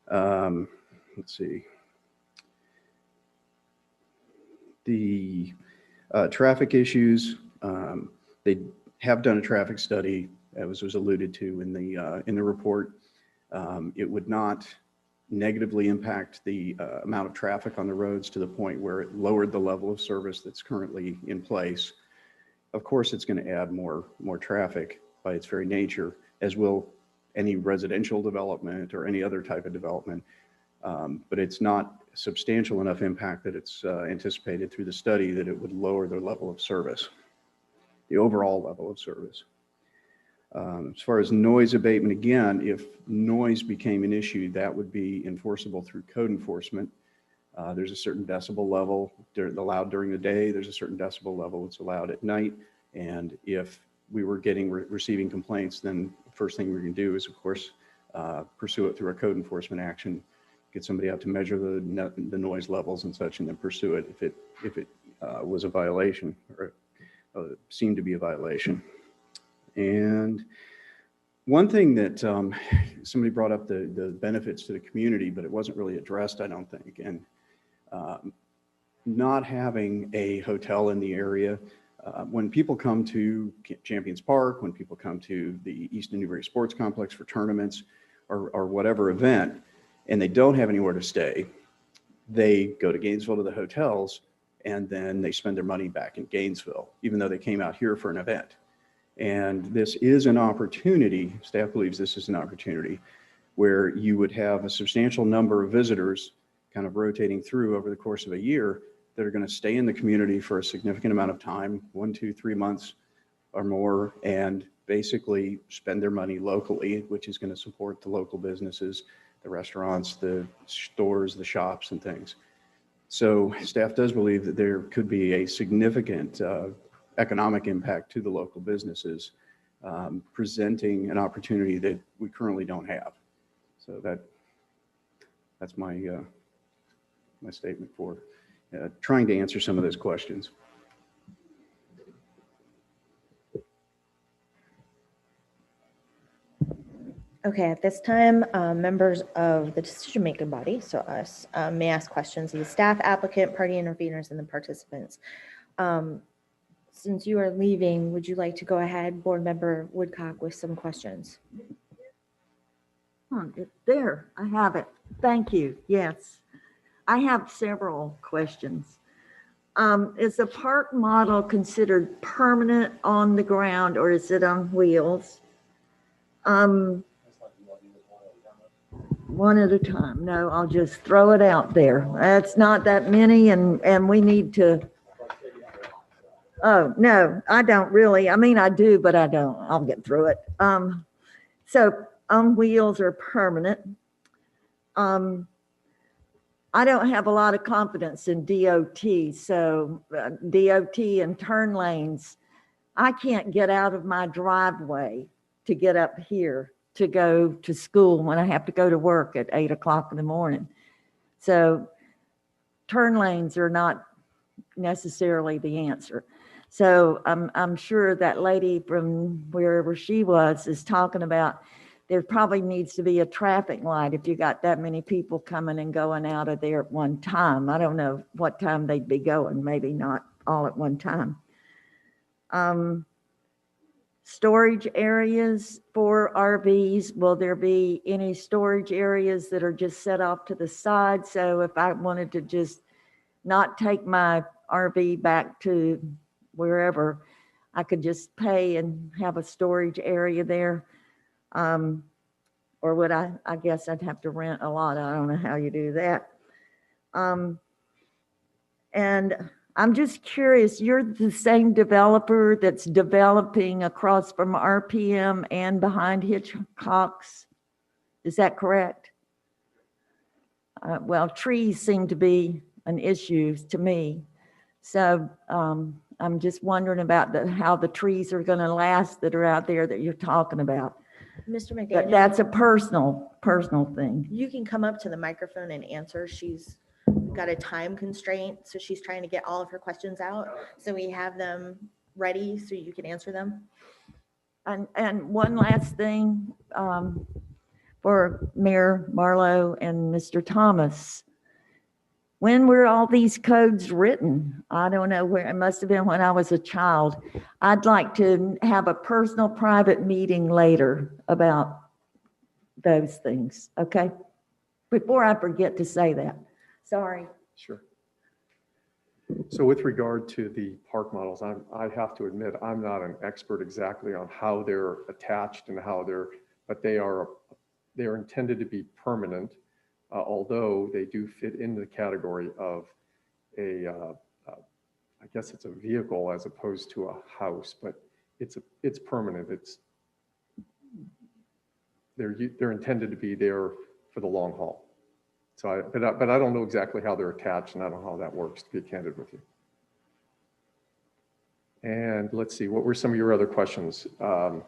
[SPEAKER 14] Let's see. The traffic issues, they have done a traffic study, as was alluded to in the report. It would not negatively impact the amount of traffic on the roads to the point where it lowered the level of service that's currently in place. Of course, it's going to add more traffic by its very nature, as will any residential development or any other type of development. But it's not substantial enough impact that it's anticipated through the study that it would lower the level of service, the overall level of service. As far as noise abatement, again, if noise became an issue, that would be enforceable through code enforcement. There's a certain decibel level allowed during the day. There's a certain decibel level that's allowed at night. And if we were receiving complaints, then the first thing we're going to do is, of course, pursue it through a code enforcement action, get somebody out to measure the noise levels and such, and then pursue it if it was a violation or seemed to be a violation. And one thing that somebody brought up the benefits to the community, but it wasn't really addressed, I don't think. And not having a hotel in the area, when people come to Champions Park, when people come to the Easton Newberry Sports Complex for tournaments or whatever event, and they don't have anywhere to stay, they go to Gainesville to the hotels, and then they spend their money back in Gainesville, even though they came out here for an event. And this is an opportunity, staff believes this is an opportunity, where you would have a substantial number of visitors kind of rotating through over the course of a year that are going to stay in the community for a significant amount of time, 1, 2, 3 months or more, and basically spend their money locally, which is going to support the local businesses, the restaurants, the stores, the shops and things. So staff does believe that there could be a significant economic impact to the local businesses, presenting an opportunity that we currently don't have. So that's my my statement for trying to answer some of those questions.
[SPEAKER 4] Okay, at this time, members of the decision-making body, so us, may ask questions of the staff, applicant, party interveners, and the participants. Since you are leaving, would you like to go ahead, Board Member Woodcock, with some questions?
[SPEAKER 5] It's there, I have it. Thank you. Yes, I have several questions. Is the park model considered permanent on the ground or is it on wheels? One at a time. No, I'll just throw it out there. That's not that many and we need to. Oh, no, I don't really. I mean, I do, but I don't. I'll get through it. So on wheels are permanent. I don't have a lot of confidence in DOT. So DOT and turn lanes, I can't get out of my driveway to get up here to go to school when I have to go to work at 8 o'clock in the morning. So turn lanes are not necessarily the answer. So I'm sure that lady from wherever she was is talking about there probably needs to be a traffic light if you got that many people coming and going out of there at one time. I don't know what time they'd be going, maybe not all at one time. Storage areas for RVs, will there be any storage areas that are just set off to the side? So if I wanted to just not take my RV back to wherever, I could just pay and have a storage area there. Or would I guess I'd have to rent a lot. I don't know how you do that. And I'm just curious, you're the same developer that's developing across from RPM and behind Hitchcock's. Is that correct? Well, trees seem to be an issue to me. So I'm just wondering about how the trees are going to last that are out there that you're talking about.
[SPEAKER 4] Mr. McDaniel.
[SPEAKER 5] But that's a personal thing.
[SPEAKER 4] You can come up to the microphone and answer. She's got a time constraint, so she's trying to get all of her questions out. So we have them ready so you can answer them.
[SPEAKER 5] And one last thing for Mayor Marlowe and Mr. Thomas. When were all these codes written? I don't know where. It must have been when I was a child. I'd like to have a personal private meeting later about those things, okay? Before I forget to say that. Sorry.
[SPEAKER 16] Sure. So with regard to the park models, I have to admit, I'm not an expert exactly on how they're attached and how but they are intended to be permanent. Although they do fit into the category of I guess it's a vehicle as opposed to a house, but it's permanent. They're intended to be there for the long haul. So but I don't know exactly how they're attached, and I don't know how that works, to be candid with you. And let's see, what were some of your other questions?
[SPEAKER 5] I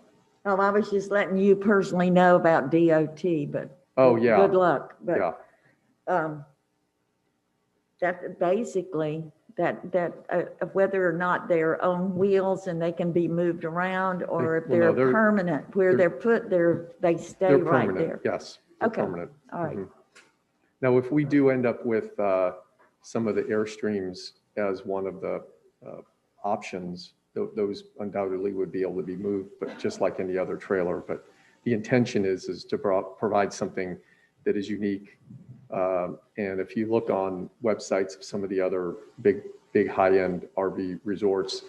[SPEAKER 5] was just letting you personally know about DOT, but.
[SPEAKER 16] Oh, yeah.
[SPEAKER 5] Good luck. But,
[SPEAKER 16] yeah.
[SPEAKER 5] That basically whether or not they're on wheels and they can be moved around, or if they're permanent, where they're put there, they stay right
[SPEAKER 16] permanent,
[SPEAKER 5] there.
[SPEAKER 16] yes.
[SPEAKER 5] Okay.
[SPEAKER 16] Permanent.
[SPEAKER 5] All right.
[SPEAKER 16] Mm-hmm. Now, if we do end up with some of the Airstreams as one of the options, those undoubtedly would be able to be moved, but just like any other trailer. But the intention is to provide something that is unique. And if you look on websites of some of the other big high-end RV resorts,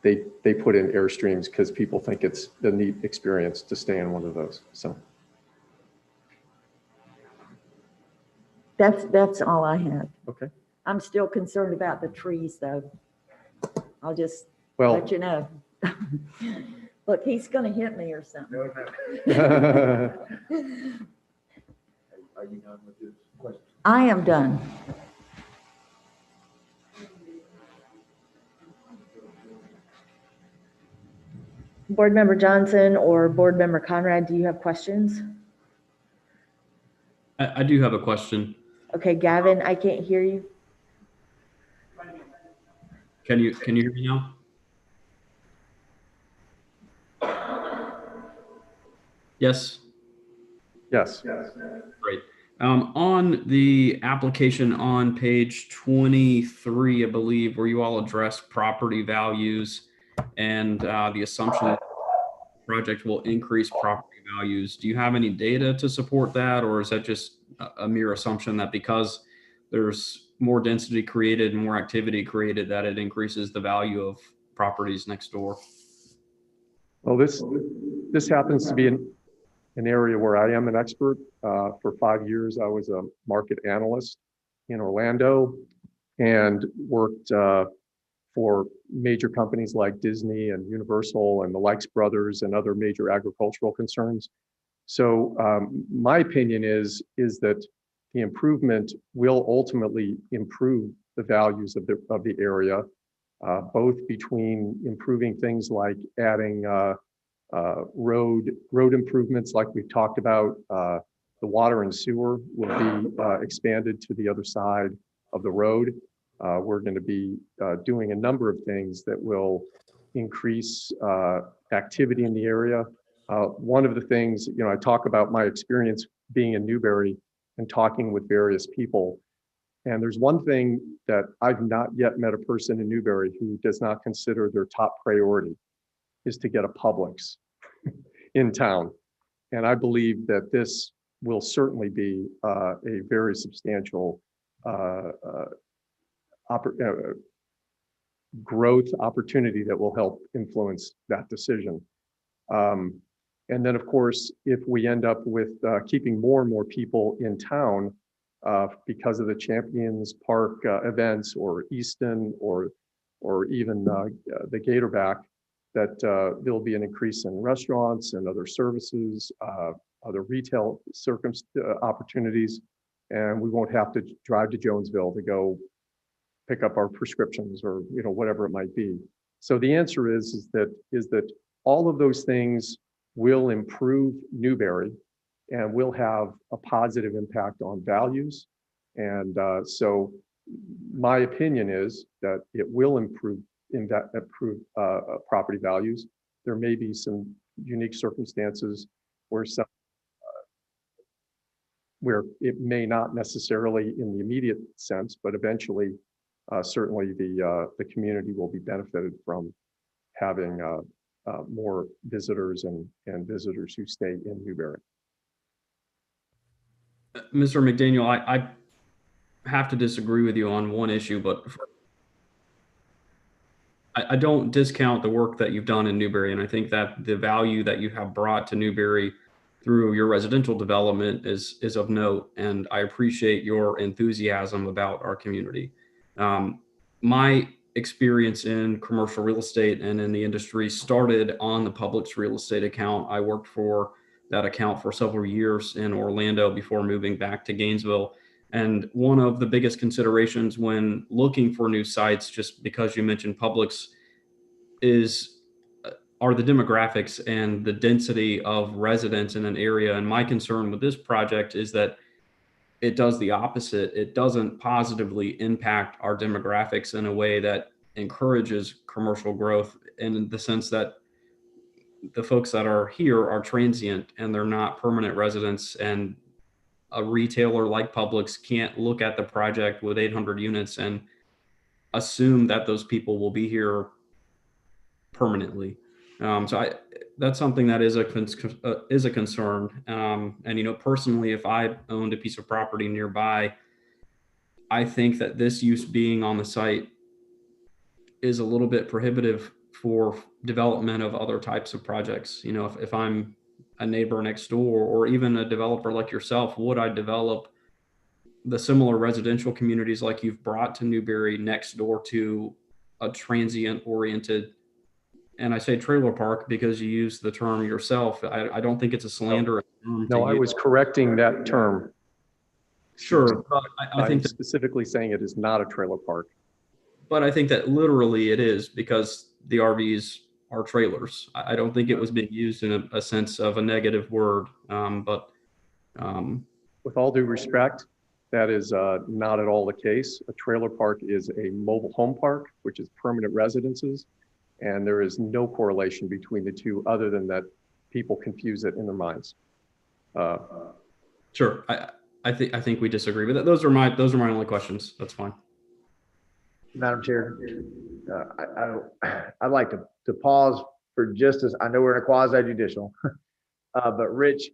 [SPEAKER 16] they put in Airstreams because people think it's the neat experience to stay in one of those. So
[SPEAKER 5] that's all I had.
[SPEAKER 16] Okay.
[SPEAKER 5] I'm still concerned about the trees, though. I'll just
[SPEAKER 16] Well,
[SPEAKER 5] let you know. Look, he's going to hit me or something.
[SPEAKER 19] Are you done with this question?
[SPEAKER 5] I am done.
[SPEAKER 4] Board Member Johnson or Board Member Conrad, do you have questions?
[SPEAKER 1] I do have a question.
[SPEAKER 4] Okay, Gavin, I can't hear you.
[SPEAKER 1] Can you hear me now? Yes.
[SPEAKER 16] Yes.
[SPEAKER 1] Great. On the application on page 23, I believe, where you all address property values and the assumption that the project will increase property values, do you have any data to support that, or is that just a mere assumption that because there's more density created and more activity created that it increases the value of properties next door?
[SPEAKER 16] Well, this happens to be an area where I am an expert. For 5 years, I was a market analyst in Orlando and worked for major companies like Disney and Universal and the Likes Brothers and other major agricultural concerns. So my opinion is that the improvement will ultimately improve the values of the area, both between improving things like adding road improvements like we've talked about. The water and sewer will be expanded to the other side of the road. We're going to be doing a number of things that will increase activity in the area. One of the things, I talk about my experience being in Newberry and talking with various people. And there's one thing that I've not yet met a person in Newberry who does not consider their top priority is to get a Publix in town. And I believe that this will certainly be a very substantial growth opportunity that will help influence that decision. And then, of course, if we end up with keeping more and more people in town because of the Champions Park events or Easton or even the Gatorback, that there'll be an increase in restaurants and other services, other retail opportunities, and we won't have to drive to Jonesville to go pick up our prescriptions or whatever it might be. So the answer is that all of those things will improve Newberry and will have a positive impact on values. And so my opinion is that it will improve property values. There may be some unique circumstances where where it may not necessarily in the immediate sense, but eventually, certainly the community will be benefited from having more visitors and visitors who stay in Newberry.
[SPEAKER 1] Mr. McDaniel, I have to disagree with you on one issue, but I don't discount the work that you've done in Newberry, and I think that the value that you have brought to Newberry through your residential development is of note, and I appreciate your enthusiasm about our community. My experience in commercial real estate and in the industry started on the Publix real estate account. I worked for that account for several years in Orlando before moving back to Gainesville. And one of the biggest considerations when looking for new sites, just because you mentioned Publix, are the demographics and the density of residents in an area. And my concern with this project is that it does the opposite. It doesn't positively impact our demographics in a way that encourages commercial growth, in the sense that the folks that are here are transient and they're not permanent residents. And a retailer like Publix can't look at the project with 800 units and assume that those people will be here permanently. So that's something that is a concern. And personally, if I owned a piece of property nearby, I think that this use being on the site is a little bit prohibitive for development of other types of projects. If I'm a neighbor next door, or even a developer like yourself, would I develop the similar residential communities like you've brought to Newberry next door to a transient oriented? And I say trailer park because you use the term yourself. I don't think it's a slander.
[SPEAKER 16] No, I was correcting that term.
[SPEAKER 1] Sure, but I think
[SPEAKER 16] specifically saying it is not a trailer park.
[SPEAKER 1] But I think that literally it is, because the RVs are trailers. I don't think it was being used in a sense of a negative word. With
[SPEAKER 16] all due respect, that is not at all the case. A trailer park is a mobile home park, which is permanent residences. And there is no correlation between the two, other than that people confuse it in their minds.
[SPEAKER 1] Sure. I think we disagree, but those are my only questions. That's fine.
[SPEAKER 3] Madam Chair, I'd like to pause for just as, I know we're in a quasi judicial, but Rich,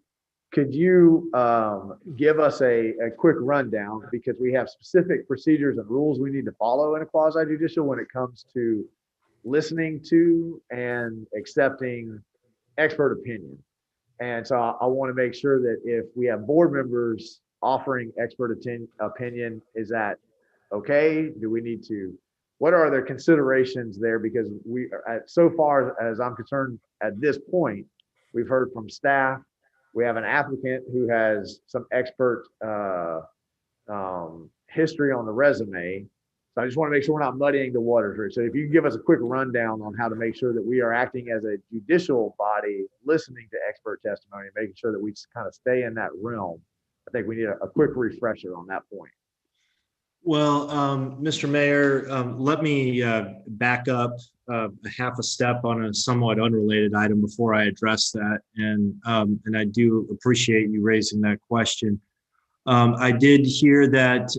[SPEAKER 3] could you give us a quick rundown, because we have specific procedures and rules we need to follow in a quasi judicial when it comes to listening to and accepting expert opinion. And so I want to make sure that if we have board members offering expert opinion, is that okay? Do we need to, what are their considerations there? Because we, so far as I'm concerned at this point, we've heard from staff. We have an applicant who has some expert history on the resume. So I just want to make sure we're not muddying the waters, Rich. So if you can give us a quick rundown on how to make sure that we are acting as a judicial body, listening to expert testimony, and making sure that we kind of stay in that realm. I think we need a quick refresher on that point.
[SPEAKER 2] Well, Mr. Mayor, let me back up half a step on a somewhat unrelated item before I address that. And I do appreciate you raising that question. I did hear that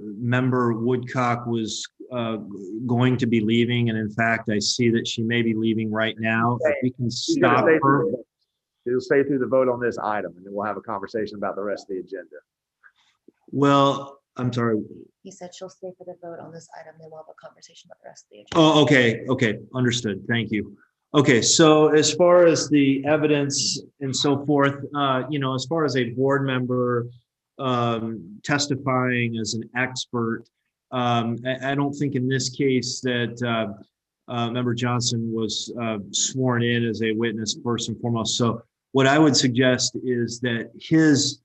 [SPEAKER 2] Member Woodcock was going to be leaving, and in fact, I see that she may be leaving right now. If we can stop her.
[SPEAKER 3] She'll stay through the vote on this item, and then we'll have a conversation about the rest of the agenda.
[SPEAKER 2] Well, I'm sorry.
[SPEAKER 9] He said she'll stay for the vote on this item, then we'll have a conversation about the rest of the agenda.
[SPEAKER 2] Oh, okay. Okay. Understood. Thank you. Okay. So as far as the evidence and so forth, as far as a board member testifying as an expert, I don't think in this case that Member Johnson was sworn in as a witness first and foremost. So what I would suggest is that his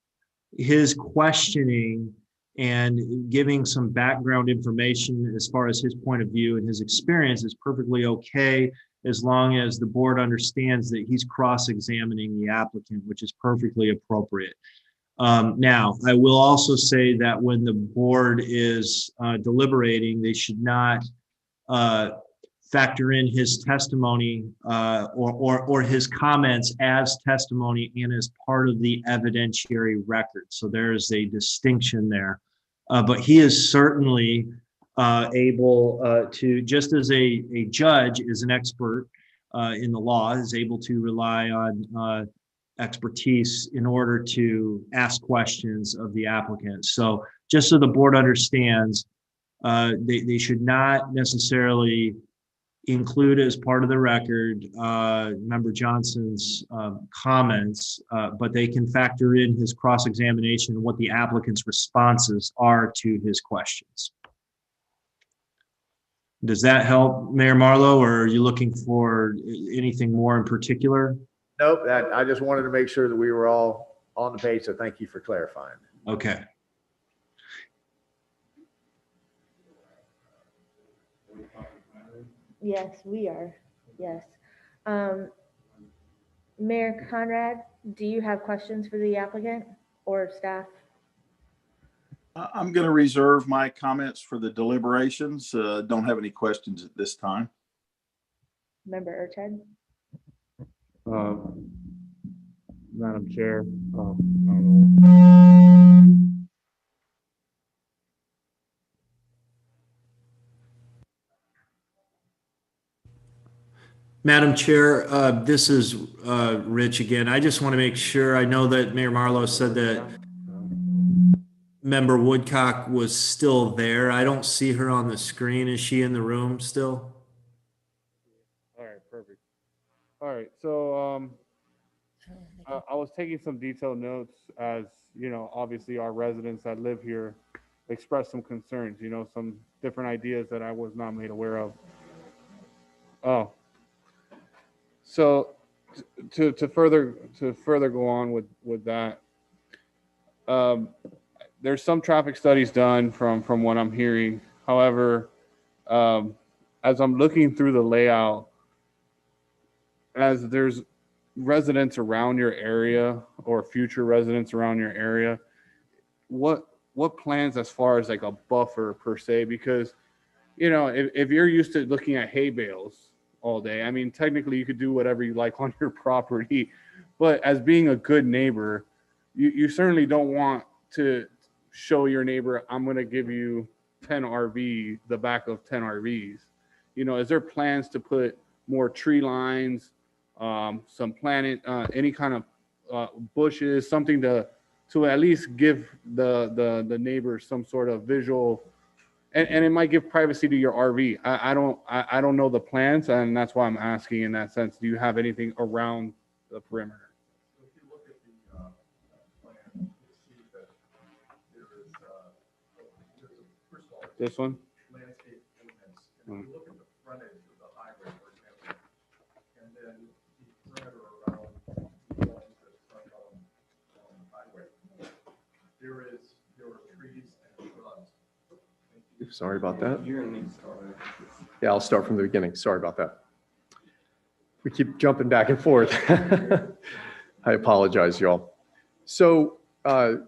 [SPEAKER 2] questioning and giving some background information as far as his point of view and his experience is perfectly okay, as long as the board understands that he's cross-examining the applicant, which is perfectly appropriate. Now, I will also say that when the board is deliberating, they should not factor in his testimony or his comments as testimony and as part of the evidentiary record. So there is a distinction there. But he is certainly able to, just as a judge is an expert in the law, is able to rely on expertise in order to ask questions of the applicant. So just so the board understands, they should not necessarily include as part of the record Member Johnson's comments, but they can factor in his cross-examination and what the applicant's responses are to his questions. Does that help, Mayor Marlowe, or are you looking for anything more in particular?
[SPEAKER 3] Nope, I just wanted to make sure that we were all on the page, so thank you for clarifying.
[SPEAKER 2] Okay.
[SPEAKER 4] Yes, we are. Yes. Mayor Conrad, do you have questions for the applicant or staff?
[SPEAKER 8] I'm going to reserve my comments for the deliberations. Don't have any questions at this time.
[SPEAKER 4] Member Urched?
[SPEAKER 6] Madam Chair,
[SPEAKER 2] Madam Chair, this is Rich again. I just want to make sure, I know that Mayor Marlowe said that Member Woodcock was still there. I don't see her on the screen. Is she in the room still?
[SPEAKER 6] all right, perfect. All right, so I was taking some detailed notes as, obviously our residents that live here expressed some concerns, some different ideas that I was not made aware of. Oh, so to further go on with that, there's some traffic studies done from what I'm hearing. However, as I'm looking through the layout, as there's residents around your area or future residents around your area, what plans as far as like a buffer per se? Because if you're used to looking at hay bales all day, I mean, technically you could do whatever you like on your property, but as being a good neighbor, you certainly don't want to show your neighbor, I'm going to give you 10 RV, the back of 10 RVs. You know, is there plans to put more tree lines, some planted, any kind of bushes, something to at least give the neighbors some sort of visual, and it might give privacy to your RV. I don't know the plans, and that's why I'm asking in that sense. Do you have anything around the perimeter?
[SPEAKER 16] So if you look at the plan, you'll see that there is, first of all,
[SPEAKER 6] This one?
[SPEAKER 16] landscape elements. And if you look at the frontage of the highway, for example, and then the perimeter around the homes that front on the highway, there are trees and shrubs. Sorry about that. Yeah, I'll start from the beginning. Sorry about that. We keep jumping back and forth. I apologize, y'all. So the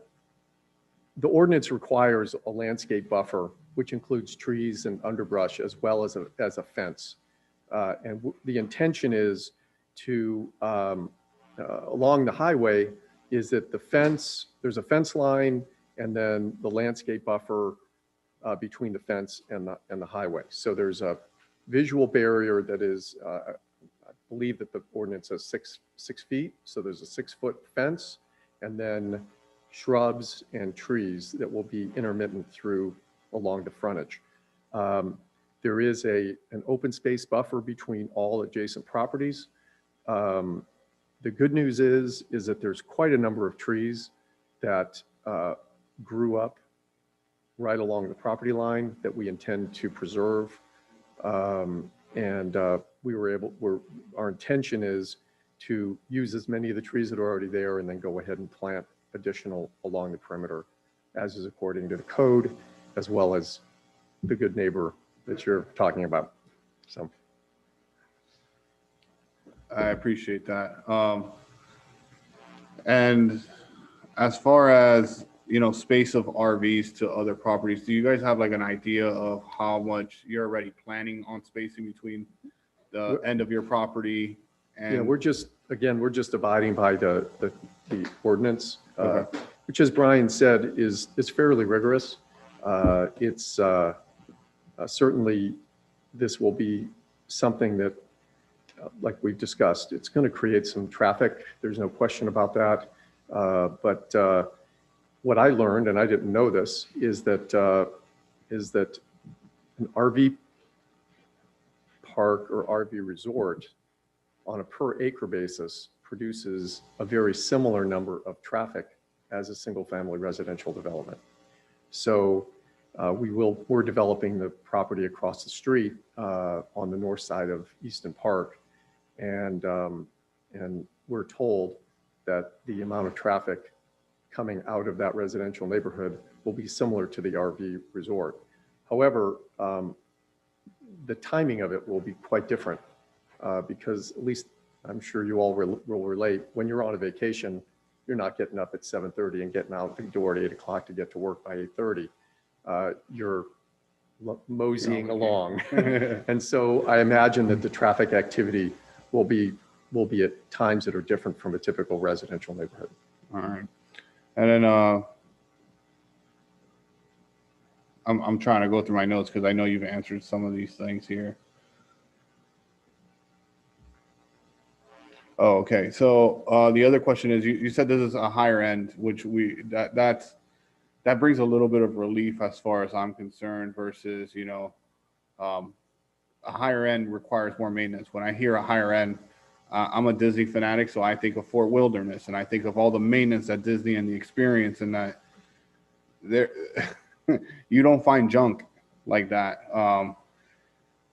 [SPEAKER 16] ordinance requires a landscape buffer, which includes trees and underbrush as well as a fence. And the intention is to, along the highway, is that there's a fence line and then the landscape buffer between the fence and the highway. So there's a visual barrier that is, I believe that the ordinance says 6 feet. So there's a 6-foot fence and then shrubs and trees that will be intermittent along the frontage. There is an open space buffer between all adjacent properties. The good news is that there's quite a number of trees that grew up right along the property line that we intend to preserve. Our intention is to use as many of the trees that are already there and then go ahead and plant additional along the perimeter, as is according to the code, as well as the good neighbor that you're talking about. So
[SPEAKER 6] I appreciate that. And as far as, you know, space of RVs to other properties, do you guys have like an idea of how much you're already planning on spacing between the end of your property and?
[SPEAKER 16] Yeah, we're just abiding by the ordinance,
[SPEAKER 6] Okay.
[SPEAKER 16] which, as Brian said, is fairly rigorous. It's certainly, this will be something that, like we've discussed, it's going to create some traffic. There's no question about that. But what I learned, and I didn't know this, is that an RV park or RV resort on a per acre basis produces a very similar number of traffic as a single family residential development. So we're developing the property across the street on the north side of Easton Park. And we're told that the amount of traffic coming out of that residential neighborhood will be similar to the RV resort. However, the timing of it will be quite different because, at least I'm sure you all will relate, when you're on a vacation, you're not getting up at 7:30 and getting out the door at 8 o'clock to get to work by 8:30. You're moseying along. And so I imagine that the traffic activity will be at times that are different from a typical residential neighborhood.
[SPEAKER 6] All right. And then I'm trying to go through my notes because I know you've answered some of these things here. Oh, okay. So the other question is, you said this is a higher end, which that brings a little bit of relief as far as I'm concerned versus, you know, a higher end requires more maintenance. When I hear a higher end, I'm a Disney fanatic, so I think of Fort Wilderness and I think of all the maintenance at Disney and the experience, and that there you don't find junk like that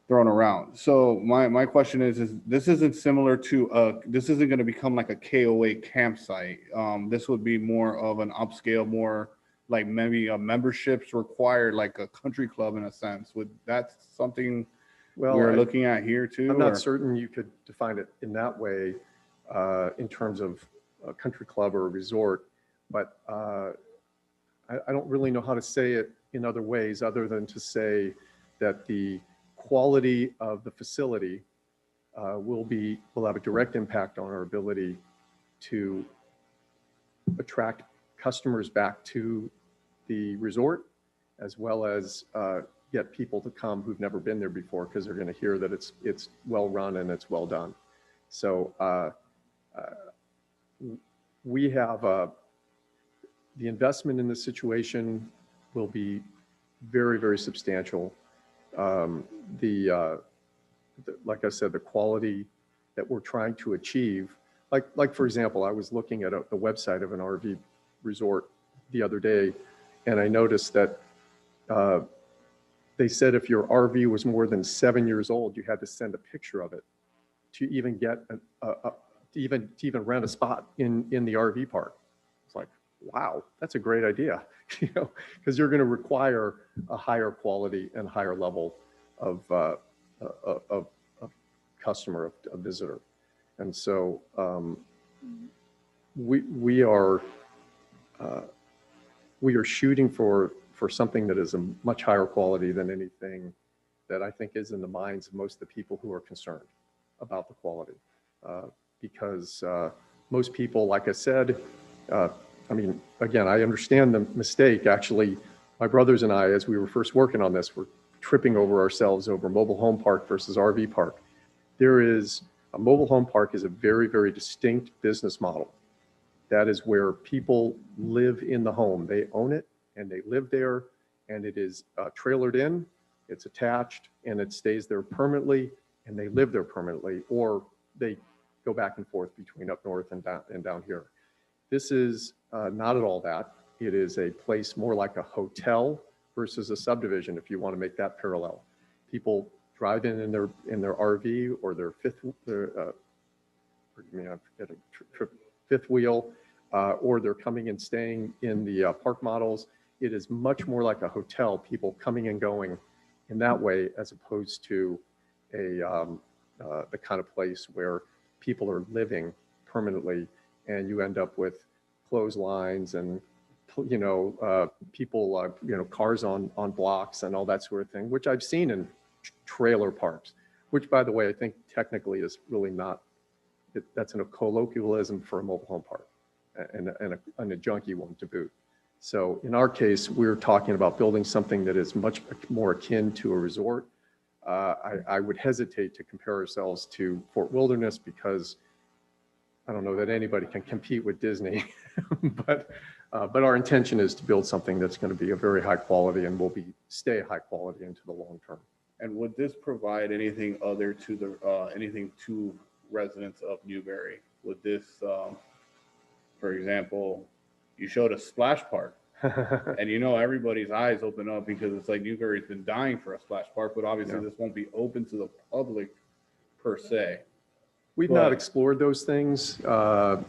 [SPEAKER 6] thrown around. So my question is this isn't similar to this isn't going to become like a KOA campsite. This would be more of an upscale, more like maybe a memberships required, like a country club in a sense. Would that something we're looking at here too?
[SPEAKER 16] I'm not certain you could define it in that way in terms of a country club or a resort, but I don't really know how to say it in other ways other than to say that the quality of the facility will have a direct impact on our ability to attract customers back to the resort, as well as get people to come who've never been there before, because they're going to hear that it's well run and it's well done. So we have the investment in this situation will be very, very substantial. Like I said, the quality that we're trying to achieve, like for example, I was looking at the website of an RV resort the other day, and I noticed that they said if your RV was more than 7 years old, you had to send a picture of it to even get to even rent a spot in the RV park. It's like, wow, that's a great idea, because you're going to require a higher quality and higher level of customer, of visitor. And so we are shooting for something that is a much higher quality than anything that I think is in the minds of most of the people who are concerned about the quality. Because most people, like I said, I mean, again, I understand the mistake. Actually, my brothers and I, as we were first working on this, were tripping over ourselves over mobile home park versus RV park. A mobile home park is a very, very distinct business model. That is where people live in the home. They own it and they live there, and it is trailered in, it's attached, and it stays there permanently, and they live there permanently, or they go back and forth between up north and down here. This is not at all that. It is a place more like a hotel versus a subdivision, if you want to make that parallel. People drive in their RV or their fifth wheel, or they're coming and staying in the park models. It is much more like a hotel, people coming and going in that way, as opposed to the kind of place where people are living permanently, and you end up with clotheslines and people cars on blocks and all that sort of thing, which I've seen in trailer parks, which, by the way, I think technically is really not, that's a colloquialism for a mobile home park, and a junky one to boot. So in our case, we're talking about building something that is much more akin to a resort. I would hesitate to compare ourselves to Fort Wilderness, because I don't know that anybody can compete with Disney, but our intention is to build something that's going to be a very high quality and will stay high quality into the long term.
[SPEAKER 6] And would this provide anything other to anything to residents of Newberry? Would this, for example, you showed a splash park, and everybody's eyes open up because it's like Newberry's been dying for a splash park, but obviously this won't be open to the public per se.
[SPEAKER 16] We've not explored those things. I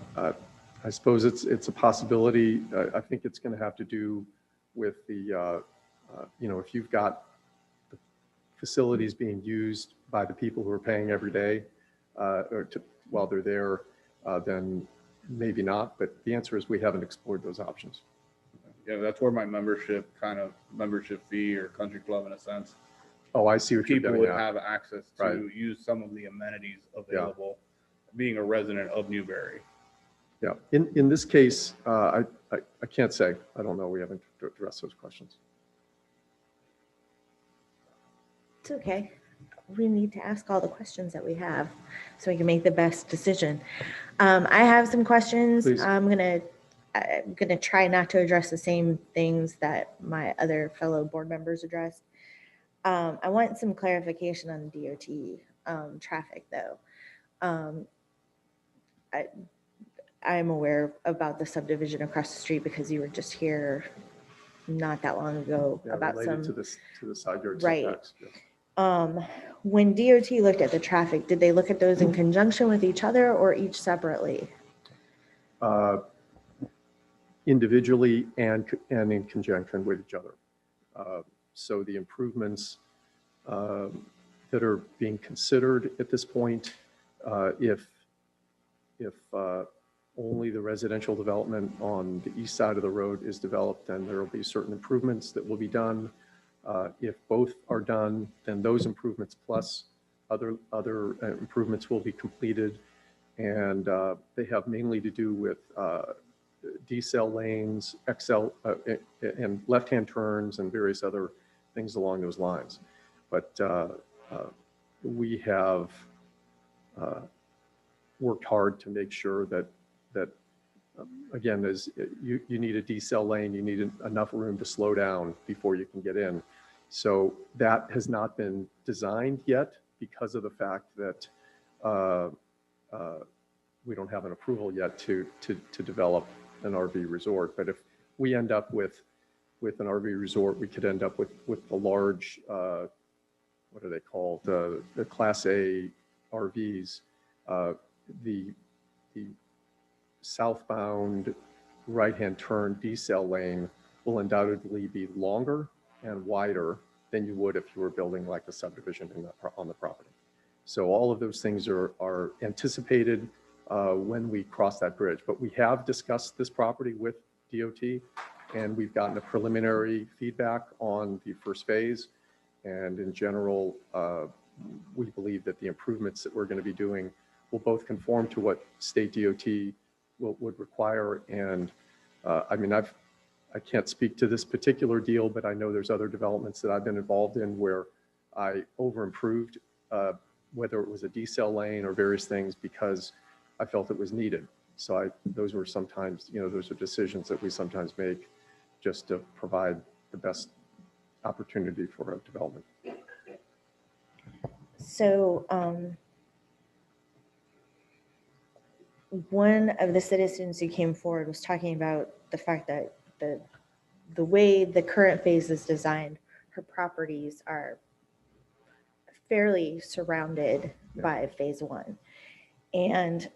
[SPEAKER 16] suppose it's a possibility. I think it's going to have to do with the, if you've got the facilities being used by the people who are paying every day while they're there, then maybe not. But the answer is we haven't explored those options.
[SPEAKER 6] Yeah, that's where my membership fee or country club, in a sense.
[SPEAKER 16] Oh, I see what you're getting at.
[SPEAKER 6] People would have access to use some of the amenities available, being a resident of Newberry.
[SPEAKER 16] Yeah, in this case, I can't say. I don't know. We haven't addressed those questions.
[SPEAKER 4] It's okay. We need to ask all the questions that we have so we can make the best decision. I have some questions.
[SPEAKER 16] Please.
[SPEAKER 4] I'm gonna try not to address the same things that my other fellow board members addressed. I want some clarification on DOT traffic, though. I'm aware about the subdivision across the street because you were just here not that long ago about
[SPEAKER 16] related to the side yard
[SPEAKER 4] right.
[SPEAKER 16] setbacks. Yeah.
[SPEAKER 4] When DOT looked at the traffic, did they look at those in conjunction with each other or each separately?
[SPEAKER 16] Individually and in conjunction with each other. So the improvements that are being considered at this point, if only the residential development on the east side of the road is developed, then there will be certain improvements that will be done. If both are done, then those improvements plus other improvements will be completed, and they have mainly to do with decel lanes, XL, and left-hand turns and various other things along those lines. But we have worked hard to make sure that again, you need a decel lane, you need enough room to slow down before you can get in. So that has not been designed yet because of the fact that we don't have an approval yet to develop an RV resort. But if we end up with an RV resort, we could end up with the large, what are they called? The Class A RVs. The southbound right-hand turn decel lane will undoubtedly be longer and wider than you would if you were building like a subdivision on the property. So all of those things are anticipated when we cross that bridge. But we have discussed this property with DOT, and we've gotten a preliminary feedback on the first phase. And in general, we believe that the improvements that we're going to be doing will both conform to what state DOT would require. And I mean, I can't speak to this particular deal, but I know there's other developments that I've been involved in where I over-improved, whether it was a decel lane or various things, because I felt it was needed. So those were sometimes, those are decisions that we sometimes make just to provide the best opportunity for a development.
[SPEAKER 4] So one of the citizens who came forward was talking about the fact that the way the current phase is designed, her properties are fairly surrounded by phase one. And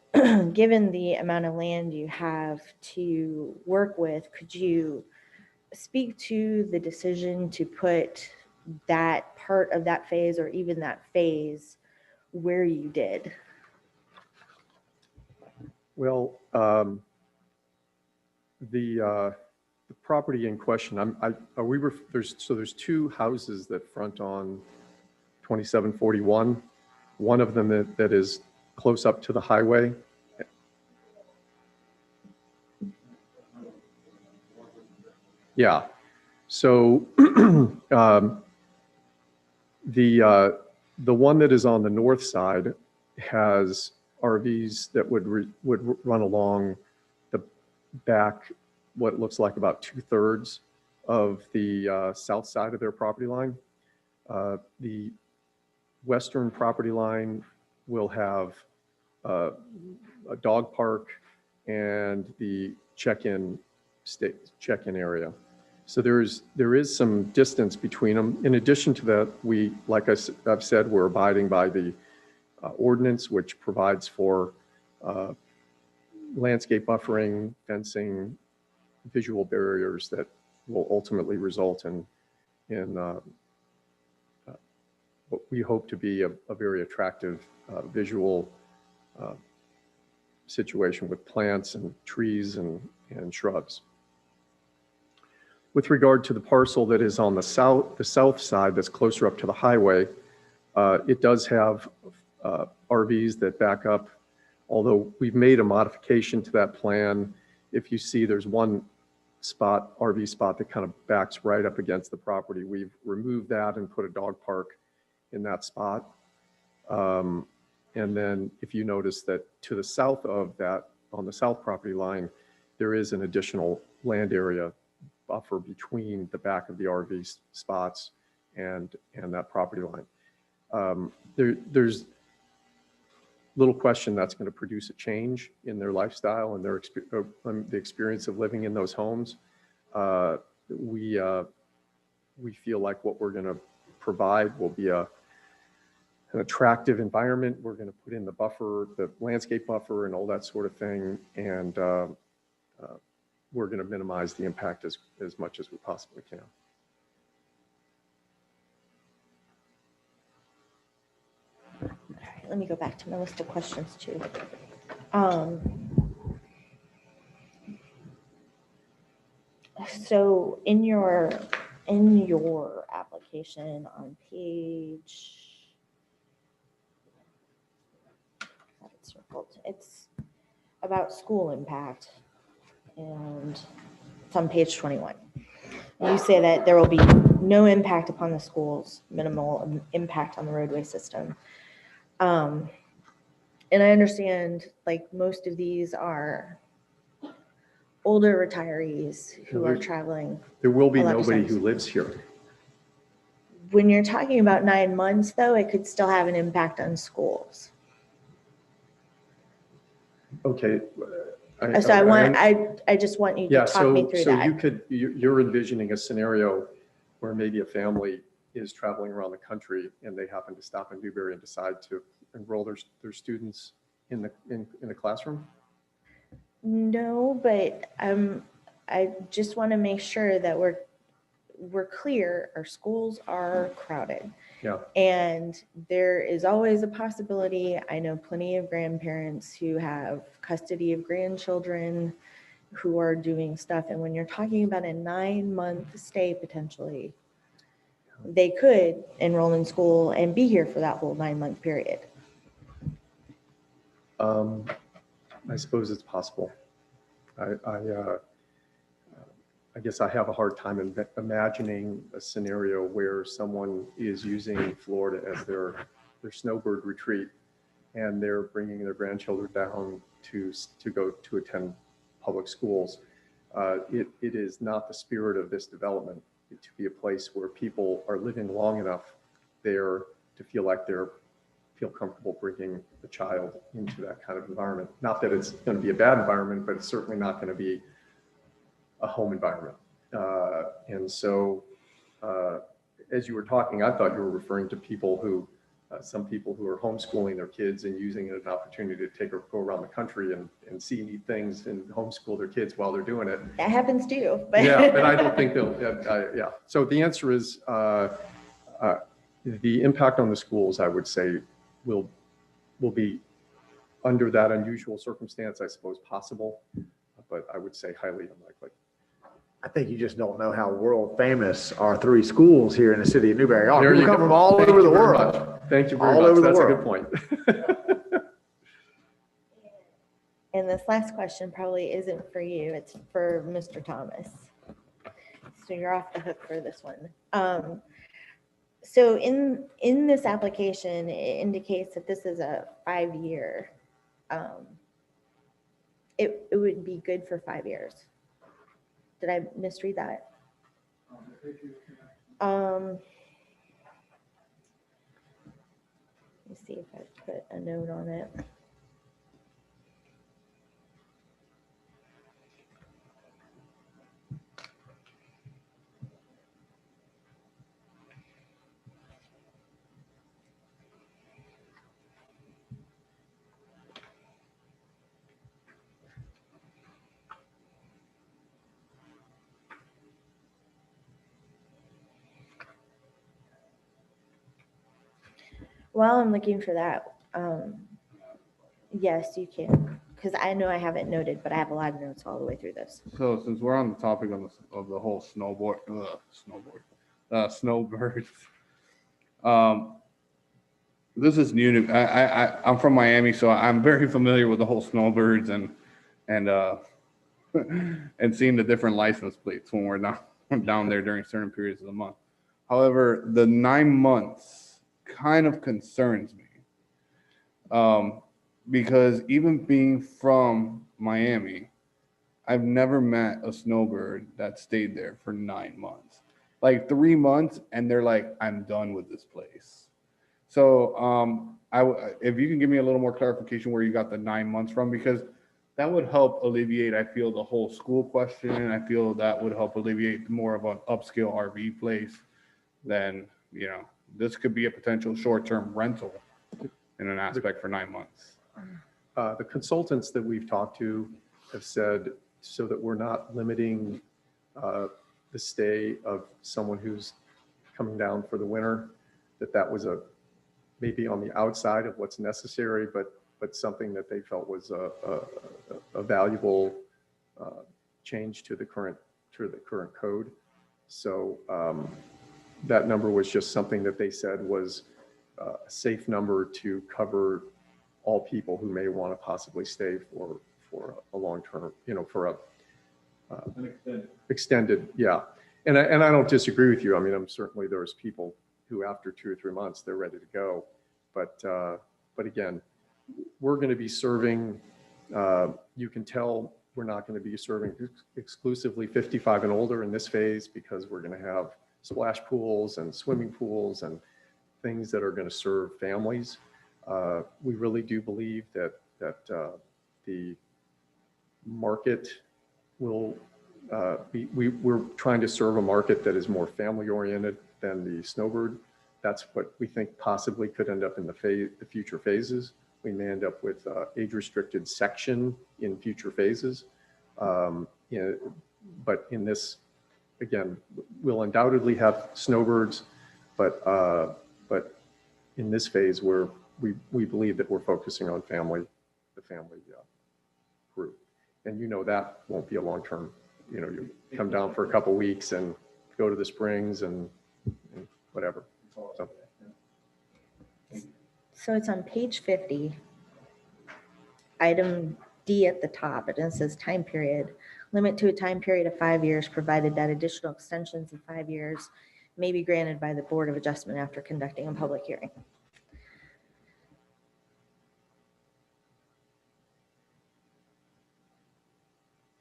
[SPEAKER 4] given the amount of land you have to work with, could you speak to the decision to put that part of that phase or even that phase where you did?
[SPEAKER 16] Well, the property in question, there's two houses that front on 2741. One of them that is close up to the highway. Yeah. So the one that is on the north side has RVs that would run along the back, what looks like about 2/3 of the south side of their property line. The western property line will have a dog park and the check-in area. So there is some distance between them. In addition to that, like I've said, we're abiding by the ordinance, which provides for landscape buffering, fencing, visual barriers that will ultimately result in what we hope to be a very attractive visual situation with plants and trees and shrubs. With regard to the parcel that is on the south side that's closer up to the highway, it does have RVs that back up, although we've made a modification to that plan. If you see, there's one RV spot that kind of backs right up against the property. We've removed that and put a dog park in that spot. And then if you notice that to the south of that, on the south property line, there is an additional land area buffer between the back of the RV spots and that property line. There's little question that's going to produce a change in their lifestyle and the experience of living in those homes. We feel like what we're going to provide will be an attractive environment. We're going to put in the buffer, the landscape buffer and all that sort of thing. And we're going to minimize the impact as much as we possibly can.
[SPEAKER 4] Let me go back to my list of questions too. So in your application on page, it's about school impact. and it's on page 21. You say that there will be no impact upon the schools, minimal impact on the roadway system. And I understand like most of these are older retirees who are traveling.
[SPEAKER 16] There will be
[SPEAKER 4] a lot of
[SPEAKER 16] nobody
[SPEAKER 4] times.
[SPEAKER 16] who lives here.
[SPEAKER 4] When you're talking about 9 months, though, it could still have an impact on schools.
[SPEAKER 16] Okay.
[SPEAKER 4] So I just want you to talk me through
[SPEAKER 16] so
[SPEAKER 4] that.
[SPEAKER 16] you're envisioning a scenario where maybe a family is traveling around the country and they happen to stop in Newberry and decide to enroll their students in the classroom?
[SPEAKER 4] No, but I just want to make sure that we're clear. Our schools are crowded.
[SPEAKER 16] Yeah.
[SPEAKER 4] And there is always a possibility. I know plenty of grandparents who have custody of grandchildren who are doing stuff. And when you're talking about a 9-month stay potentially, they could enroll in school and be here for that whole 9-month period.
[SPEAKER 16] I suppose it's possible. I guess I have a hard time imagining a scenario where someone is using Florida as their snowbird retreat, and they're bringing their grandchildren down to go to attend public schools. It is not the spirit of this development to be a place where people are living long enough there to feel like feel comfortable bringing the child into that kind of environment. Not that it's going to be a bad environment, but it's certainly not going to be a home environment. And so as you were talking, I thought you were referring to people who, some people who are homeschooling their kids and using it as an opportunity to go around the country and see neat things and homeschool their kids while they're doing it.
[SPEAKER 4] That happens too. But
[SPEAKER 16] Yeah, but I don't think they'll, yeah. So the answer is the impact on the schools, I would say, will be under that unusual circumstance, I suppose, possible, but I would say highly unlikely.
[SPEAKER 3] I think you just don't know how world famous our 3 schools here in the city of Newberry are.
[SPEAKER 16] There
[SPEAKER 3] People
[SPEAKER 16] you
[SPEAKER 3] come
[SPEAKER 16] go.
[SPEAKER 3] from all
[SPEAKER 16] Thank
[SPEAKER 3] over the
[SPEAKER 16] you very
[SPEAKER 3] world.
[SPEAKER 16] much. Thank you very
[SPEAKER 3] All
[SPEAKER 16] much.
[SPEAKER 3] over the
[SPEAKER 16] That's a
[SPEAKER 3] world.
[SPEAKER 16] good point.
[SPEAKER 4] And this last question probably isn't for you, it's for Mr. Thomas. So you're off the hook for this one. So in this application, it indicates that this is a 5-year. It would be good for 5 years. Did I misread that? Let me see if I put a note on it. While I'm looking for that, yes, you can, because I know I haven't noted, but I have a lot of notes all the way through this.
[SPEAKER 6] So since we're on the topic of the whole snowbirds, this is new to I'm from Miami, so I'm very familiar with the whole snowbirds and and seeing the different license plates when we're down there during certain periods of the month. However, the 9 months kind of concerns me because even being from Miami, I've never met a snowbird that stayed there for 9 months. Like 3 months, and they're like, I'm done with this place. So if you can give me a little more clarification where you got the 9 months from, because that would help alleviate, I feel, the whole school question. I feel that would help alleviate more of an upscale RV place than, this could be a potential short-term rental in an aspect for 9 months.
[SPEAKER 16] The consultants that we've talked to have said, so that we're not limiting the stay of someone who's coming down for the winter, that was maybe on the outside of what's necessary, but something that they felt was a valuable change to the current code. So that number was just something that they said was a safe number to cover all people who may want to possibly stay for a long term, for extended, yeah. And I don't disagree with you. I mean, certainly there's people who after 2 or 3 months, they're ready to go. But again, we're going to be serving, you can tell we're not going to be serving exclusively 55 and older in this phase, because we're going to have splash pools and swimming pools and things that are going to serve families. We really do believe that the market will we're trying to serve a market that is more family oriented than the snowbird. That's what we think possibly could end up in the future phases. We may end up with age restricted section in future phases. But in this, again, we'll undoubtedly have snowbirds, but in this phase we believe that we're focusing on the family group. And that won't be a long-term, you come down for a couple weeks and go to the springs and whatever.
[SPEAKER 4] So it's on page 50, item D at the top, and it says time period. Limit to a time period of 5 years, provided that additional extensions of 5 years may be granted by the Board of Adjustment after conducting a public hearing.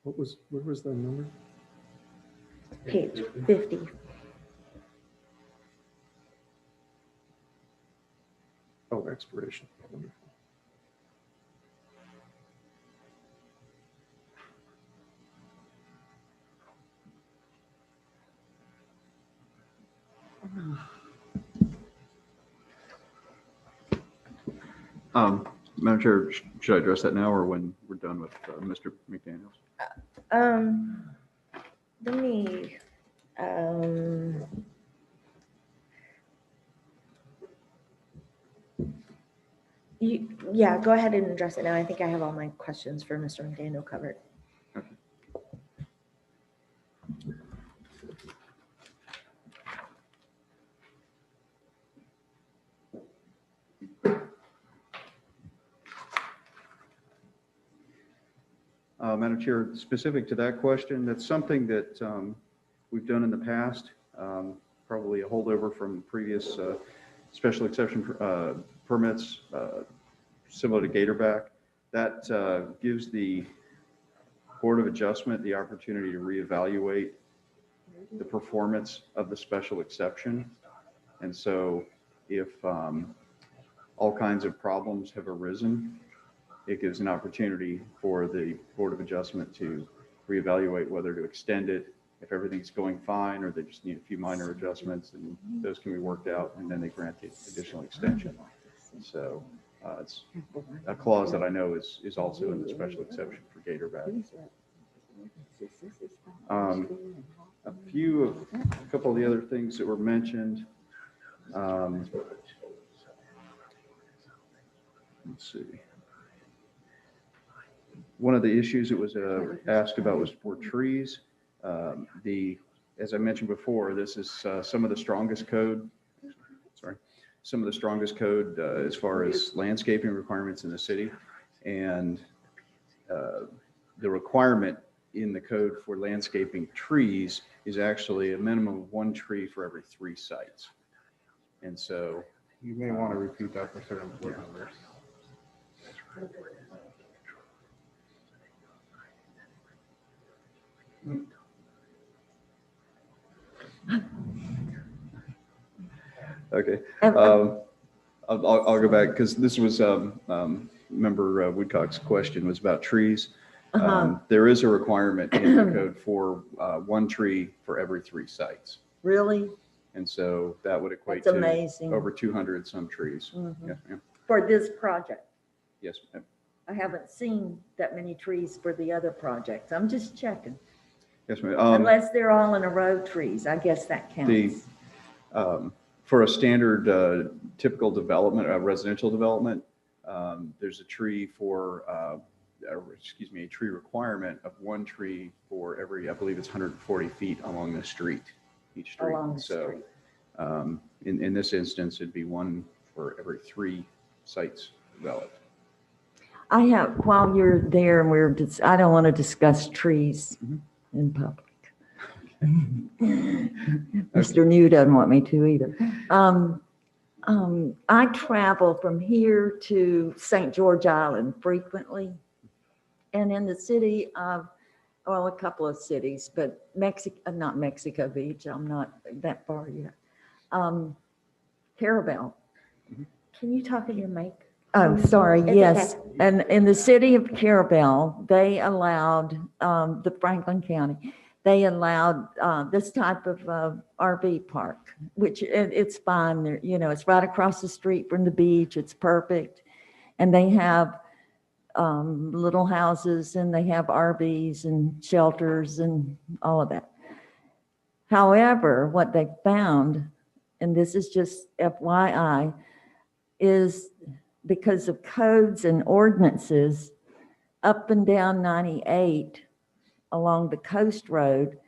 [SPEAKER 16] What was the number?
[SPEAKER 4] Page 50.
[SPEAKER 16] Oh, expiration. Wonderful.
[SPEAKER 14] Madam Chair, should I address that now or when we're done with Mr. McDaniels?
[SPEAKER 4] Let me, yeah, go ahead and address it now. I think I have all my questions for Mr. McDaniel covered.
[SPEAKER 14] Okay. Madam Chair, specific to that question, that's something that we've done in the past, probably a holdover from previous special exception permits, similar to Gatorback. That gives the Board of Adjustment the opportunity to reevaluate the performance of the special exception. And so if all kinds of problems have arisen, it gives an opportunity for the Board of Adjustment to reevaluate whether to extend it, if everything's going fine, or they just need a few minor adjustments, and those can be worked out, and then they grant the additional extension. So it's a clause that I know is also in the special exception for Gatorback. A couple of the other things that were mentioned. Let's see. One of the issues that was asked about was for trees. As I mentioned before, this is some of the strongest code. Some of the strongest code as far as landscaping requirements in the city, and the requirement in the code for landscaping trees is actually a minimum of 1 tree for every 3 sites. And so
[SPEAKER 6] you may want to repeat that for certain board members.
[SPEAKER 14] Okay. I'll go back because this was member Woodcock's question was about trees. There is a requirement in the code for 1 tree for every 3 sites.
[SPEAKER 5] Really?
[SPEAKER 14] And so that would equate
[SPEAKER 5] That's
[SPEAKER 14] to
[SPEAKER 5] amazing.
[SPEAKER 14] over 200 some trees.
[SPEAKER 5] Mm-hmm.
[SPEAKER 14] Yeah.
[SPEAKER 5] For this project?
[SPEAKER 14] Yes, ma'am.
[SPEAKER 5] I haven't seen that many trees for the other projects. I'm just checking.
[SPEAKER 14] Yes, ma'am.
[SPEAKER 5] Unless they're all in a row trees, I guess that counts.
[SPEAKER 14] For a standard typical development, residential development, there's a tree for, a tree requirement of 1 tree for every, I believe it's 140 feet along the street, each street.
[SPEAKER 5] Along the street.
[SPEAKER 14] In this instance, it'd be 1 for every 3 sites developed.
[SPEAKER 5] While you're there and I don't want to discuss trees in public. Mr. New doesn't want me to either. I travel from here to St. George Island frequently. And in the city of, well, a couple of cities, but not Mexico Beach, I'm not that far yet. Carabel.
[SPEAKER 4] Can you talk in your mic?
[SPEAKER 5] Oh, sorry,
[SPEAKER 4] It's
[SPEAKER 5] yes.
[SPEAKER 4] okay.
[SPEAKER 5] And in the city of Carabel, they allowed, the Franklin County, they allowed this type of RV park, which it's fine. There, you know, it's right across the street from the beach. It's perfect. And they have little houses and they have RVs and shelters and all of that. However, what they found, and this is just FYI, is because of codes and ordinances up and down 98 along the coast road,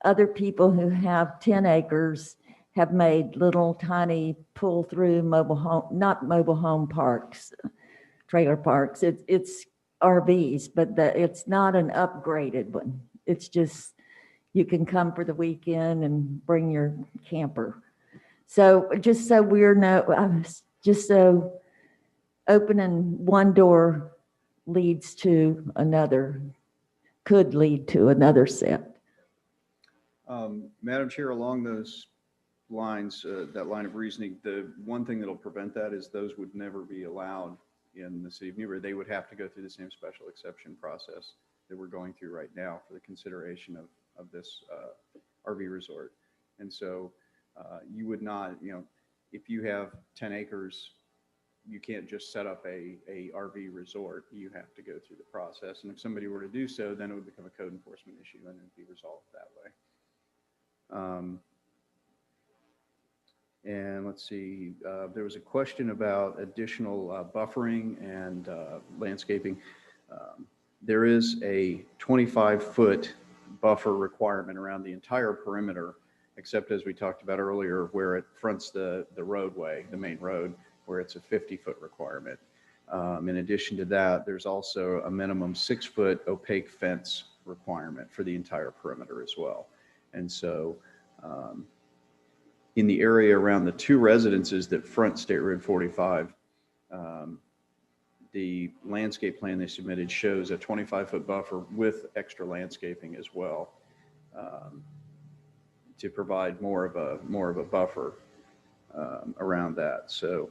[SPEAKER 5] other people who have 10 acres have made little tiny pull-through mobile home, not mobile home parks, trailer parks. It's RVs, but it's not an upgraded one. It's just, you can come for the weekend and bring your camper. So just so just so opening one door leads to another, could lead to another set.
[SPEAKER 14] Madam Chair, along those lines, that line of reasoning, the one thing that'll prevent that is those would never be allowed in the city of Newberry. They would have to go through the same special exception process that we're going through right now for the consideration of this RV resort. And so you would not, you know, if you have 10 acres, you can't just set up a RV resort. You have to go through the process. And if somebody were to do so, then it would become a code enforcement issue and it would be resolved that way. And let's see, there was a question about additional buffering and landscaping. There is a 25-foot buffer requirement around the entire perimeter, except as we talked about earlier, where it fronts the roadway, the main road, where it's a 50-foot requirement. In addition to that, there's also a minimum 6-foot opaque fence requirement for the entire perimeter as well. And so in the area around the two residences that front State Road 45, the landscape plan they submitted shows a 25-foot buffer with extra landscaping as well to provide more of a buffer around that. So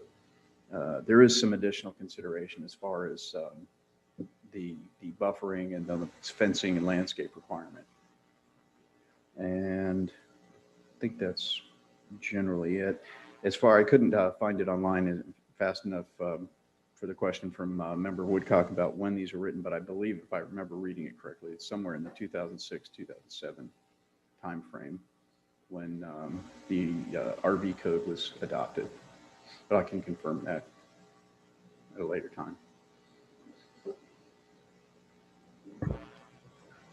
[SPEAKER 14] there is some additional consideration as far as the buffering and the fencing and landscape requirement. And I think that's generally it. As far, I couldn't find it online fast enough for the question from Member Woodcock about when these were written, but I believe, if I remember reading it correctly, it's somewhere in the 2006-2007 timeframe when the RV code was adopted. But I can confirm that at a later time.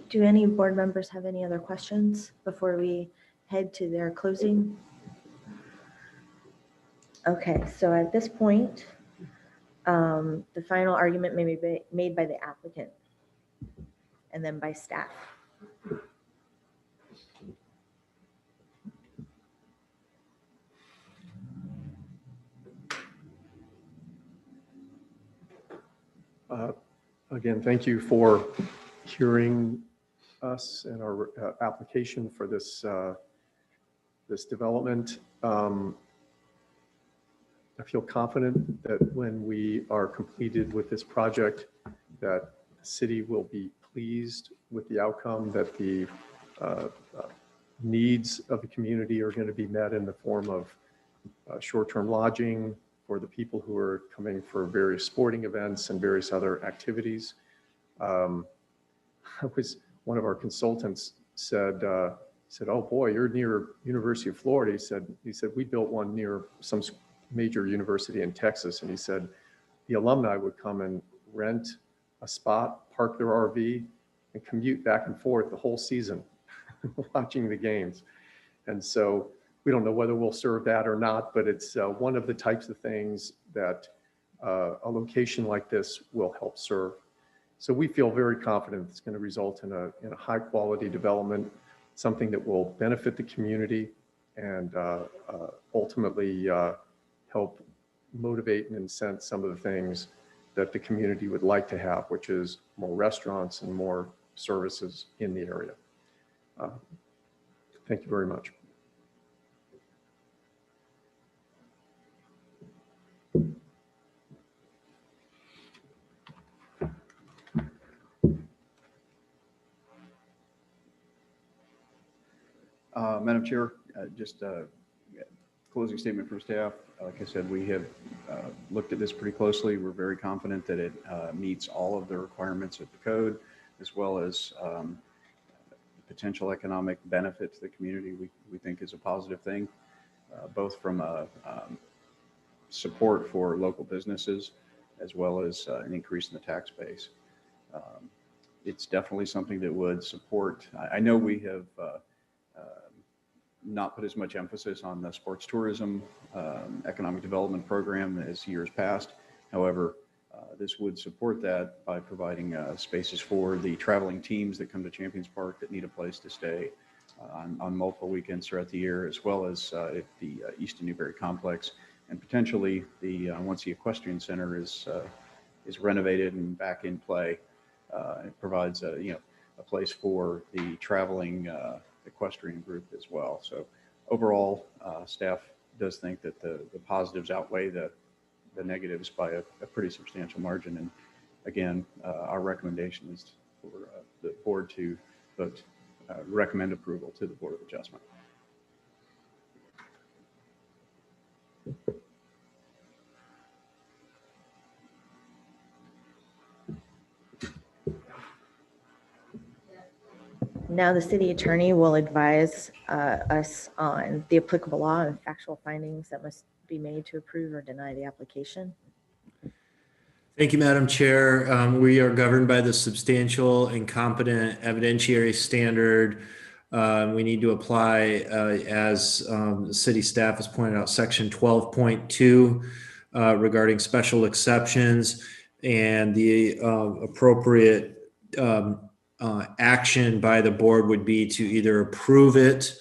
[SPEAKER 4] Do any board members have any other questions before we head to their closing? Okay, so at this point, the final argument may be made by the applicant and then by staff.
[SPEAKER 16] Again, thank you for hearing us and our application for this this development. I feel confident that when we are completed with this project, that the city will be pleased with the outcome, that the needs of the community are going to be met in the form of short-term lodging for the people who are coming for various sporting events and various other activities. One of our consultants said, "Oh boy, you're near University of Florida." He said we built one near some major university in Texas, and he said the alumni would come and rent a spot, park their RV, and commute back and forth the whole season, watching the games. And so we don't know whether we'll serve that or not, but it's one of the types of things that a location like this will help serve. So we feel very confident it's going to result in a high quality development, something that will benefit the community and ultimately help motivate and incent some of the things that the community would like to have, which is more restaurants and more services in the area. Thank you very much.
[SPEAKER 14] Madam Chair, just a closing statement from staff. Like I said, we have looked at this pretty closely. We're very confident that it meets all of the requirements of the code, as well as potential economic benefit to the community. We think is a positive thing, both from a support for local businesses, as well as an increase in the tax base. It's definitely something that would support. I know we have not put as much emphasis on the sports tourism economic development program as years past. However, this would support that by providing spaces for the traveling teams that come to Champions Park that need a place to stay on multiple weekends throughout the year, as well as at the Easton Newberry complex, and potentially once the equestrian center is renovated and back in play, it provides a place for the traveling equestrian group as well. So overall, staff does think that the positives outweigh the negatives by a pretty substantial margin. And again, our recommendation is for the board to vote, recommend approval to the Board of Adjustment.
[SPEAKER 4] Now the city attorney will advise us on the applicable law and factual findings that must be made to approve or deny the application.
[SPEAKER 12] Thank you, Madam Chair. We are governed by the substantial and competent evidentiary standard. We need to apply, as the city staff has pointed out, section 12.2 regarding special exceptions, and the appropriate action by the board would be to either approve it,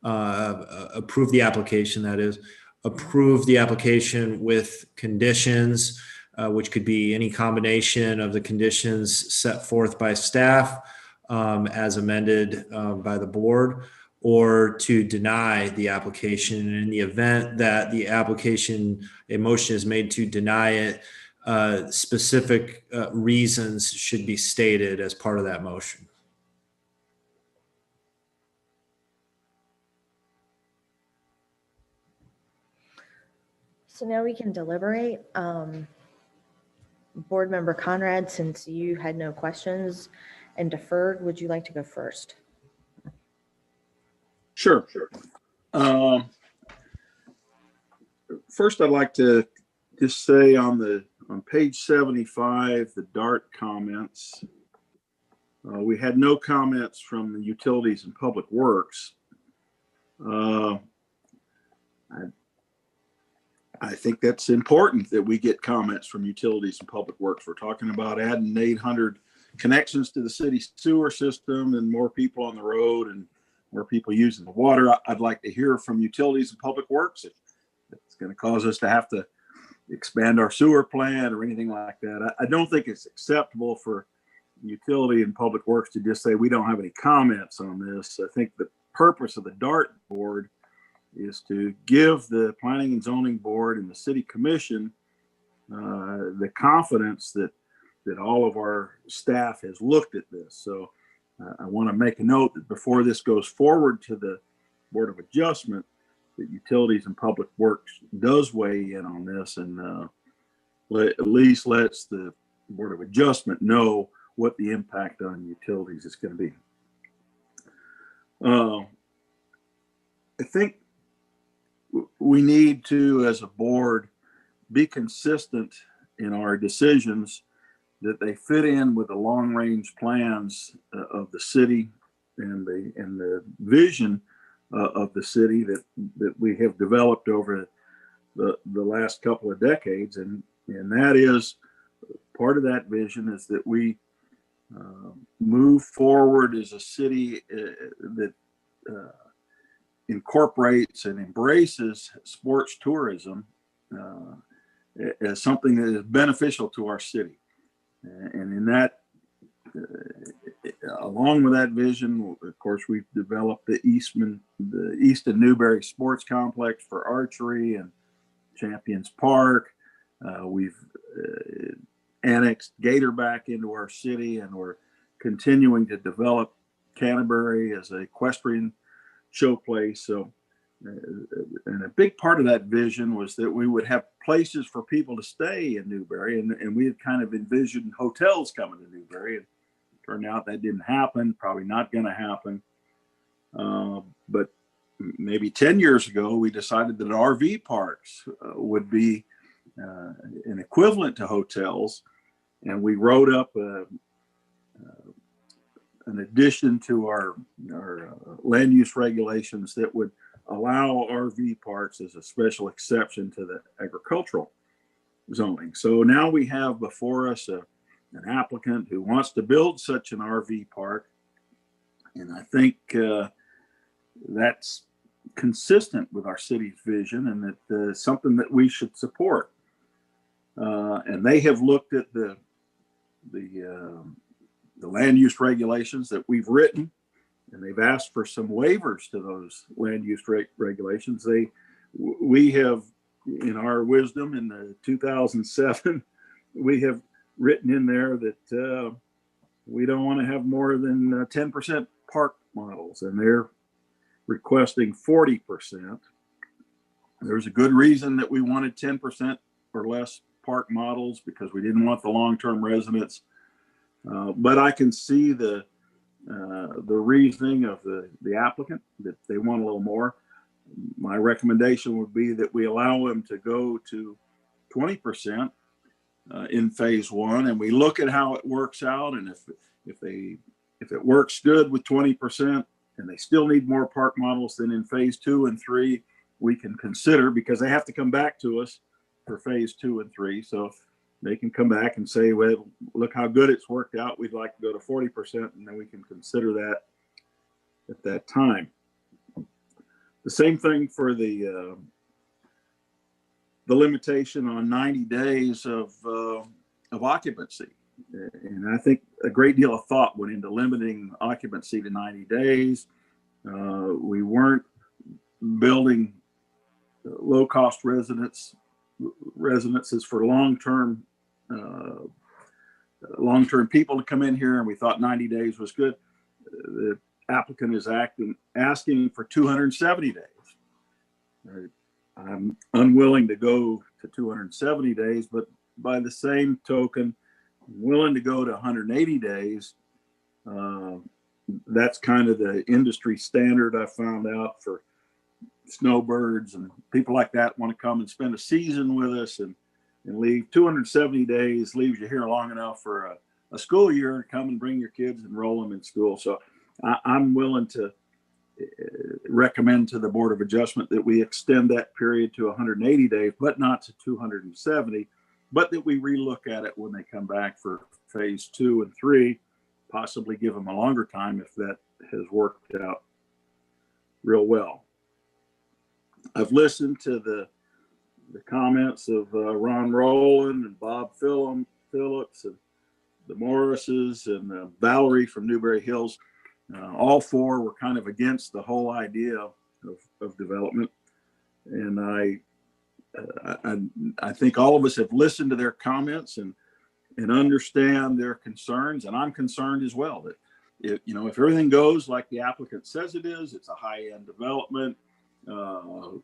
[SPEAKER 12] approve the application, that is, approve the application with conditions, which could be any combination of the conditions set forth by staff as amended by the board, or to deny the application. And in the event that the application, a motion is made to deny it, specific reasons should be stated as part of that motion.
[SPEAKER 4] So now we can deliberate. Board Member Conrad, since you had no questions and deferred, would you like to go first?
[SPEAKER 8] Sure. First, I'd like to just say on page 75, the DART comments, we had no comments from the Utilities and Public Works. I think that's important that we get comments from Utilities and Public Works. We're talking about adding 800 connections to the city sewer system and more people on the road and more people using the water. I'd like to hear from Utilities and Public Works if it's going to cause us to have to expand our sewer plant or anything like that. I don't think it's acceptable for Utility and Public Works to just say we don't have any comments on this. I think the purpose of the DART board is to give the Planning and Zoning Board and the City Commission the confidence that all of our staff has looked at this. So I want to make a note that before this goes forward to the Board of Adjustment, that Utilities and Public Works does weigh in on this and at least lets the Board of Adjustment know what the impact on utilities is going to be. I think we need to, as a board, be consistent in our decisions, that they fit in with the long-range plans of the city and the vision of the city that we have developed over the last couple of decades, and that is part of that vision is that we move forward as a city that incorporates and embraces sports tourism as something that is beneficial to our city. And in that, along with that vision, of course, we've developed the Easton Newberry Sports Complex for archery and Champions Park. We've annexed Gator back into our city, and we're continuing to develop Canterbury as an equestrian showplace. So, and a big part of that vision was that we would have places for people to stay in Newberry, and we had kind of envisioned hotels coming to Newberry. And turned out that didn't happen, probably not going to happen. But maybe 10 years ago, we decided that RV parks would be an equivalent to hotels. And we wrote up an addition to our land use regulations that would allow RV parks as a special exception to the agricultural zoning. So now we have before us an applicant who wants to build such an RV park. And I think that's consistent with our city's vision, and that something that we should support. And they have looked at the land use regulations that we've written, and they've asked for some waivers to those land use regulations. We have, in our wisdom, in the 2007, we have written in there that we don't want to have more than 10% park models, and they're requesting 40%. There's a good reason that we wanted 10% or less park models, because we didn't want the long-term residents. But I can see the reasoning of the applicant, that they want a little more. My recommendation would be that we allow them to go to 20% in phase one, and we look at how it works out. And if it works good with 20% and they still need more park models, then in phase 2 and 3 we can consider, because they have to come back to us for phase 2 and 3. So they can come back and say, well, look how good it's worked out, we'd like to go to 40%, and then we can consider that at that time. The same thing for the limitation on 90 days of occupancy. And I think a great deal of thought went into limiting occupancy to 90 days. We weren't building low-cost residences for long-term people to come in here, and we thought 90 days was good. The applicant is asking for 270 days. I'm unwilling to go to 270 days, but by the same token, I'm willing to go to 180 days. That's kind of the industry standard I found out for snowbirds, and people like that want to come and spend a season with us and leave. 270 days leaves you here long enough for a school year to come and bring your kids and enroll them in school. So I'm willing to recommend to the Board of Adjustment that we extend that period to 180 days, but not to 270, but that we relook at it when they come back for phase 2 and 3, possibly give them a longer time if that has worked out real well. I've listened to the comments of Ron Rowland and Bob Phillips and the Morrises and Valerie from Newberry Hills. All four were kind of against the whole idea of development. And I think all of us have listened to their comments and understand their concerns. And I'm concerned as well that if everything goes like the applicant says it is, it's a high-end development. All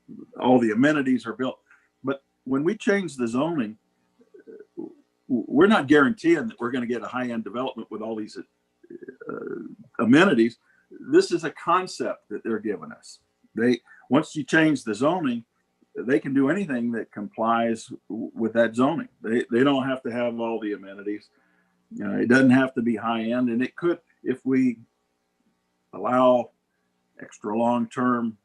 [SPEAKER 8] the amenities are built. But when we change the zoning, we're not guaranteeing that we're going to get a high-end development with all these amenities. This is a concept that they're giving us. Once you change the zoning, they can do anything that complies with that zoning. They don't have to have all the amenities. It doesn't have to be high-end, and it could, if we allow extra long-term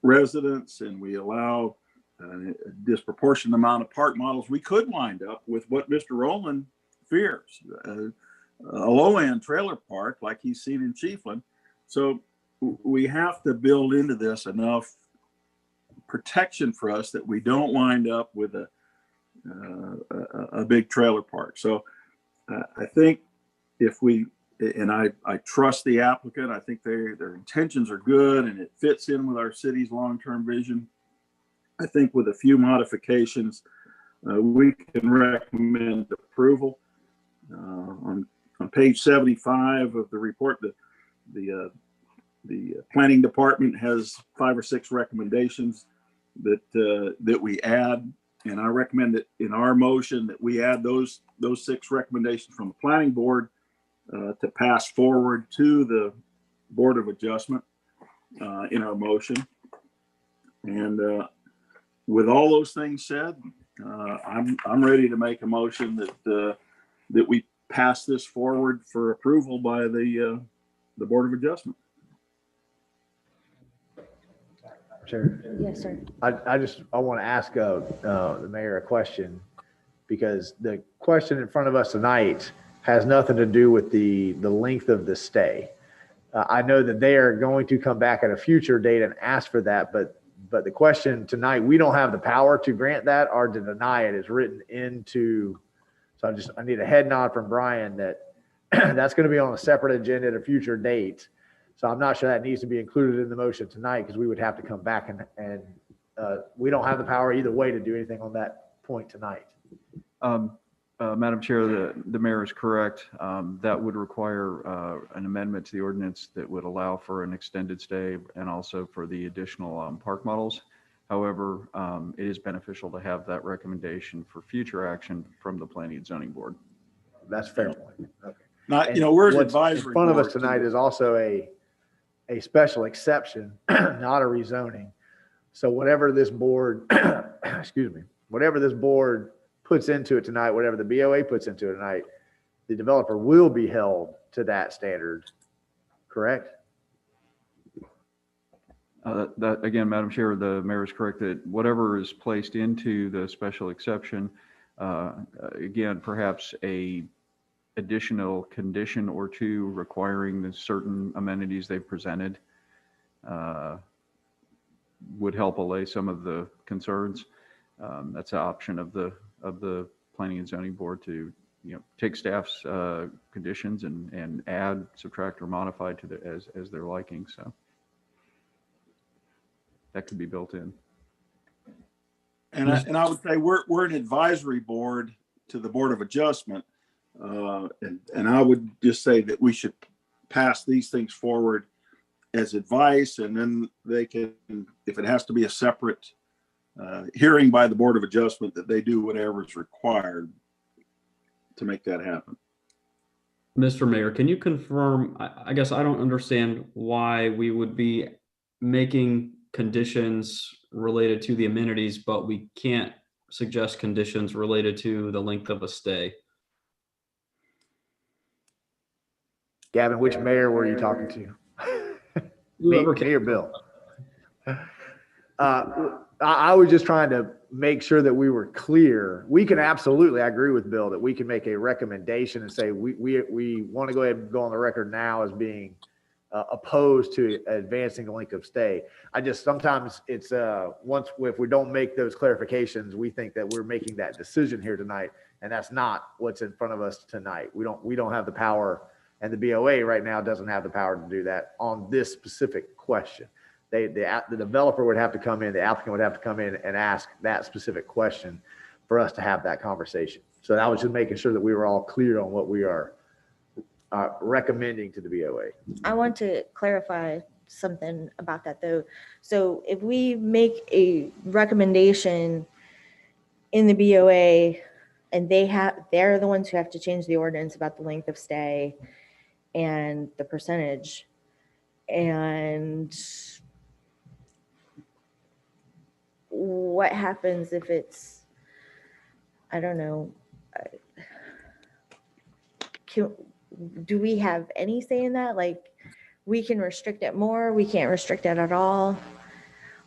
[SPEAKER 8] residents and we allow a disproportionate amount of park models, we could wind up with what Mr. Rowland fears. A low-end trailer park like he's seen in Chiefland. So we have to build into this enough protection for us that we don't wind up with a big trailer park. So I think if we, and I trust the applicant, I think their intentions are good and it fits in with our city's long-term vision. I think with a few modifications, we can recommend approval. On page 75 of the report, the planning department has 5 or 6 recommendations that we add, and I recommend that in our motion that we add those 6 recommendations from the planning board to pass forward to the Board of Adjustment in our motion. And with all those things said, I'm ready to make a motion that we pass this forward for approval by the Board of Adjustment.
[SPEAKER 3] Sure.
[SPEAKER 4] Yes, sir.
[SPEAKER 3] I want to ask the mayor a question, because the question in front of us tonight has nothing to do with the length of the stay. I know that they are going to come back at a future date and ask for that, but the question tonight, we don't have the power to grant that or to deny it. Is written into. So I need a head nod from Brian that that's going to be on a separate agenda at a future date. So I'm not sure that needs to be included in the motion tonight, because we would have to come back and we don't have the power either way to do anything on that point tonight.
[SPEAKER 14] Madam Chair, the mayor is correct. That would require an amendment to the ordinance that would allow for an extended stay and also for the additional park models. However, it is beneficial to have that recommendation for future action from the Planning and Zoning Board.
[SPEAKER 3] That's fair point. Okay.
[SPEAKER 8] Not, we're
[SPEAKER 3] what's
[SPEAKER 8] advisory.
[SPEAKER 3] In front of us tonight is also a special exception, not a rezoning. So whatever this board, excuse me, whatever this board puts into it tonight, whatever the BOA puts into it tonight, the developer will be held to that standard, correct?
[SPEAKER 14] That again, Madam Chair, the mayor is correct that whatever is placed into the special exception, again, perhaps a additional condition or 2 requiring the certain amenities they've presented would help allay some of the concerns. That's an option of the Planning and Zoning Board to take staff's conditions and add, subtract, or modify to as their liking. So that could be built in.
[SPEAKER 8] And I would say we're an advisory board to the Board of Adjustment. And I would just say that we should pass these things forward as advice, and then they can, if it has to be a separate hearing by the Board of Adjustment, that they do whatever is required to make that happen.
[SPEAKER 1] Mr. Mayor, can you confirm, I guess I don't understand why we would be making conditions related to the amenities, but we can't suggest conditions related to the length of a stay.
[SPEAKER 3] Gavin, which mayor were you talking to? me or Bill? I was just trying to make sure that we were clear. We can absolutely, I agree with Bill, that we can make a recommendation and say we want to go ahead and go on the record now as being opposed to advancing the length of stay. I just, sometimes it's if we don't make those clarifications, we think that we're making that decision here tonight, and that's not what's in front of us tonight. We don't have the power, and the BOA right now doesn't have the power to do that on this specific question. The developer would have to come in, the applicant would have to come in and ask that specific question for us to have that conversation. So I was just making sure that we were all clear on what we are recommending to the BOA.
[SPEAKER 4] I want to clarify something about that though. So if we make a recommendation in the BOA and they're the ones who have to change the ordinance about the length of stay and the percentage, and what happens if it's, I don't know, do we have any say in that? Like, we can restrict it more, we can't restrict it at all.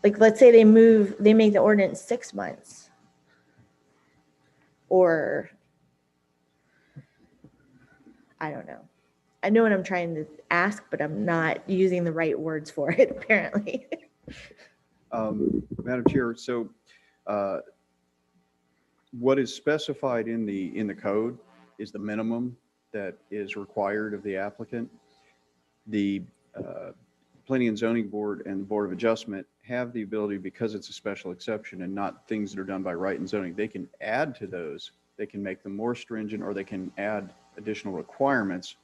[SPEAKER 4] Like, let's say they make the ordinance 6 months, or I don't know. I know what I'm trying to ask, but I'm not using the right words for it, apparently.
[SPEAKER 14] Madam Chair, so what is specified in the code is the minimum that is required of the applicant. The Planning and Zoning Board and the Board of Adjustment have the ability, because it's a special exception and not things that are done by right and zoning, they can add to those. They can make them more stringent, or they can add additional requirements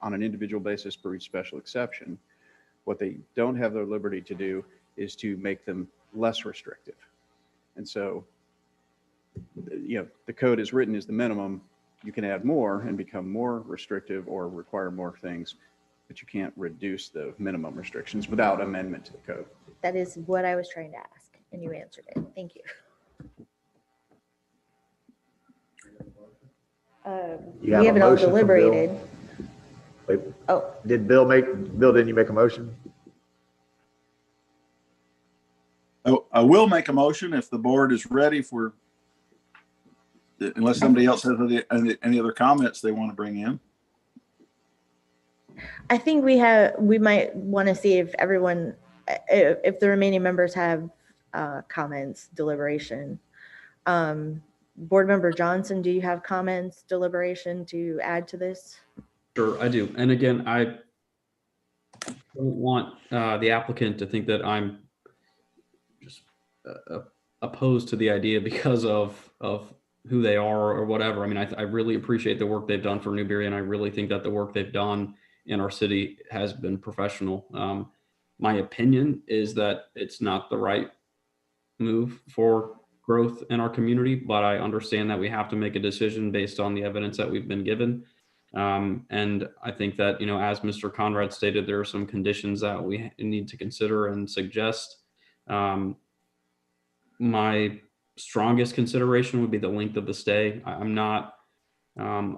[SPEAKER 14] on an individual basis for each special exception. What they don't have the liberty to do is to make them less restrictive. And so, the code is written as the minimum. You can add more and become more restrictive or require more things, but you can't reduce the minimum restrictions without amendment to the code.
[SPEAKER 4] That is what I was trying to ask, and you answered it. Thank you. We
[SPEAKER 3] have a
[SPEAKER 4] haven't all
[SPEAKER 3] motion from Bill?
[SPEAKER 4] deliberated.
[SPEAKER 3] Wait,
[SPEAKER 4] Oh,
[SPEAKER 3] Bill, didn't you make a motion?
[SPEAKER 8] Oh, I will make a motion if the board is ready for, unless somebody else has any other comments they want to bring in.
[SPEAKER 4] I think we might want to see if everyone, if the remaining members have comments, deliberation. Board Member Johnson, do you have comments, deliberation to add to this?
[SPEAKER 1] Sure, I do. And again, I don't want the applicant to think that I'm just opposed to the idea because of who they are or whatever. I mean, I really appreciate the work they've done for Newberry, and I really think that the work they've done in our city has been professional. My opinion is that it's not the right move for growth in our community, but I understand that we have to make a decision based on the evidence that we've been given. And I think that, as Mr. Conrad stated, there are some conditions that we need to consider and suggest. My strongest consideration would be the length of the stay. I'm not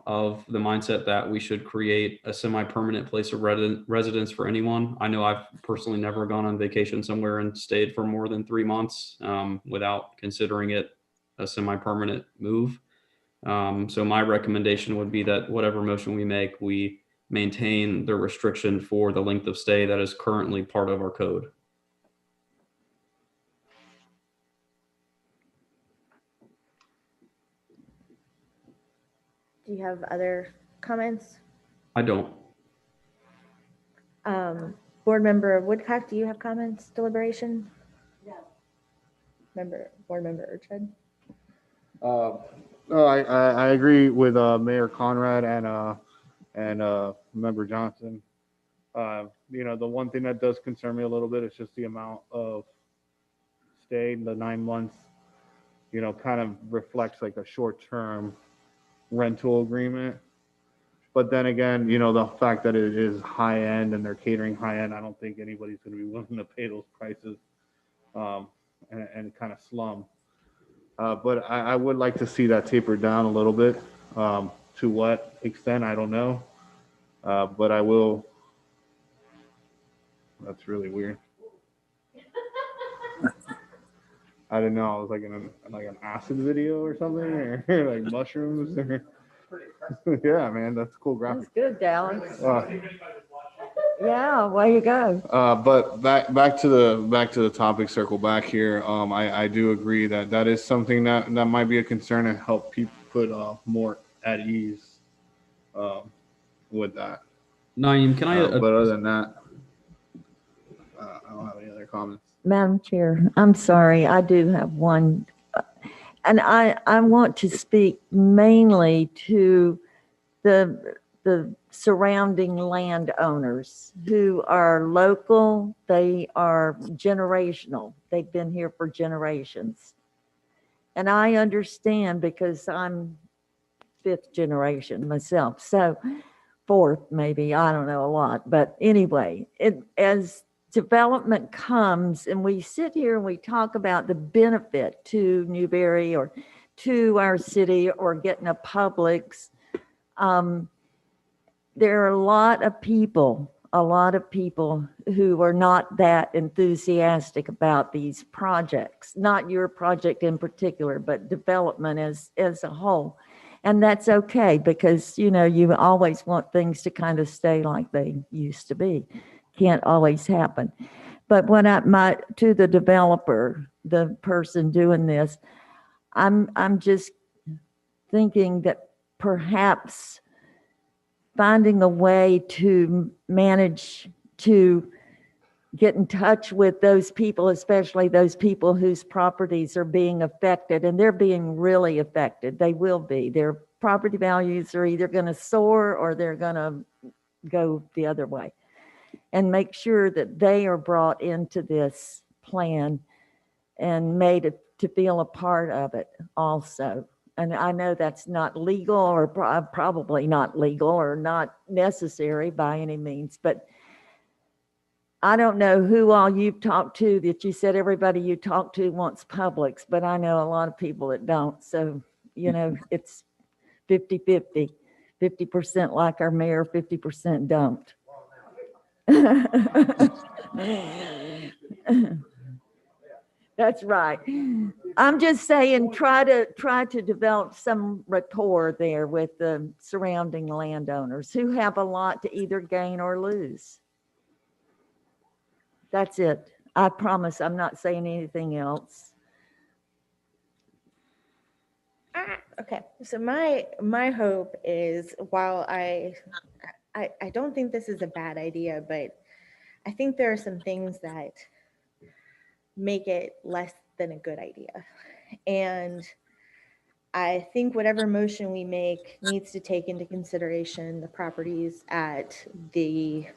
[SPEAKER 1] of the mindset that we should create a semi-permanent place of residence for anyone. I know I've personally never gone on vacation somewhere and stayed for more than 3 months without considering it a semi-permanent move. So my recommendation would be that whatever motion we make, we maintain the restriction for the length of stay that is currently part of our code.
[SPEAKER 4] Do you have other comments?
[SPEAKER 1] I don't.
[SPEAKER 4] Board Member Woodcock, do you have comments, deliberation? No. Board Member Urchud?
[SPEAKER 6] No, I agree with Mayor Conrad and Member Johnson. The one thing that does concern me a little bit is just the amount of stay. The 9 months, kind of reflects like a short-term rental agreement. But then again, the fact that it is high end and they're catering high end, I don't think anybody's going to be willing to pay those prices and kind of slum. But I would like to see that tapered down a little bit. To what extent, I don't know. But I will. That's really weird. I didn't know. I was like in an acid video or something, or like mushrooms. Yeah, man, that's cool graphic.
[SPEAKER 5] That's good, Dallas. Yeah, way you go.
[SPEAKER 6] But back to the topic, circle back here. I do agree that is something that might be a concern and help people put more at ease with that.
[SPEAKER 1] Naeem, can I?
[SPEAKER 6] But other than that, I don't have any other comments.
[SPEAKER 5] Madam Chair, I'm sorry, I do have one. And I want to speak mainly to the surrounding landowners who are local. They are generational. They've been here for generations. And I understand because I'm 5th generation myself. So 4th, maybe, I don't know a lot. But anyway, as development comes and we sit here and we talk about the benefit to Newberry or to our city or getting a Publix, there are a lot of people who are not that enthusiastic about these projects, not your project in particular, but development as a whole. And that's okay because, you know, you always want things to kind of stay like they used to be. Can't always happen. But when to the developer, the person doing this, I'm just thinking that perhaps finding a way to manage to get in touch with those people, especially those people whose properties are being affected, and they're being really affected. They will be. Their property values are either going to soar or they're going to go the other way. And make sure that they are brought into this plan and made to feel a part of it also. And I know that's not legal or probably not legal or not necessary by any means, but I don't know who all you've talked to that you said everybody you talk to wants Publix, but I know a lot of people that don't. So, you know, it's 50-50, 50% like our mayor, 50% don't. That's right. I'm just saying, try to develop some rapport there with the surrounding landowners who have a lot to either gain or lose. That's it. I promise I'm not saying anything else.
[SPEAKER 4] Okay, so my hope is, while I don't think this is a bad idea, but I think there are some things that make it less than a good idea. And I think whatever motion we make needs to take into consideration the properties at the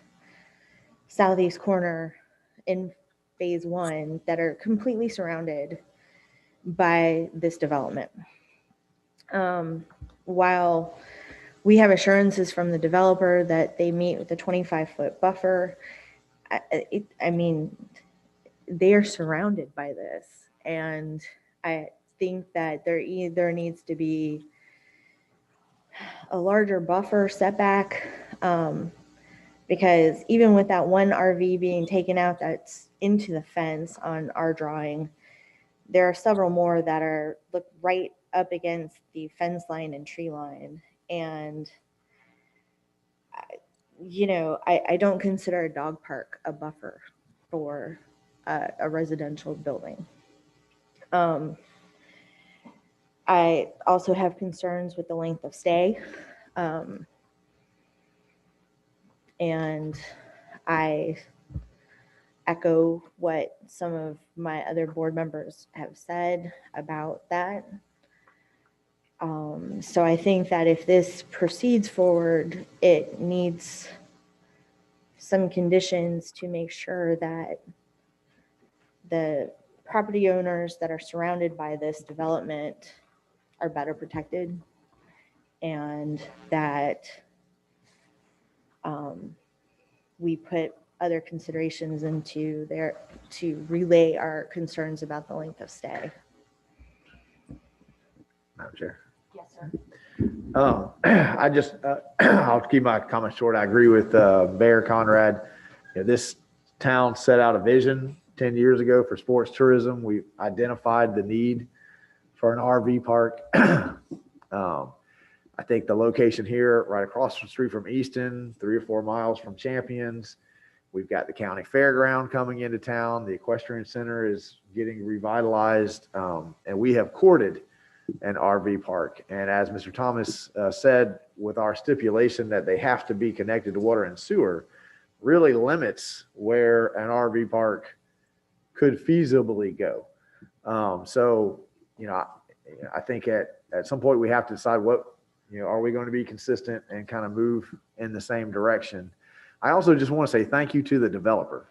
[SPEAKER 4] southeast corner in phase 1 that are completely surrounded by this development. While we have assurances from the developer that they meet with the 25-foot buffer, I mean, they are surrounded by this. And I think that there either needs to be a larger buffer setback, because even with that one RV being taken out that's into the fence on our drawing, there are several more that are look right up against the fence line and tree line. And, you know, I don't consider a dog park a buffer for a residential building. I also have concerns with the length of stay. And I echo what some of my other board members have said about that. So I think that if this proceeds forward, it needs some conditions to make sure that the property owners that are surrounded by this development are better protected, and that we put other considerations into there to relay our concerns about the length of stay.
[SPEAKER 3] Madam Chair.
[SPEAKER 4] Yes, sir.
[SPEAKER 3] I just, I'll keep my comments short. I agree with Mayor Conrad. You know, this town set out a vision 10 years ago for sports tourism. We identified the need for an RV park. I think the location here, right across the street from Easton, 3 or 4 miles from Champions. We've got the county fairground coming into town. The equestrian center is getting revitalized, and we have courted an RV park. And as Mr. Thomas said, with our stipulation that they have to be connected to water and sewer, really limits where an RV park could feasibly go. So, you know, I think at some point we have to decide what, you know, are we going to be consistent and kind of move in the same direction? I also just want to say thank you to the developer.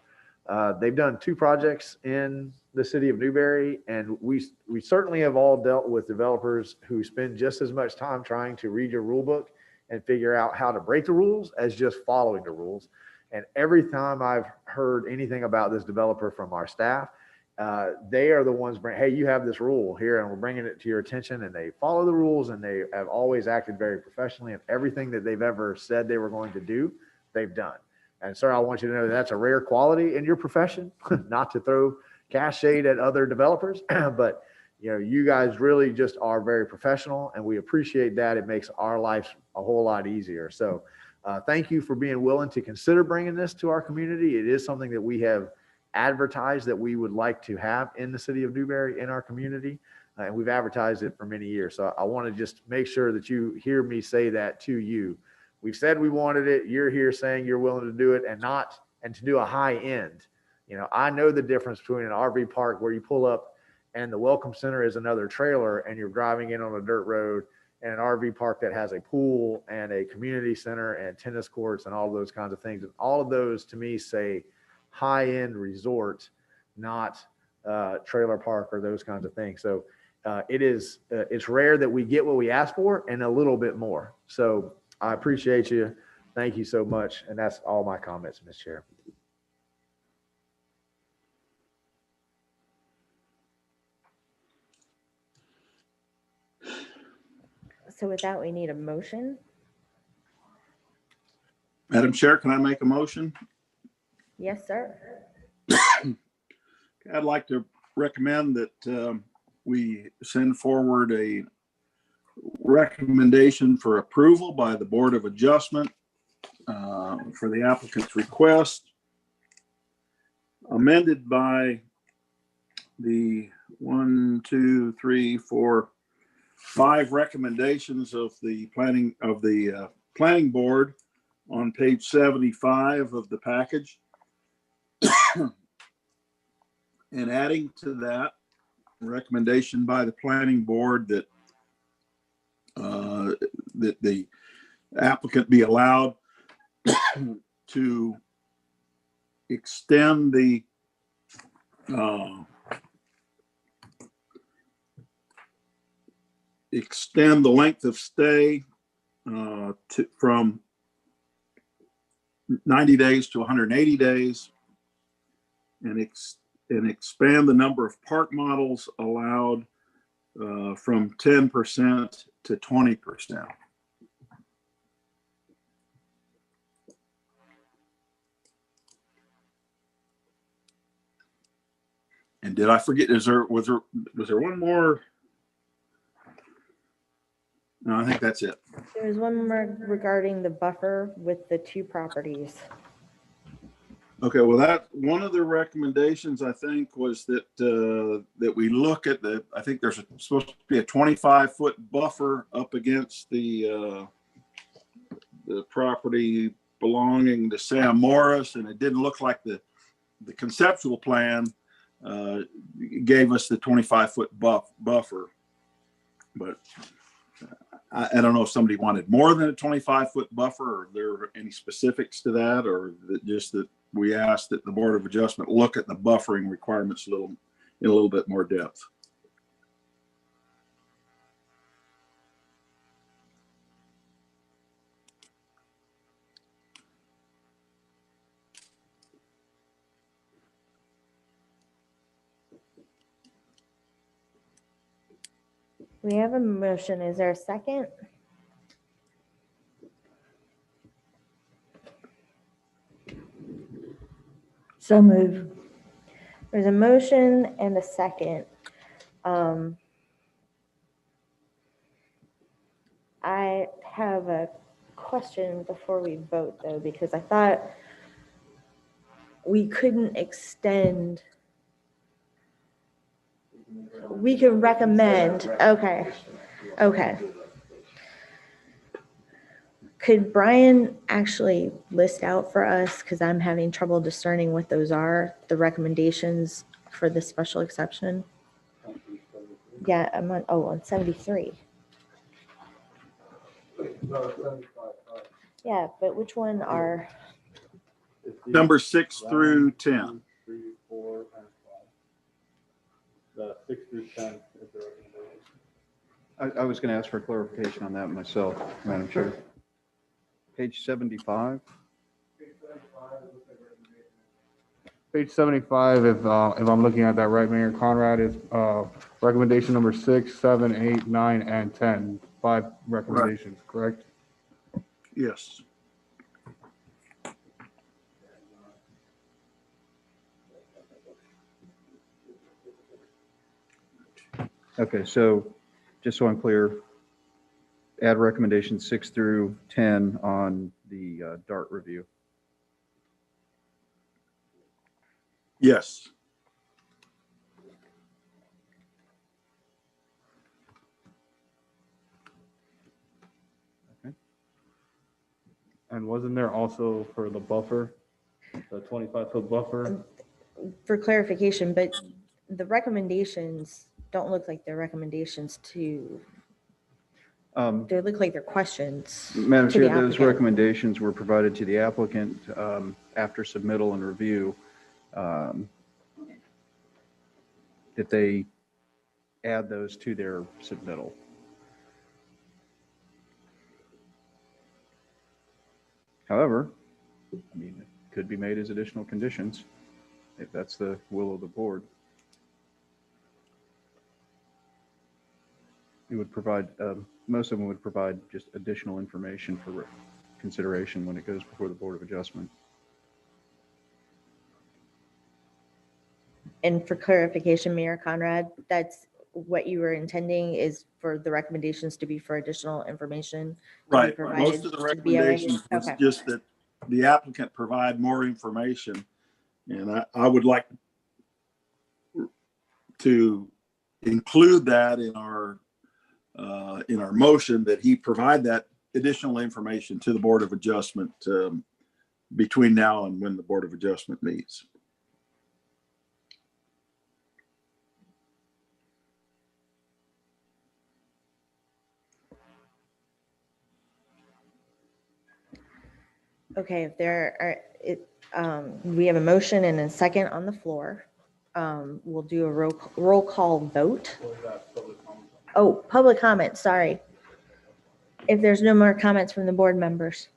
[SPEAKER 3] They've done 2 projects in the city of Newberry, and we certainly have all dealt with developers who spend just as much time trying to read your rule book and figure out how to break the rules as just following the rules. And every time I've heard anything about this developer from our staff, they are the ones bring, hey, you have this rule here and we're bringing it to your attention, and they follow the rules, and they have always acted very professionally, and everything that they've ever said they were going to do, they've done. And sir, I want you to know that's a rare quality in your profession, not to throw cash shade at other developers, but You know, you guys really just are very professional, and we appreciate that. It makes our lives a whole lot easier. So thank you for being willing to consider bringing this to our community. It is something that we have advertised that we would like to have in the city of Newberry, in our community. And we've advertised it for many years. So I want to just make sure that you hear me say that to you. We've said we wanted it. You're here saying you're willing to do it, and to do a high end. You know, I know the difference between an RV park where you pull up and the welcome center is another trailer and you're driving in on a dirt road, and an RV park that has a pool and a community center and tennis courts and all those kinds of things. And all of those to me say high-end resort, not trailer park or those kinds of things. So it's rare that we get what we ask for and a little bit more. So I appreciate you. Thank you so much. And that's all my comments, Ms. Chair.
[SPEAKER 4] So with that, we need a motion.
[SPEAKER 8] Madam Chair, can I make a motion?
[SPEAKER 4] Yes, sir.
[SPEAKER 8] I'd like to recommend that we send forward a recommendation for approval by the Board of Adjustment for the applicant's request, amended by the 5 recommendations of the planning board on page 75 of the package. And adding to that recommendation by the planning board that that the applicant be allowed to extend the length of stay from 90 days to 180 days, and expand the number of park models allowed from 10% to 20%. And did I forget? Was there one more? No, I think that's it.
[SPEAKER 4] There's one more regarding the buffer with the 2 properties.
[SPEAKER 8] Okay, well, that one of the recommendations I think was that that we look at I think there's supposed to be a 25-foot buffer up against the property belonging to Sam Morris, and it didn't look like the conceptual plan gave us the 25-foot buffer, but I don't know if somebody wanted more than a 25-foot buffer, or there are any specifics to that, or just that we asked that the Board of Adjustment look at the buffering requirements in a little bit more depth.
[SPEAKER 4] We have a motion. Is there a second?
[SPEAKER 5] So move.
[SPEAKER 4] There's a motion and a second. I have a question before we vote, though, because I thought we couldn't extend. We can recommend. Okay. Could Brian actually list out for us, because I'm having trouble discerning what those are, the recommendations for the special exception? Yeah, I'm on 73. Yeah, but which one are?
[SPEAKER 8] Number 6 through 10.
[SPEAKER 6] 3, 4, and 5. The 6 through 10 is the recommendation.
[SPEAKER 14] I was going to ask for clarification on that myself, Madam Chair. Page 75.
[SPEAKER 6] Page 75, if I'm looking at that right, Mayor Conrad, is recommendation number 6, 7, 8, 9, and 10. 5 recommendations, correct?
[SPEAKER 8] Yes.
[SPEAKER 14] Okay, so just so I'm clear, add recommendations 6 through 10 on the DART review.
[SPEAKER 8] Yes.
[SPEAKER 6] And wasn't there also for the buffer, the 25-foot buffer?
[SPEAKER 4] For clarification, but the recommendations don't look like they're recommendations to, they look like they're questions.
[SPEAKER 14] Madam
[SPEAKER 4] to the
[SPEAKER 14] Chair, those
[SPEAKER 4] applicant.
[SPEAKER 14] recommendations were provided to the applicant after submittal and review. That they add those to their submittal. However, I mean, it could be made as additional conditions if that's the will of the board. It would provide, most of them would provide just additional information for consideration when it goes before the Board of Adjustment.
[SPEAKER 4] And for clarification, Mayor Conrad, that's what you were intending is for the recommendations to be for additional information?
[SPEAKER 8] Right. Most of the recommendations was
[SPEAKER 4] Okay.
[SPEAKER 8] just that the applicant provide more information. And I would like to include that in our motion, that he provide that additional information to the Board of Adjustment between now and when the Board of Adjustment meets.
[SPEAKER 4] Okay, if there are, we have a motion and a second on the floor. We'll do a roll call vote. Oh, public comment, sorry. If there's no more comments from the board members.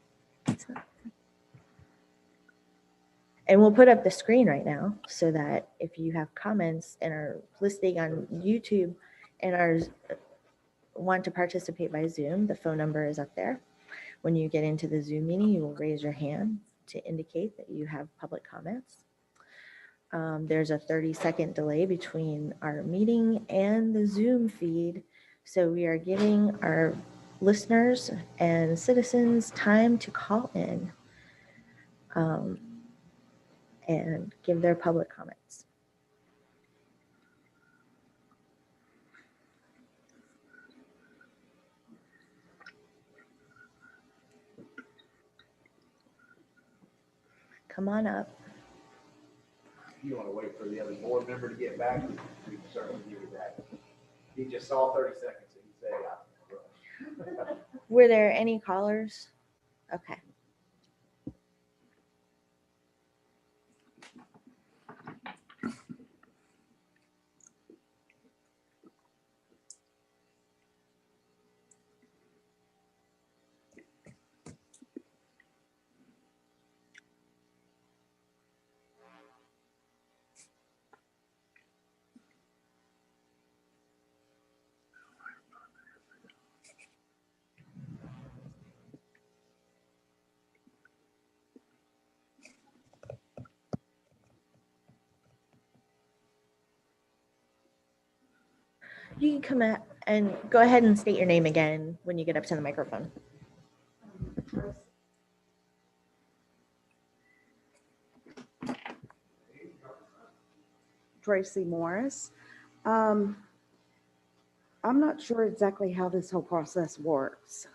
[SPEAKER 4] And we'll put up the screen right now so that if you have comments and are listening on YouTube and want to participate by Zoom, the phone number is up there. When you get into the Zoom meeting, you will raise your hand to indicate that you have public comments. There's a 30-second delay between our meeting and the Zoom feed. So we are giving our listeners and citizens time to call in and give their public comments. Come on up.
[SPEAKER 3] If you want to wait for the other board member to get back, we can certainly do that. He just saw 30 seconds and he said,
[SPEAKER 4] Were there any callers? Okay. You can come up and go ahead and state your name again when you get up to the microphone.
[SPEAKER 21] Tracy Morris. I'm not sure exactly how this whole process works.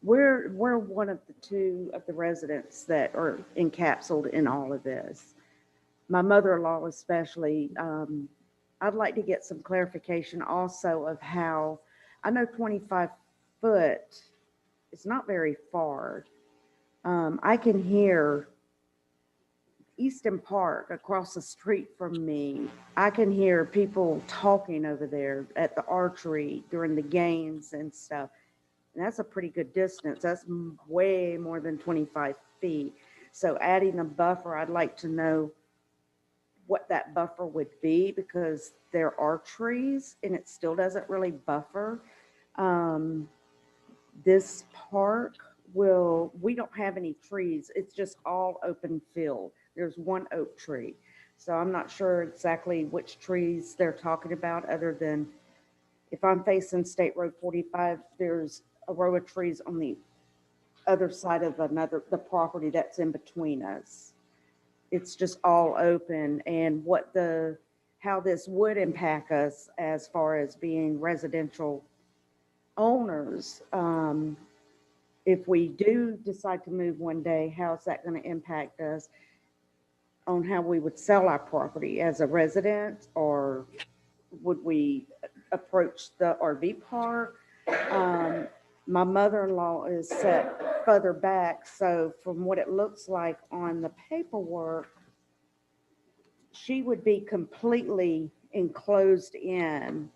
[SPEAKER 21] We're one of the two of the residents that are encapsulated in all of this. My mother-in-law especially, I'd like to get some clarification also of how, I know 25 foot is not very far. I can hear Easton Park across the street from me. I can hear people talking over there at the archery during the games and stuff. And that's a pretty good distance. That's way more than 25 feet. So adding a buffer, I'd like to know what that buffer would be, because there are trees and it still doesn't really buffer. This park we don't have any trees. It's just all open field. There's one oak tree. So I'm not sure exactly which trees they're talking about, other than if I'm facing State Road 45, there's a row of trees on the other side of the property that's in between us. It's just all open, and how this would impact us as far as being residential owners. If we do decide to move one day, how's that going to impact us on how we would sell our property as a resident, or would we approach the RV park? My mother-in-law is set further back, so from what it looks like on the paperwork, she would be completely enclosed in,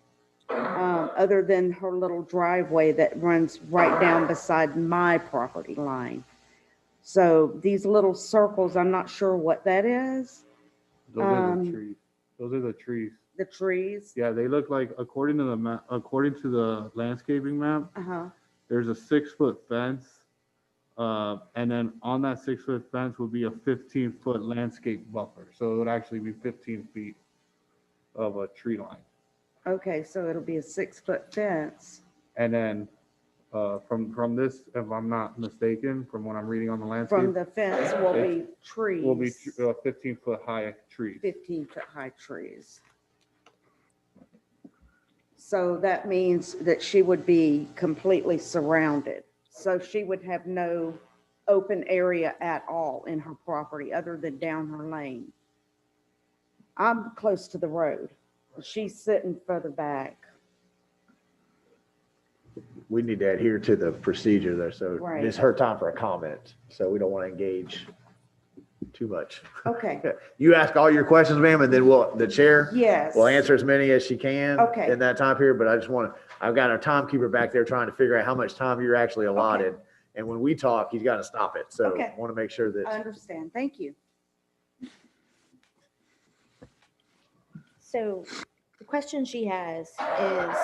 [SPEAKER 21] other than her little driveway that runs right down beside my property line. So these little circles, I'm not sure what that is.
[SPEAKER 6] Those are the trees. Those are the trees.
[SPEAKER 21] The trees?
[SPEAKER 6] Yeah, they look like, according to the map, according to the landscaping map,
[SPEAKER 21] Uh-huh.
[SPEAKER 6] there's a 6-foot fence. And then on that 6-foot fence would be a 15-foot landscape buffer. So it would actually be 15 feet of a tree line.
[SPEAKER 21] Okay, so it'll be a 6-foot fence.
[SPEAKER 6] And then from this, if I'm not mistaken, from what I'm reading on the landscape,
[SPEAKER 21] From the fence will be trees.
[SPEAKER 6] will be 15-foot high trees.
[SPEAKER 21] 15-foot high trees. So that means that she would be completely surrounded. So she would have no open area at all in her property other than down her lane. I'm close to the road. She's sitting further back.
[SPEAKER 3] We need to adhere to the procedure there. So
[SPEAKER 21] Right.
[SPEAKER 3] it's her time for a comment. So we don't want to engage too much.
[SPEAKER 21] Okay.
[SPEAKER 3] You ask all your questions, ma'am, and then the chair
[SPEAKER 21] Yes.
[SPEAKER 3] will answer as many as she can
[SPEAKER 21] Okay.
[SPEAKER 3] in that time period. But I've got our timekeeper back there trying to figure out how much time you're actually allotted. And when we talk, he's got to stop it. So
[SPEAKER 21] Okay.
[SPEAKER 3] I want to make sure that.
[SPEAKER 21] I understand. Thank you.
[SPEAKER 4] So the question she has is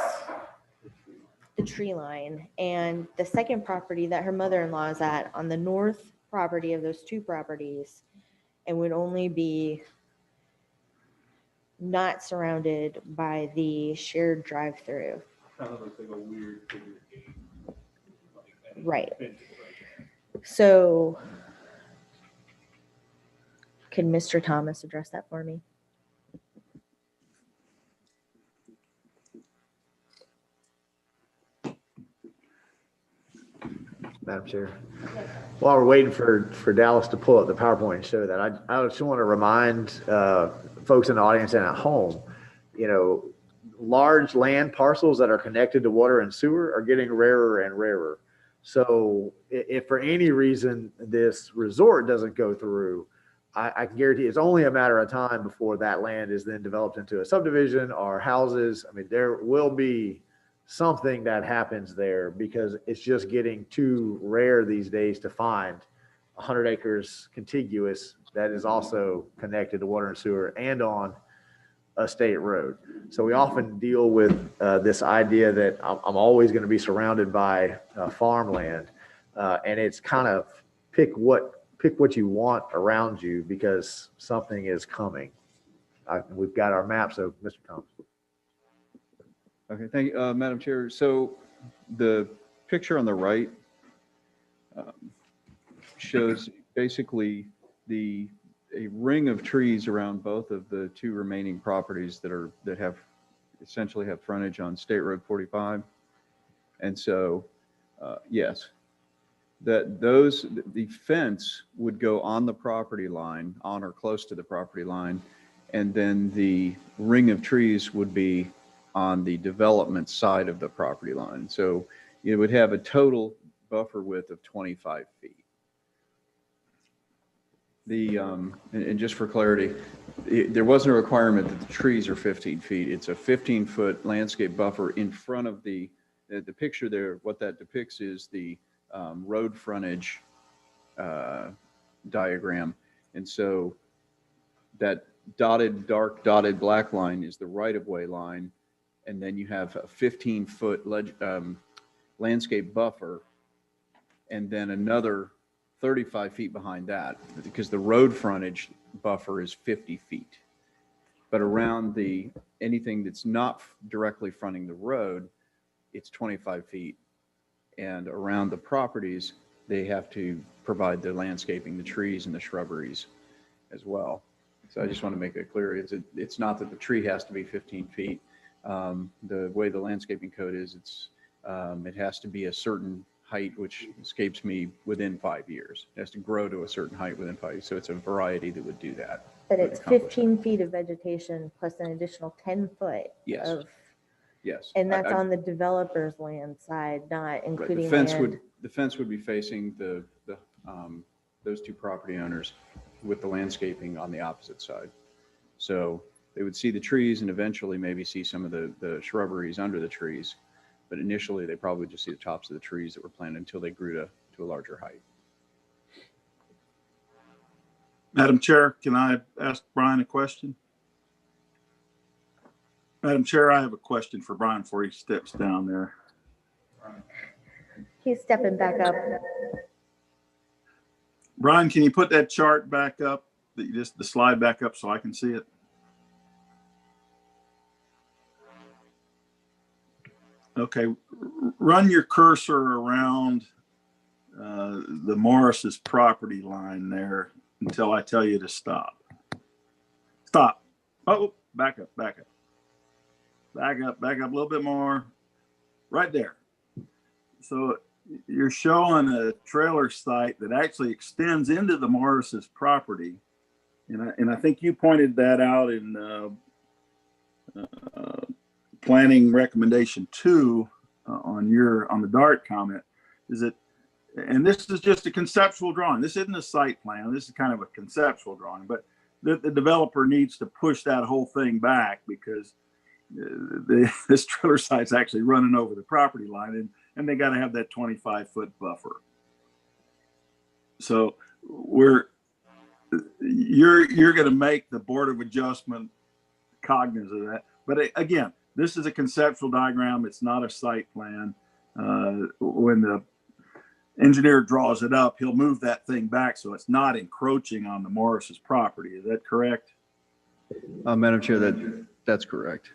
[SPEAKER 4] the tree line, and the second property that her mother-in-law is at on the north property of those two properties, and would only be not surrounded by the shared drive-through.
[SPEAKER 6] Kind of looks like a weird figure eight.
[SPEAKER 4] Right. So can Mr. Thomas address that for me?
[SPEAKER 3] Madam Chair. While we're waiting for Dallas to pull up the PowerPoint and show that, I just want to remind folks in the audience and at home, large land parcels that are connected to water and sewer are getting rarer and rarer. So if for any reason this resort doesn't go through, I can guarantee it's only a matter of time before that land is then developed into a subdivision or houses. I mean, there will be something that happens there because it's just getting too rare these days to find 100 acres contiguous that is also connected to water and sewer and on a state road. So we often deal with this idea that I'm always going to be surrounded by farmland, and it's kind of pick what you want around you because something is coming. We've got our map, so Mr. Thomas.
[SPEAKER 13] Okay, thank you, Madam Chair. So the picture on the right shows basically a ring of trees around both of the two remaining properties that essentially have frontage on State Road 45. And so, yes, the fence would go on the property line, on or close to the property line, and then the ring of trees would be on the development side of the property line. So it would have a total buffer width of 25 feet. And just for clarity, there wasn't a requirement that the trees are 15 feet. It's a 15-foot landscape buffer in front of the picture there. What that depicts is the road frontage diagram. And so that dark dotted black line is the right-of-way line. And then you have a 15-foot landscape buffer, and then another 35 feet behind that, because the road frontage buffer is 50 feet. But around anything that's not directly fronting the road, it's 25 feet. And around the properties, they have to provide the landscaping, the trees and the shrubberies as well. So I just want to make it clear, it's not that the tree has to be 15 feet. The way the landscaping code is, it has to be a certain height, which escapes me, within 5 years. It has to grow to a certain height within 5 years. So it's a variety that would do that.
[SPEAKER 4] But it's 15 feet of vegetation plus an additional 10 foot
[SPEAKER 13] Yes.
[SPEAKER 4] of,
[SPEAKER 13] Yes.
[SPEAKER 4] and that's on the developer's land side, not
[SPEAKER 13] Right,
[SPEAKER 4] including
[SPEAKER 13] the fence
[SPEAKER 4] land.
[SPEAKER 13] the fence would be facing those two property owners with the landscaping on the opposite side. So they would see the trees and eventually maybe see some of the shrubberies under the trees. But initially, they probably just see the tops of the trees that were planted until they grew to a larger height.
[SPEAKER 8] Madam Chair, can I ask Brian a question? Madam Chair, I have a question for Brian before he steps down there.
[SPEAKER 4] He's stepping back up.
[SPEAKER 8] Brian, can you put that chart back up, the slide back up so I can see it? Okay, run your cursor around the Morris's property line there until I tell you to stop. Stop. Oh, back up, back up. Back up, back up a little bit more. Right there. So you're showing a trailer site that actually extends into the Morris's property. And I think you pointed that out in planning recommendation 2 on the DART comment. Is it, and this is just a conceptual drawing. This isn't a site plan. This is kind of a conceptual drawing, but the developer needs to push that whole thing back because this trailer site's actually running over the property line, and they got to have that 25-foot buffer. So you're going to make the Board of Adjustment cognizant of that. But again, this is a conceptual diagram. It's not a site plan. When the engineer draws it up, he'll move that thing back so it's not encroaching on the Morris's property. Is that correct?
[SPEAKER 13] Madam Chair, that's correct.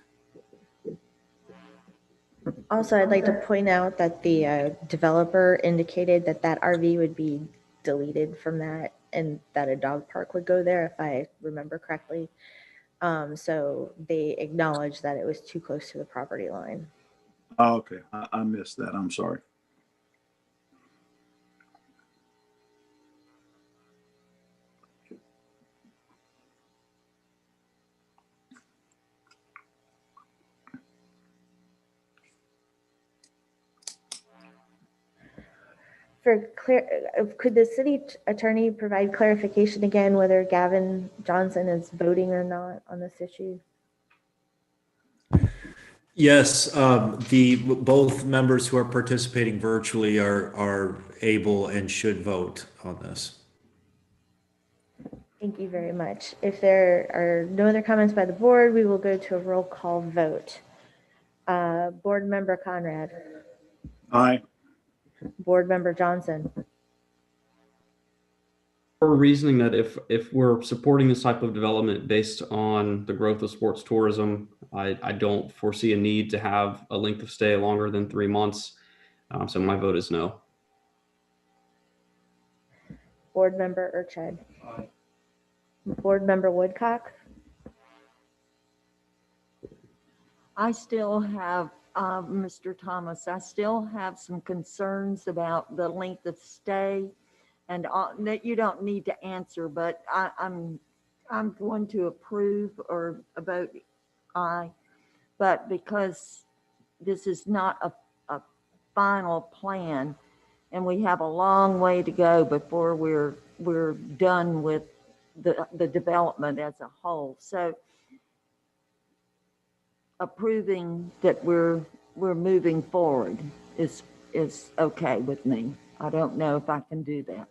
[SPEAKER 4] Also, I'd like to point out that the developer indicated that that RV would be deleted from that and that a dog park would go there, if I remember correctly. So they acknowledged that it was too close to the property line.
[SPEAKER 8] Oh, okay, I missed that. I'm sorry.
[SPEAKER 4] Could the city attorney provide clarification again whether Gavin Johnson is voting or not on this issue?
[SPEAKER 12] Yes, both members who are participating virtually are able and should vote on this.
[SPEAKER 4] Thank you very much. If there are no other comments by the board, we will go to a roll call vote. Board Member Conrad.
[SPEAKER 8] Aye.
[SPEAKER 4] Board Member Johnson.
[SPEAKER 1] For reasoning that if we're supporting this type of development based on the growth of sports tourism, I don't foresee a need to have a length of stay longer than 3 months. So my vote is no.
[SPEAKER 4] Board Member Urchad. Aye. Board Member Woodcock.
[SPEAKER 5] I still have, Mr. Thomas, I still have some concerns about the length of stay, and that you don't need to answer, but I'm going to approve or vote aye. But because this is not a final plan, and we have a long way to go before we're done with the development as a whole. So approving that we're moving forward is okay with me. I don't know if I can do that.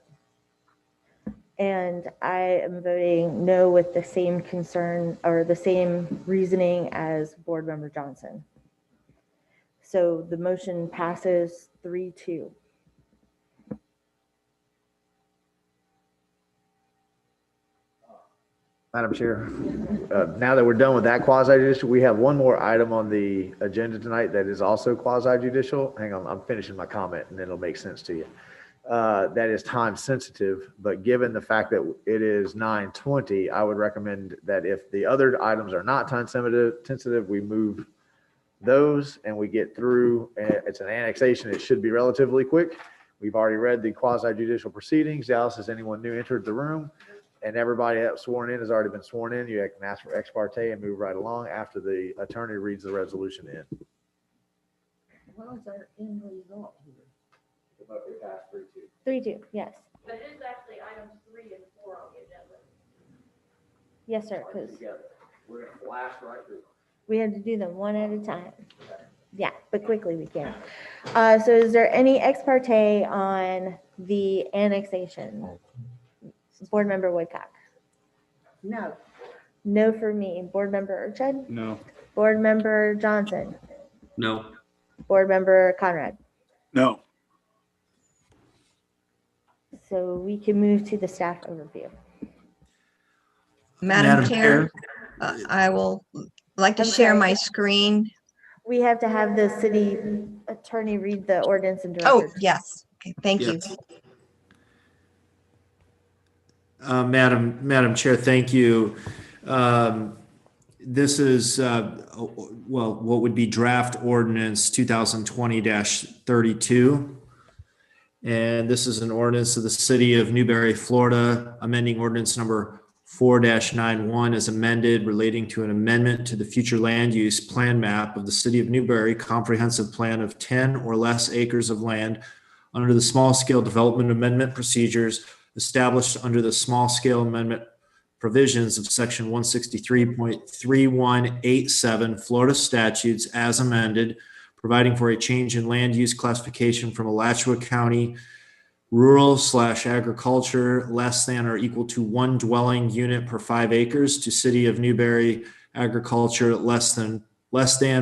[SPEAKER 4] And I am voting no with the same concern or the same reasoning as Board Member Johnson. So the motion passes 3-2.
[SPEAKER 3] Madam Chair, now that we're done with that quasi judicial, we have one more item on the agenda tonight that is also quasi judicial. Hang on, I'm finishing my comment and then it'll make sense to you. That is time sensitive, but given the fact that it is 9:20, I would recommend that if the other items are not time sensitive, we move those and we get through. It's an annexation. It should be relatively quick. We've already read the quasi judicial proceedings. Dallas, has anyone new entered the room? And everybody that was sworn in has already been sworn in. You can ask for ex parte and move right along after the attorney reads the resolution in.
[SPEAKER 5] What is our end result here?
[SPEAKER 4] 3-2, yes.
[SPEAKER 10] But it is actually items 3 and 4 on the agenda.
[SPEAKER 4] Yes, sir, because
[SPEAKER 3] We're gonna blast right through.
[SPEAKER 4] we have to do them one at a time. Yeah, but quickly we can. So is there any ex parte on the annexation? Board Member Woodcock?
[SPEAKER 5] No.
[SPEAKER 4] No for me. Board Member Urchud?
[SPEAKER 6] No.
[SPEAKER 4] Board Member Johnson?
[SPEAKER 1] No.
[SPEAKER 4] Board Member Conrad?
[SPEAKER 8] No.
[SPEAKER 4] So we can move to the staff overview.
[SPEAKER 7] Madam Chair, I will like to
[SPEAKER 4] I'm
[SPEAKER 7] share
[SPEAKER 4] sorry.
[SPEAKER 7] my screen.
[SPEAKER 4] We have to have the city attorney read the ordinance into
[SPEAKER 7] Oh,
[SPEAKER 4] record.
[SPEAKER 7] yes. Okay, thank you.
[SPEAKER 12] Yes. Madam Chair, thank you. This is, well, what would be draft ordinance 2020-32. And this is an ordinance of the city of Newberry, Florida, amending ordinance number 4-91 as amended, relating to an amendment to the future land use plan map of the city of Newberry, comprehensive plan of 10 or less acres of land under the small scale development amendment procedures established under the small scale amendment provisions of section 163.3187 Florida statutes as amended, providing for a change in land use classification from Alachua County rural/agriculture less than or equal to 1 dwelling unit per 5 acres to city of Newberry agriculture less than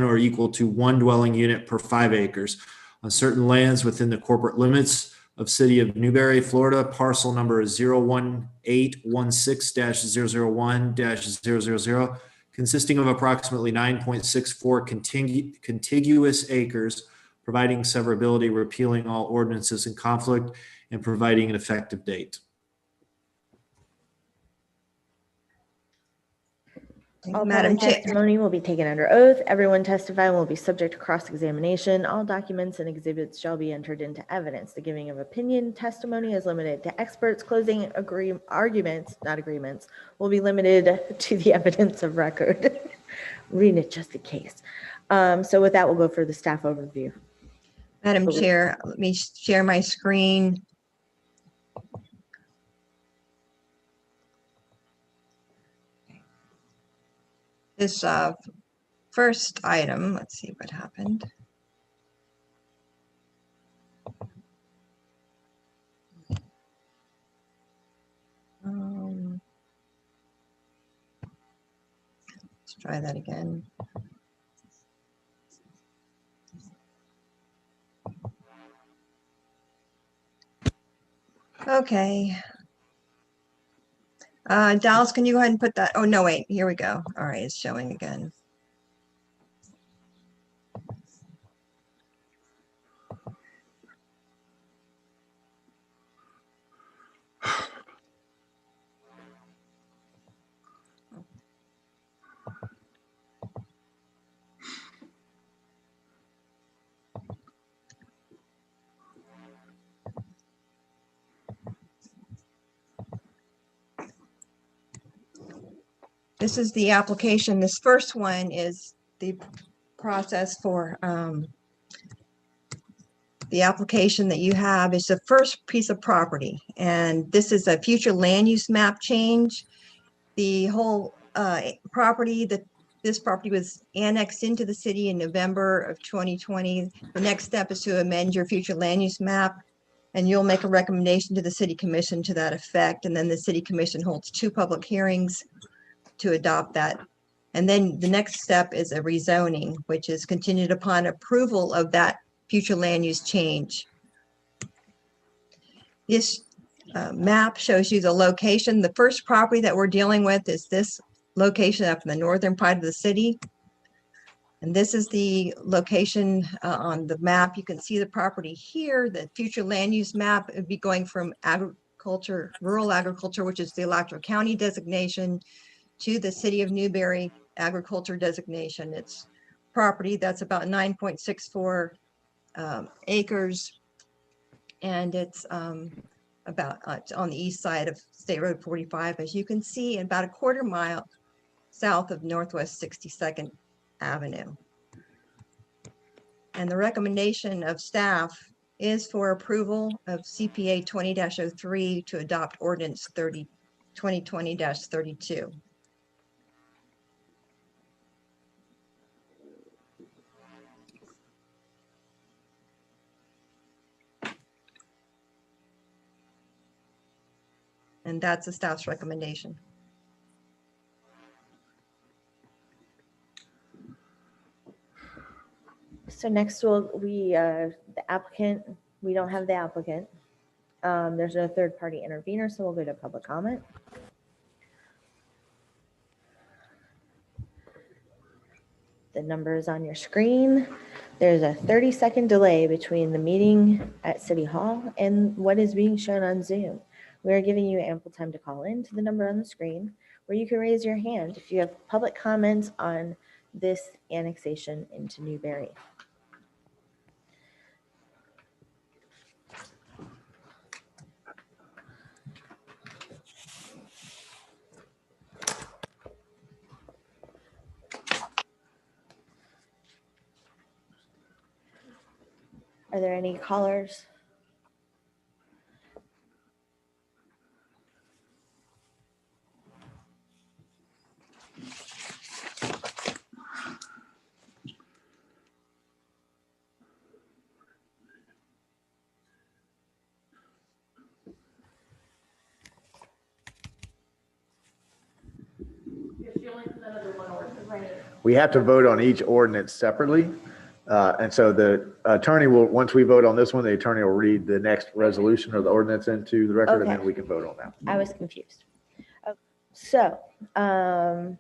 [SPEAKER 12] or equal to 1 dwelling unit per 5 acres on certain lands within the corporate limits of city of Newberry, Florida. Parcel number is 01816-001-000, consisting of approximately 9.64 contiguous acres, providing severability, repealing all ordinances in conflict, and providing an effective date.
[SPEAKER 4] All
[SPEAKER 7] Madam
[SPEAKER 4] public
[SPEAKER 7] Chair.
[SPEAKER 4] testimony will be taken under oath. Everyone testifying will be subject to cross-examination. All documents and exhibits shall be entered into evidence. The giving of opinion testimony is limited to experts. Closing arguments, not agreements, will be limited to the evidence of record. Read it just in case. So with that, we'll go for the staff overview.
[SPEAKER 7] Madam Chair, let me share my screen. This first item, let's see what happened. Let's try that again. Okay. Dallas, can you go ahead and put that? Oh, no, wait, here we go. All right, it's showing again. This is the application. This first one is the process for the application that you have is the first piece of property. And this is a future land use map change. The whole property, this property was annexed into the city in November of 2020. The next step is to amend your future land use map. And you'll make a recommendation to the city commission to that effect. And then the city commission holds 2 public hearings to adopt that. And then the next step is a rezoning, which is contingent upon approval of that future land use change. This map shows you the location. The first property that we're dealing with is this location up in the northern part of the city. And this is the location on the map. You can see the property here. The future land use map would be going from agriculture, rural agriculture, which is the Electoral County designation, to the city of Newberry agriculture designation. It's property that's about 9.64 acres. And it's it's on the east side of State Road 45, as you can see, about a quarter mile south of Northwest 62nd Avenue. And the recommendation of staff is for approval of CPA 20-03 to adopt ordinance 2020-32. And that's the staff's recommendation.
[SPEAKER 4] So next the applicant, we don't have the applicant. There's no third party intervener, so we'll go to public comment. The number is on your screen. There's a 30-second delay between the meeting at City Hall and what is being shown on Zoom. We are giving you ample time to call in to the number on the screen, where you can raise your hand if you have public comments on this annexation into Newberry. Are there any callers?
[SPEAKER 3] We have to vote on each ordinance separately. And so the attorney will, once we vote on this one, the attorney will read the next resolution or the ordinance into the record, and then we can vote on that.
[SPEAKER 4] I was confused. So there's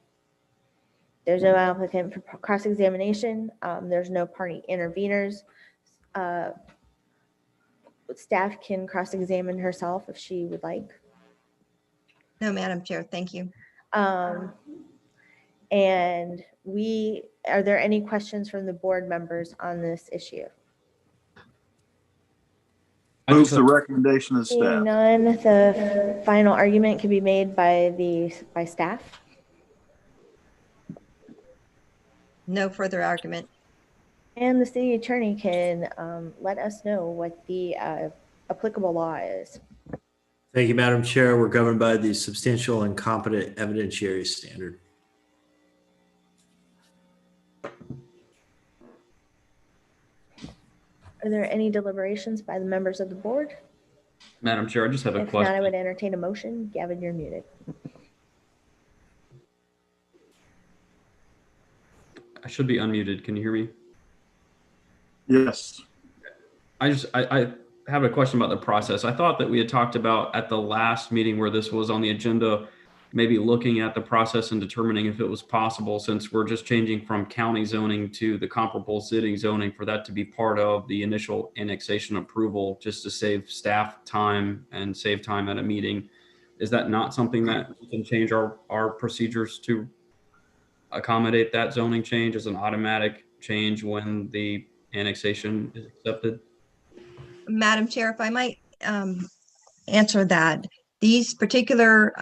[SPEAKER 4] no applicant for cross-examination. There's no party interveners. Staff can cross-examine herself if she would like.
[SPEAKER 7] No, Madam Chair, thank you.
[SPEAKER 4] And are there any questions from the board members on this issue?
[SPEAKER 8] Move the recommendation of
[SPEAKER 4] Seeing
[SPEAKER 8] staff.
[SPEAKER 4] none, the final argument can be made by staff.
[SPEAKER 7] No further argument.
[SPEAKER 4] And the city attorney can let us know what the applicable law is.
[SPEAKER 12] Thank you, Madam Chair. We're governed by the substantial and competent evidentiary standard.
[SPEAKER 4] Are there any deliberations by the members of the board?
[SPEAKER 1] Madam Chair, I just have a
[SPEAKER 4] If
[SPEAKER 1] question.
[SPEAKER 4] not, I would entertain a motion. Gavin, you're muted.
[SPEAKER 1] I should be unmuted. Can you hear me?
[SPEAKER 8] Yes.
[SPEAKER 1] I have a question about the process. I thought that we had talked about at the last meeting where this was on the agenda, maybe looking at the process and determining if it was possible, since we're just changing from county zoning to the comparable city zoning, for that to be part of the initial annexation approval, just to save staff time and save time at a meeting. Is that not something that we can change our procedures to accommodate that zoning change as an automatic change when the annexation is accepted?
[SPEAKER 7] Madam Chair, if I might answer that. These particular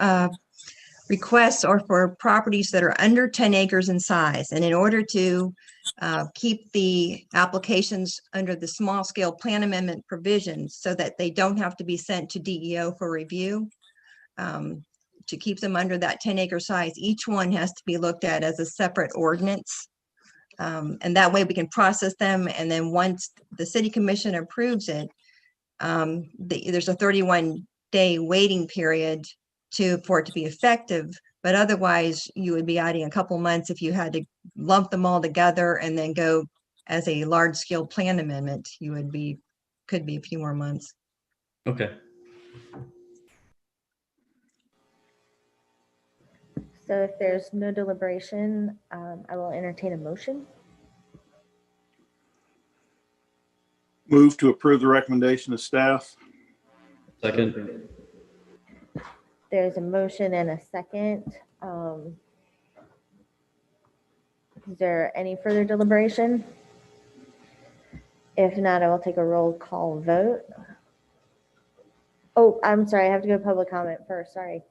[SPEAKER 7] requests are for properties that are under 10 acres in size. And in order to keep the applications under the small scale plan amendment provisions so that they don't have to be sent to DEO for review, to keep them under that 10-acre size, each one has to be looked at as a separate ordinance. And that way we can process them. And then once the city commission approves it, there's a 31-day waiting period for it to be effective. But otherwise, you would be adding a couple months if you had to lump them all together and then go as a large-scale plan amendment. Could be a few more months.
[SPEAKER 1] Okay.
[SPEAKER 4] So if there's no deliberation, I will entertain a motion.
[SPEAKER 8] Move to approve the recommendation of staff.
[SPEAKER 1] Second.
[SPEAKER 4] There's a motion and a second. Is there any further deliberation? If not, I will take a roll call vote. Oh, I'm sorry, I have to go to public comment first, sorry.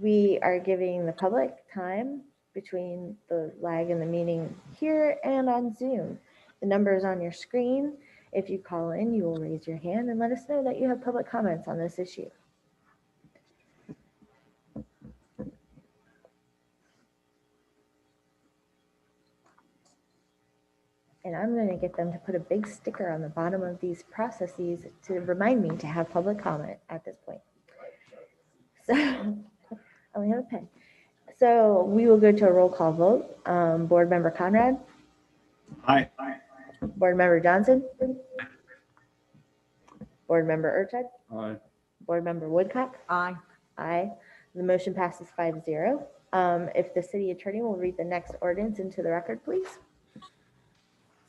[SPEAKER 4] We are giving the public time between the lag in the meeting here and on Zoom. The number is on your screen. If you call in, you will raise your hand and let us know that you have public comments on this issue. And I'm going to get them to put a big sticker on the bottom of these processes to remind me to have public comment at this point. So I only have a pen. So we will go to a roll call vote. Board Member Conrad?
[SPEAKER 8] Aye.
[SPEAKER 4] Board Member Johnson? Board Member Urchad?
[SPEAKER 6] Aye.
[SPEAKER 4] Board Member Woodcock?
[SPEAKER 5] Aye.
[SPEAKER 4] Aye. The motion passes 5-0. If the city attorney will read the next ordinance into the record, please.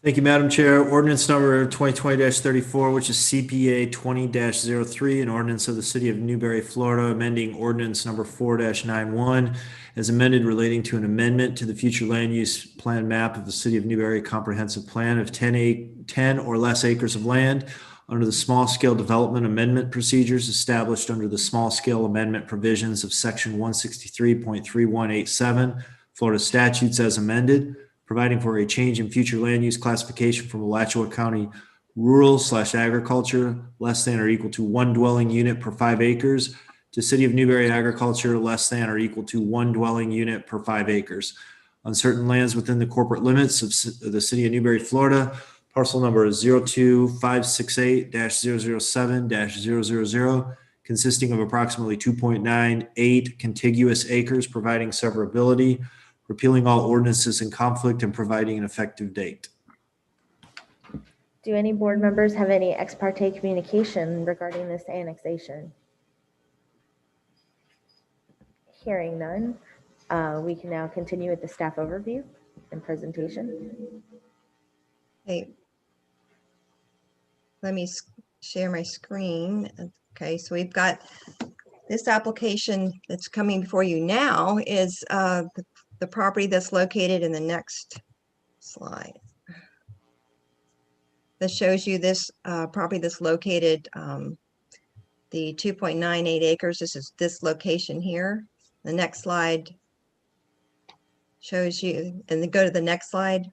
[SPEAKER 12] Thank you, Madam Chair. Ordinance number 2020-34, which is CPA 20-03, an ordinance of the City of Newberry, Florida, amending ordinance number 4-91 as amended relating to an amendment to the future land use plan map of the City of Newberry comprehensive plan of 10 or less acres of land under the small scale development amendment procedures established under the small scale amendment provisions of section 163.3187 Florida statutes as amended, providing for a change in future land use classification from Alachua County rural/agriculture less than or equal to 1 dwelling unit per 5 acres to City of Newberry agriculture less than or equal to 1 dwelling unit per 5 acres on certain lands within the corporate limits of the City of Newberry, Florida. Parcel number is 02568-007-000, consisting of approximately 2.98 contiguous acres, providing severability, repealing all ordinances in conflict, and providing an effective date.
[SPEAKER 4] Do any board members have any ex parte communication regarding this annexation? Hearing none, we can now continue with the staff overview and presentation.
[SPEAKER 7] Hey, let me share my screen. Okay, so we've got this application that's coming before you now is the property that's located in the next slide. That shows you this property that's located, the 2.98 acres. This is this location here. The next slide shows you, and then go to the next slide.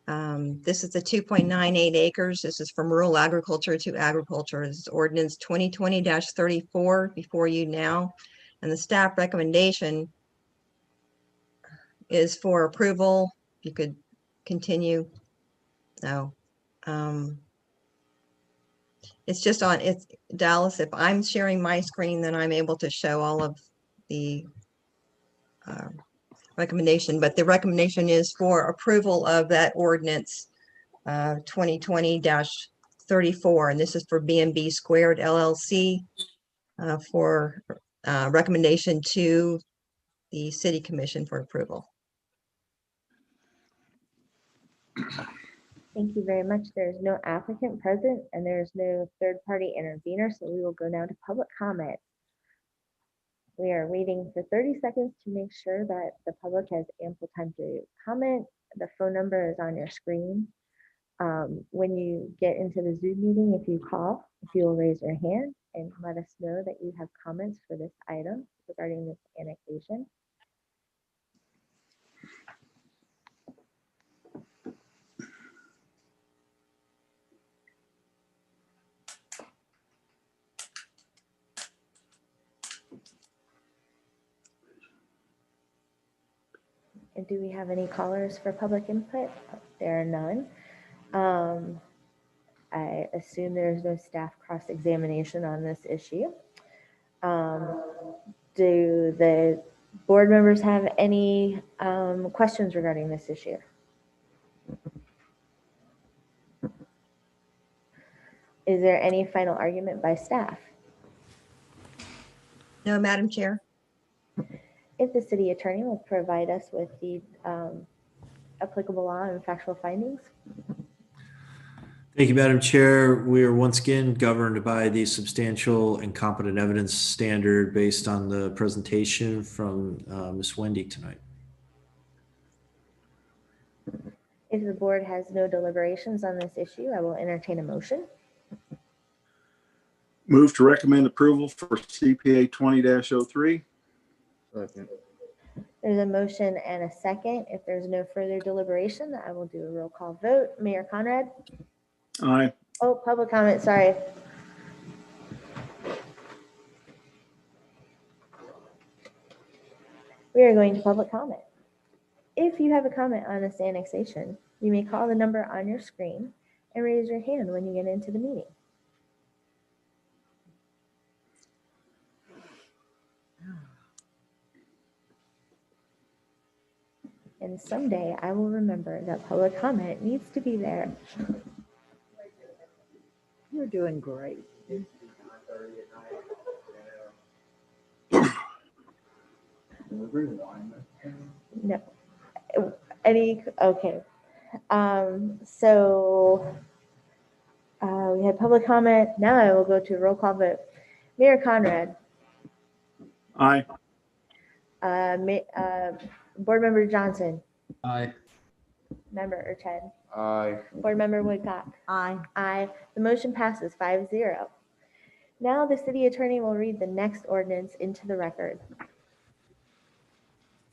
[SPEAKER 7] This is the 2.98 acres. This is from rural agriculture to agriculture. This is ordinance 2020-34 before you now. And the staff recommendation is for approval. You could continue. No. It's just on, it's Dallas. If I'm sharing my screen, then I'm able to show all of the recommendation, but the recommendation is for approval of that ordinance 2020-34, and this is for B&B Squared LLC for recommendation to the City Commission for approval.
[SPEAKER 4] Thank you very much. There's no applicant present and there's no third-party intervener, so we will go now to public comment. We are waiting for 30 seconds to make sure that the public has ample time to comment. The phone number is on your screen. When you get into the Zoom meeting, if you call, if you will raise your hand and let us know that you have comments for this item regarding this annexation. And do we have any callers for public input? There are none. I assume there's no staff cross-examination on this issue. Do the board members have any questions regarding this issue? Is there any final argument by staff?
[SPEAKER 7] No, Madam Chair.
[SPEAKER 4] If the city attorney will provide us with the applicable law and factual findings.
[SPEAKER 12] Thank you, Madam Chair. We are once again governed by the substantial and competent evidence standard based on the presentation from Ms. Wendy tonight.
[SPEAKER 4] If the board has no deliberations on this issue, I will entertain a motion.
[SPEAKER 8] Move to recommend approval for CPA 20-03.
[SPEAKER 6] Second.
[SPEAKER 4] There's a motion and a second. If there's no further deliberation, I will do a roll call vote. Mayor Conrad?
[SPEAKER 8] Aye.
[SPEAKER 4] Oh, public comment, sorry. We are going to public comment. If you have a comment on this annexation, you may call the number on your screen and raise your hand when you get into the meeting. And someday I will remember that public comment needs to be there.
[SPEAKER 5] You're doing great.
[SPEAKER 4] No. Any, okay. We had public comment. Now I will go to a roll call vote. Mayor Conrad.
[SPEAKER 8] Aye.
[SPEAKER 4] Board Member Johnson.
[SPEAKER 1] Aye.
[SPEAKER 4] Member Urched.
[SPEAKER 6] Aye.
[SPEAKER 4] Board Member Woodcock.
[SPEAKER 5] Aye.
[SPEAKER 4] Aye. The motion passes 5-0. Now the city attorney will read the next ordinance into the record.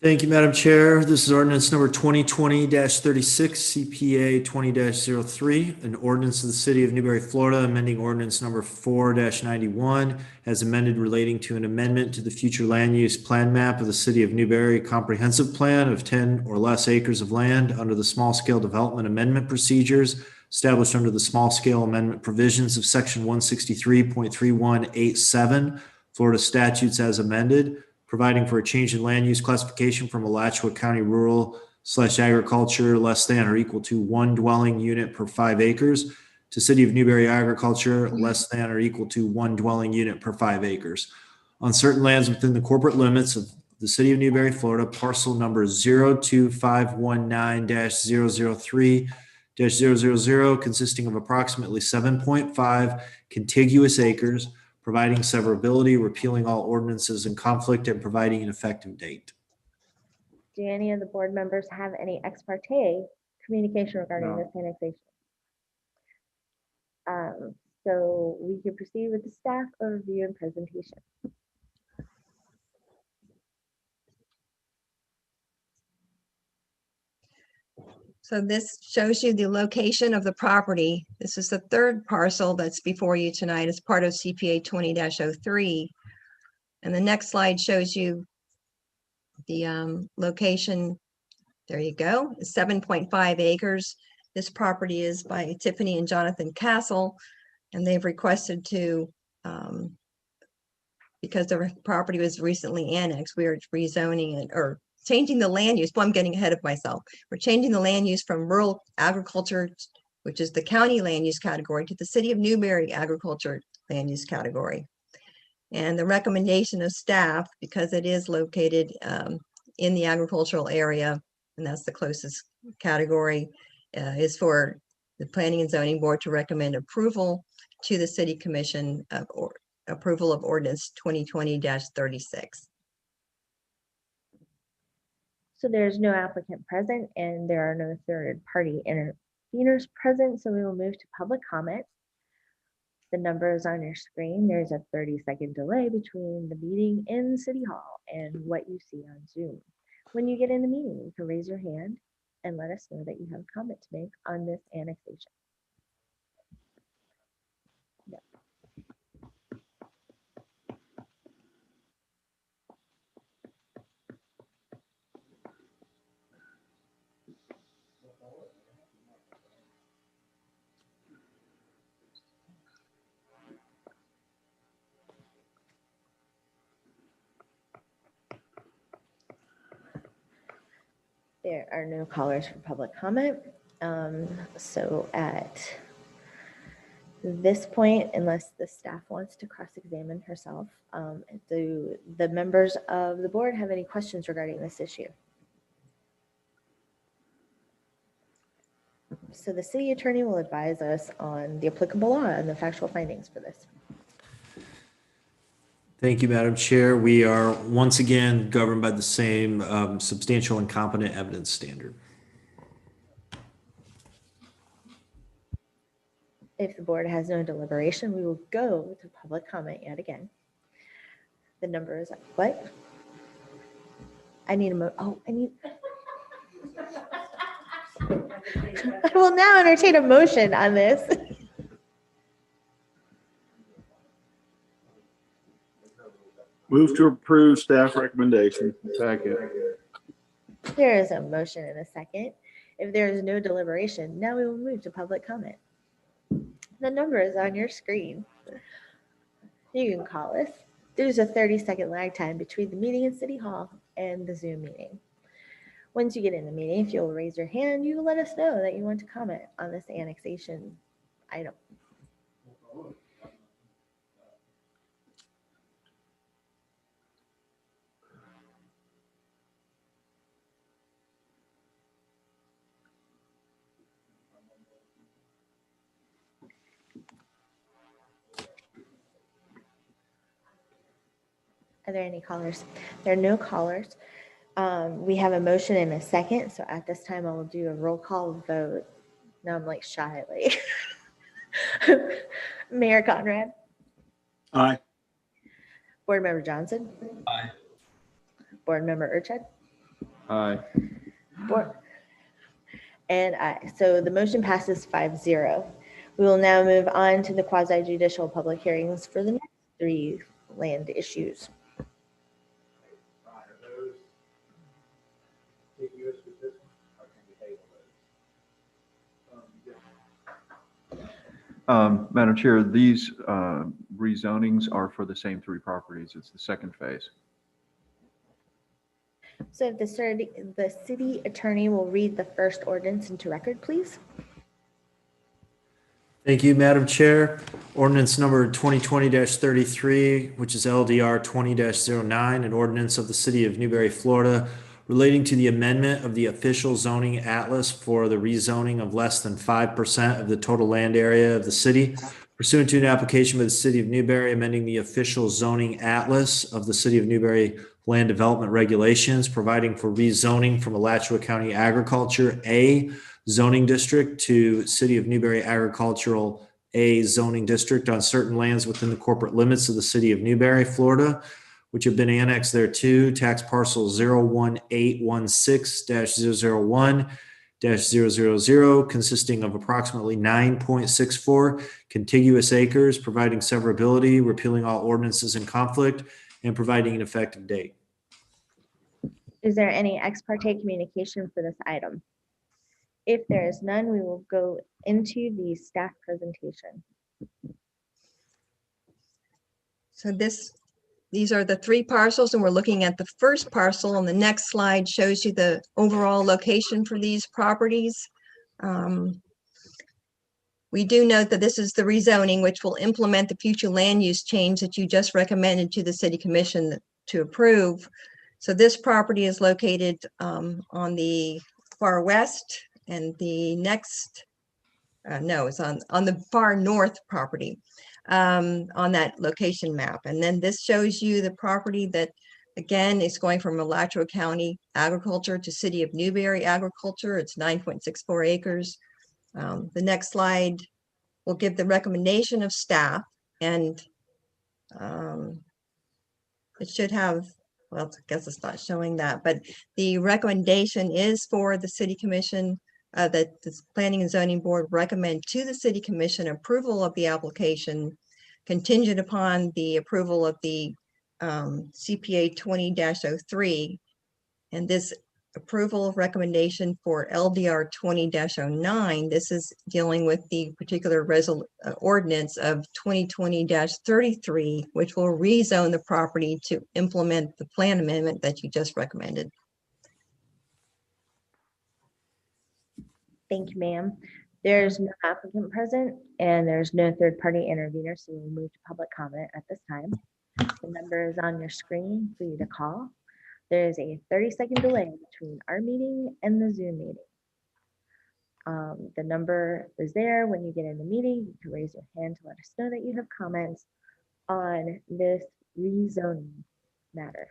[SPEAKER 12] Thank you, Madam Chair. This is ordinance number 2020-36, CPA 20-03, an ordinance of the city of Newberry, Florida, amending ordinance number 4-91 as amended relating to an amendment to the future land use plan map of the city of Newberry comprehensive plan of 10 or less acres of land under the small scale development amendment procedures established under the small scale amendment provisions of section 163.3187 Florida statutes as amended, providing for a change in land use classification from Alachua County rural/agriculture less than or equal to 1 dwelling unit per 5 acres to City of Newberry agriculture less than or equal to 1 dwelling unit per 5 acres on certain lands within the corporate limits of the City of Newberry, Florida, parcel number 02519-003-000, consisting of approximately 7.5 contiguous acres, providing severability, repealing all ordinances in conflict, and providing an effective date.
[SPEAKER 4] Do any of the board members have any ex parte communication regarding
[SPEAKER 6] No.
[SPEAKER 4] this annexation? So we can proceed with the staff overview and presentation.
[SPEAKER 7] So this shows you the location of the property. This is the third parcel that's before you tonight as part of CPA 20-03. And the next slide shows you the location. There you go, 7.5 acres. This property is by Tiffany and Jonathan Castle, and they've requested to, because the property was recently annexed, we are rezoning it or changing the land use. Well, I'm getting ahead of myself. We're changing the land use from rural agriculture, which is the county land use category, to the City of Newberry agriculture land use category. And the recommendation of staff, because it is located in the agricultural area, and that's the closest category, is for the Planning and Zoning Board to recommend approval to the City Commission of approval of ordinance 2020-36.
[SPEAKER 4] So there's no applicant present and there are no third party interveners present. So we will move to public comment. The number is on your screen. There's a 30-second delay between the meeting in City Hall and what you see on Zoom. When you get in the meeting, you can raise your hand and let us know that you have a comment to make on this annexation. There are no callers for public comment. So at this point, unless the staff wants to cross-examine herself, do the members of the board have any questions regarding this issue? So the city attorney will advise us on the applicable law and the factual findings for this.
[SPEAKER 12] Thank you, Madam Chair. We are once again governed by the same substantial and competent evidence standard.
[SPEAKER 4] If the board has no deliberation, we will go to public comment yet again. The number is what? I need I will now entertain a motion on this.
[SPEAKER 8] Move to approve staff recommendation.
[SPEAKER 6] Second.
[SPEAKER 4] There is a motion and a second. If there is no deliberation, now we will move to public comment. The number is on your screen. You can call us. There's a 30-second lag time between the meeting in City Hall and the Zoom meeting. Once you get in the meeting, if you'll raise your hand, you will let us know that you want to comment on this annexation item. Are there any callers? There are no callers. We have a motion and a second. So at this time, I will do a roll call vote. Now I'm like shyly. Mayor Conrad.
[SPEAKER 8] Aye.
[SPEAKER 4] Board Member Johnson.
[SPEAKER 1] Aye.
[SPEAKER 4] Board Member Urchad.
[SPEAKER 6] Aye.
[SPEAKER 4] Board. And aye. So the motion passes 5-0. We will now move on to the quasi judicial public hearings for the next 3 land issues.
[SPEAKER 13] Madam Chair, these rezonings are for the same 3 properties. It's the second phase.
[SPEAKER 4] So if the city attorney will read the first ordinance into record, please.
[SPEAKER 12] Thank you, Madam Chair. Ordinance number 2020-33, which is LDR 20-09, an ordinance of the City of Newberry, Florida, relating to the amendment of the official zoning atlas for the rezoning of less than 5% of the total land area of the city, pursuant to an application by the City of Newberry, amending the official zoning atlas of the City of Newberry land development regulations, providing for rezoning from Alachua County Agriculture A zoning district to City of Newberry Agricultural A zoning district on certain lands within the corporate limits of the City of Newberry, Florida, which have been annexed thereto, tax parcel 01816-001-000, consisting of approximately 9.64 contiguous acres, providing severability, repealing all ordinances in conflict, and providing an effective date.
[SPEAKER 4] Is there any ex parte communication for this item? If there is none, we will go into the staff presentation.
[SPEAKER 7] So these are the 3 parcels, and we're looking at the first parcel, and the next slide shows you the overall location for these properties. We do note that this is the rezoning, which will implement the future land use change that you just recommended to the City Commission to approve. So this property is located on the far west, and the next, no, it's on the far north property on that location map. And then this shows you the property that, again, is going from Alachua County Agriculture to City of Newberry Agriculture. It's 9.64 acres. The next slide will give the recommendation of staff, and it should have, well, I guess it's not showing that, but the recommendation is for the City Commission that the Planning and Zoning Board recommend to the City Commission approval of the application contingent upon the approval of the CPA 20-03, and this approval recommendation for LDR 20-09, this is dealing with the particular ordinance of 2020-33, which will rezone the property to implement the plan amendment that you just recommended.
[SPEAKER 4] Thank you, ma'am. There's no applicant present and there's no third-party intervener, so we'll move to public comment at this time. The number is on your screen for you to call. There is a 30-second delay between our meeting and the Zoom meeting. The number is there. When you get in the meeting, you can raise your hand to let us know that you have comments on this rezoning matter.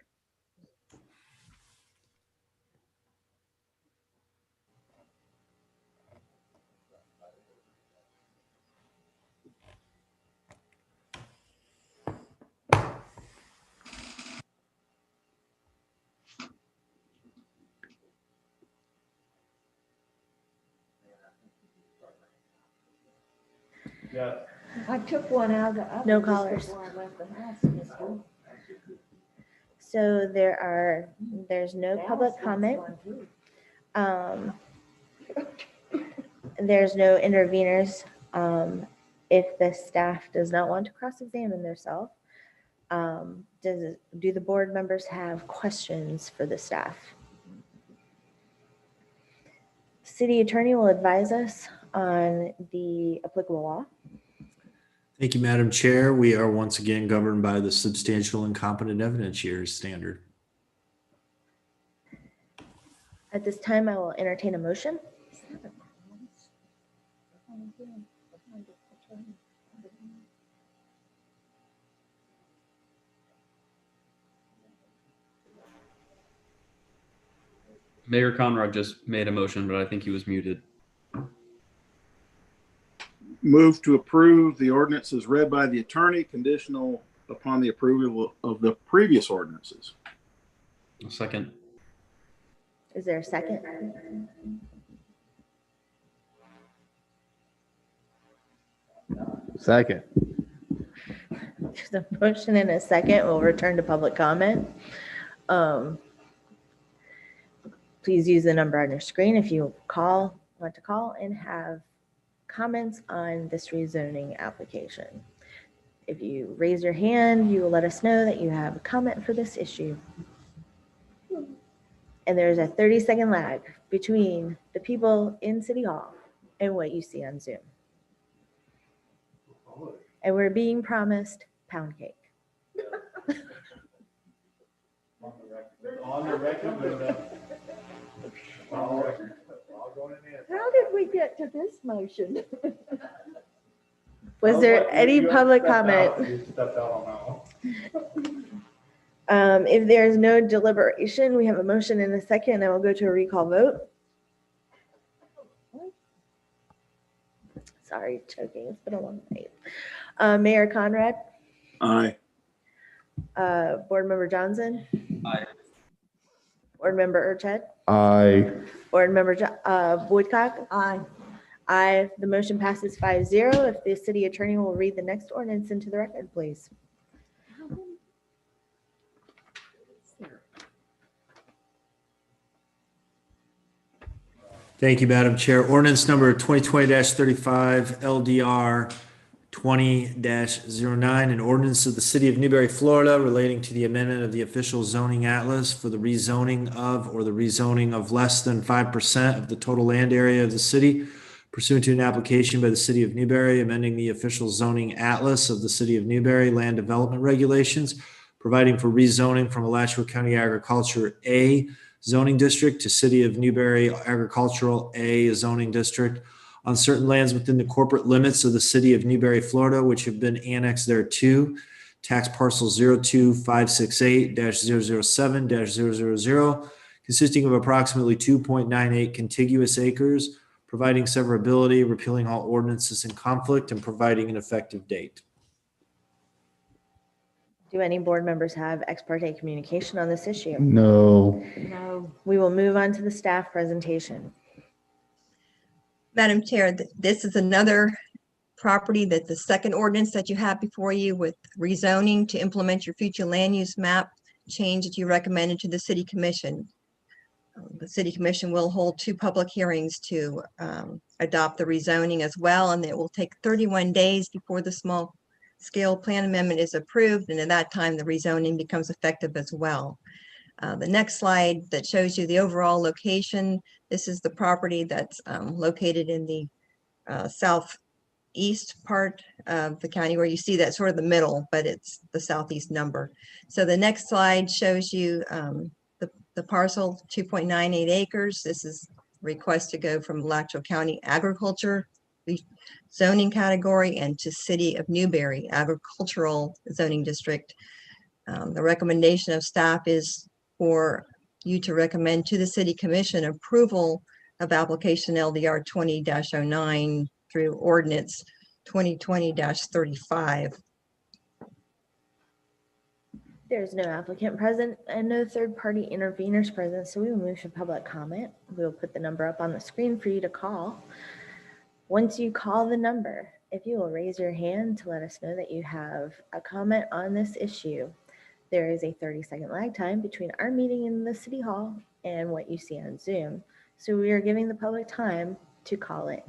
[SPEAKER 5] Yeah. I took one out of the oven.
[SPEAKER 4] No
[SPEAKER 5] just
[SPEAKER 4] callers.
[SPEAKER 5] before I left the house.
[SPEAKER 4] So there's no public comment. There's no interveners. If the staff does not want to cross-examine themselves, do the board members have questions for the staff? City attorney will advise us on the applicable law.
[SPEAKER 12] Thank you, Madam Chair. We are once again governed by the substantial and competent evidence years standard.
[SPEAKER 4] At this time, I will entertain a motion.
[SPEAKER 1] Mayor Conrad just made a motion, but I think he was muted.
[SPEAKER 8] Move to approve the ordinances read by the attorney, conditional upon the approval of the previous ordinances.
[SPEAKER 1] A second.
[SPEAKER 4] Is there a second?
[SPEAKER 3] Second.
[SPEAKER 4] There's a motion and a second. We'll return to public comment. Please use the number on your screen if you want to call and have comments on this rezoning application. If you raise your hand, you will let us know that you have a comment for this issue. And there's a 30-second lag between the people in City Hall and what you see on Zoom. And we're being promised pound cake.
[SPEAKER 3] On the record, Linda.
[SPEAKER 5] How did we get to this motion?
[SPEAKER 4] Was there any public comment? If there's no deliberation, we have a motion and a second, and we'll go to a recall vote. Sorry, choking. It's been a long night. Mayor Conrad?
[SPEAKER 8] Aye.
[SPEAKER 4] Board Member Johnson?
[SPEAKER 1] Aye.
[SPEAKER 4] Board Member Urchet?
[SPEAKER 3] Aye.
[SPEAKER 4] Board Member Woodcock?
[SPEAKER 5] Aye.
[SPEAKER 4] Aye. The motion passes 5-0. If the city attorney will read the next ordinance into the record, please.
[SPEAKER 12] Thank you, Madam Chair. Ordinance number 2020-35 LDR 20-09, an ordinance of the City of Newberry, Florida, relating to the amendment of the official zoning atlas for the rezoning of or the rezoning of less than 5% of the total land area of the city pursuant to an application by the City of Newberry, amending the official zoning atlas of the City of Newberry land development regulations, providing for rezoning from Alachua County Agriculture A zoning district to City of Newberry Agricultural A zoning district on certain lands within the corporate limits of the City of Newberry, Florida, which have been annexed thereto, tax parcel 02568-007-000, consisting of approximately 2.98 contiguous acres, providing severability, repealing all ordinances in conflict, and providing an effective date.
[SPEAKER 4] Do any board members have ex parte communication on this issue?
[SPEAKER 3] No.
[SPEAKER 5] No.
[SPEAKER 4] We will move on to the staff presentation.
[SPEAKER 7] Madam Chair, this is another property that the second ordinance that you have before you with rezoning to implement your future land use map change that you recommended to the City Commission. The City Commission will hold 2 public hearings to adopt the rezoning as well, and it will take 31 days before the small scale plan amendment is approved, and at that time the rezoning becomes effective as well. The next slide that shows you the overall location. This is the property that's located in the southeast part of the county, where you see that sort of the middle, but it's the southeast number. So the next slide shows you the parcel, 2.98 acres. This is request to go from Alachua County Agriculture zoning category and to City of Newberry Agricultural Zoning District. The recommendation of staff is for you to recommend to the City Commission approval of application LDR 20-09 through ordinance 2020-35.
[SPEAKER 4] There's no applicant present and no third-party interveners present, so we will move to public comment. We will put the number up on the screen for you to call. Once you call the number, if you will raise your hand to let us know that you have a comment on this issue. There is a 30-second lag time between our meeting in the City Hall and what you see on Zoom, so we are giving the public time to call in.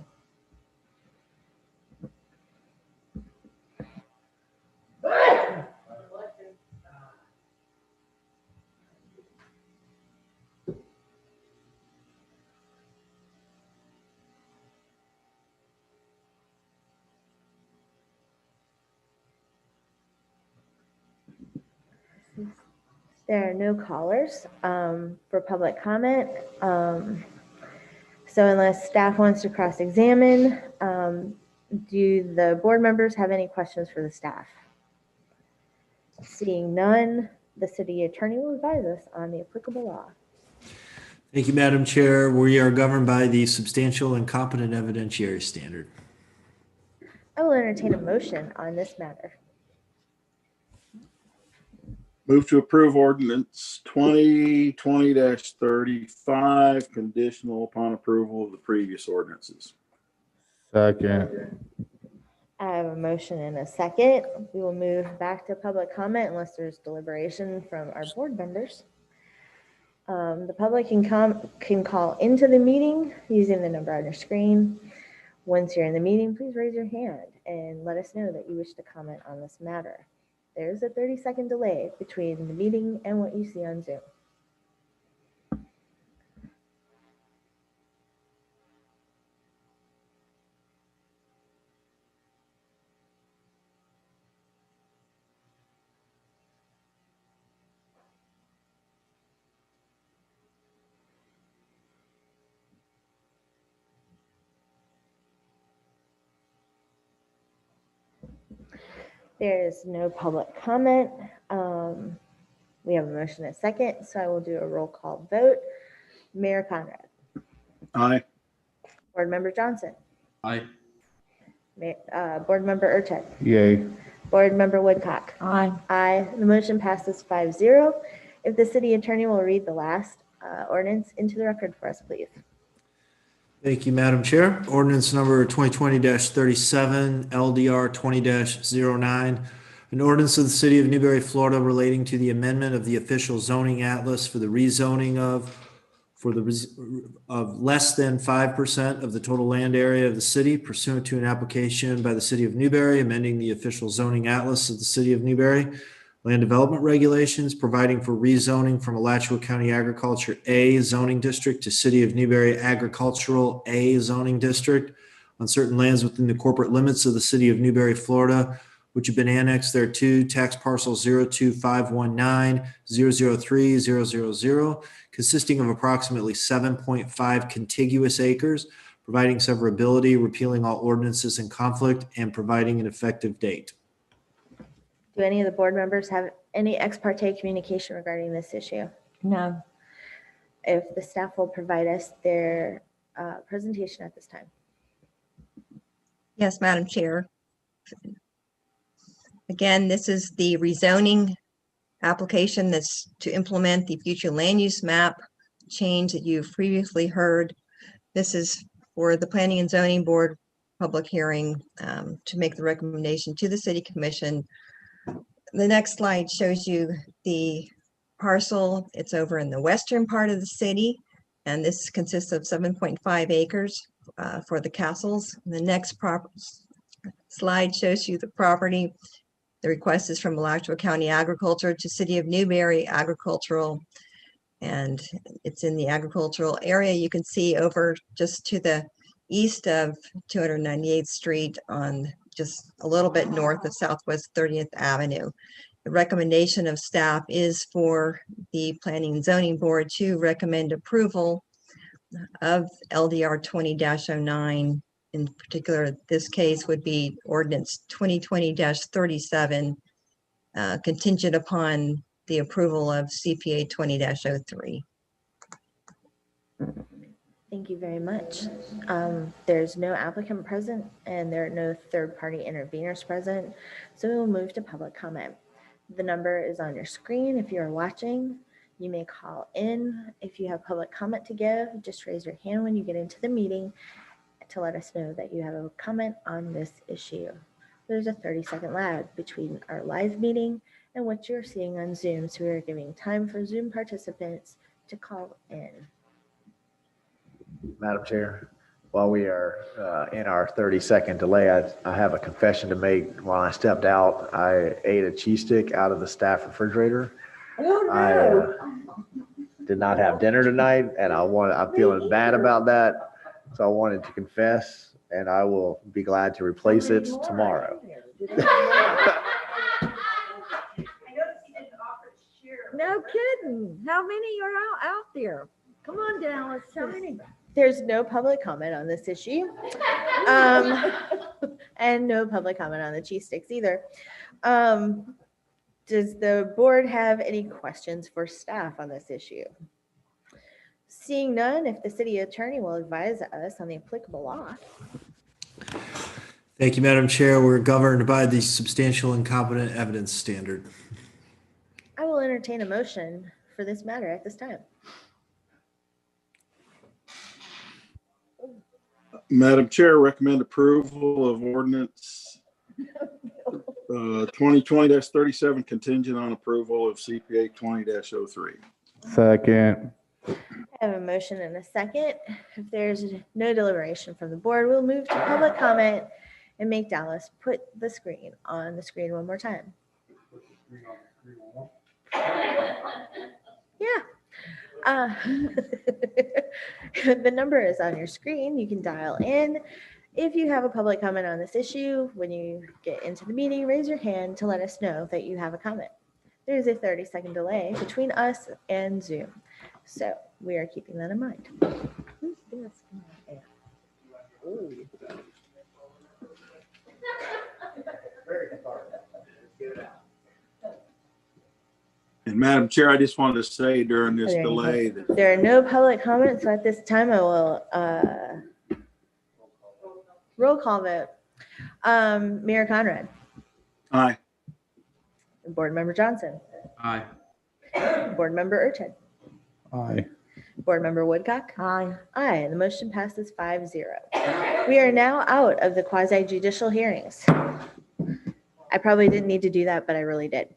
[SPEAKER 4] There are no callers for public comment. So unless staff wants to cross-examine, do the board members have any questions for the staff? Seeing none, the city attorney will advise us on the applicable law.
[SPEAKER 12] Thank you, Madam Chair. We are governed by the substantial and competent evidentiary standard.
[SPEAKER 4] I will entertain a motion on this matter.
[SPEAKER 8] Move to approve ordinance 2020-35, conditional upon approval of the previous ordinances.
[SPEAKER 17] Second.
[SPEAKER 4] I have a motion and a second. We will move back to public comment unless there's deliberation from our board members. The public can call into the meeting using the number on your screen. Once you're in the meeting, please raise your hand and let us know that you wish to comment on this matter. There's a 30-second delay between the meeting and what you see on Zoom. There is no public comment. We have a motion and a second, so I will do a roll call vote. Mayor Conrad.
[SPEAKER 8] Aye.
[SPEAKER 4] Board Member Johnson.
[SPEAKER 1] Aye.
[SPEAKER 4] Board Member Urchet.
[SPEAKER 17] Yay.
[SPEAKER 4] Board Member Woodcock.
[SPEAKER 5] Aye.
[SPEAKER 4] Aye. The motion passes 5-0. If the city attorney will read the last ordinance into the record for us, please.
[SPEAKER 12] Thank you, Madam Chair. Ordinance number 2020-37, LDR 20-09, an ordinance of the City of Newberry, Florida relating to the amendment of the official zoning atlas for the rezoning of less than 5% of the total land area of the city pursuant to an application by the City of Newberry, amending the official zoning atlas of the City of Newberry, land development regulations, providing for rezoning from Alachua County Agriculture A zoning district to City of Newberry Agricultural A zoning district on certain lands within the corporate limits of the City of Newberry, Florida, which have been annexed thereto, tax parcel 02519-003-000, consisting of approximately 7.5 contiguous acres, providing severability, repealing all ordinances in conflict, and providing an effective date.
[SPEAKER 4] Do any of the board members have any ex parte communication regarding this issue?
[SPEAKER 5] No.
[SPEAKER 4] If the staff will provide us their presentation at this time.
[SPEAKER 7] Yes, Madam Chair. Again, this is the rezoning application that's to implement the future land use map change that you've previously heard. This is for the Planning and Zoning Board public hearing to make the recommendation to the City Commission. The next slide shows you the parcel. It's over in the western part of the city, and this consists of 7.5 acres for the castles. The next slide shows you the property. The request is from Alachua County Agriculture to City of Newberry Agricultural, and it's in the agricultural area. You can see over just to the east of 298th Street on just a little bit north of Southwest 30th Avenue. The recommendation of staff is for the Planning and Zoning Board to recommend approval of LDR 20-09. In particular, this case would be ordinance 2020-37, contingent upon the approval of CPA 20-03.
[SPEAKER 4] Thank you very much. There's no applicant present and there are no third-party interveners present, so we'll move to public comment. The number is on your screen. If you're watching, you may call in. If you have public comment to give, just raise your hand when you get into the meeting to let us know that you have a comment on this issue. There's a 30-second lag between our live meeting and what you're seeing on Zoom, so we are giving time for Zoom participants to call in.
[SPEAKER 3] Madam Chair, while we are in our 30-second delay, I have a confession to make. While I stepped out, I ate a cheese stick out of the staff refrigerator.
[SPEAKER 5] Oh, no.
[SPEAKER 3] I did not have dinner tonight, and I'm feeling bad about that. So I wanted to confess, and I will be glad to replace it tomorrow.
[SPEAKER 5] No kidding. How many are out there? Come on, Dallas. How many?
[SPEAKER 4] There's no public comment on this issue. And no public comment on the cheese sticks either. Does the board have any questions for staff on this issue? Seeing none, if the city attorney will advise us on the applicable law.
[SPEAKER 12] Thank you, Madam Chair. We're governed by the substantial and competent evidence standard.
[SPEAKER 4] I will entertain a motion for this matter at this time.
[SPEAKER 8] Madam Chair, recommend approval of ordinance 2020-37 contingent on approval of CPA 20-03.
[SPEAKER 17] Second.
[SPEAKER 4] I have a motion and a second. If there's no deliberation from the board, we'll move to public comment and make Dallas put the screen on the screen one more time. Yeah. The number is on your screen. You can dial in. If you have a public comment on this issue, when you get into the meeting, raise your hand to let us know that you have a comment. There is a 30-second delay between us and Zoom, so we are keeping that in mind. Who's this? Ooh.
[SPEAKER 8] And Madam Chair, I just wanted to say during this delay that
[SPEAKER 4] There are no public comments, so at this time I will roll call vote. Mayor Conrad.
[SPEAKER 8] aye.
[SPEAKER 4] Board Member Johnson.
[SPEAKER 1] Aye.
[SPEAKER 4] Board Member Urchin.
[SPEAKER 17] Aye.
[SPEAKER 4] Board Member Woodcock.
[SPEAKER 5] Aye.
[SPEAKER 4] Aye. The motion passes 5-0. We are now out of the quasi judicial hearings. I probably didn't need to do that, but I really did.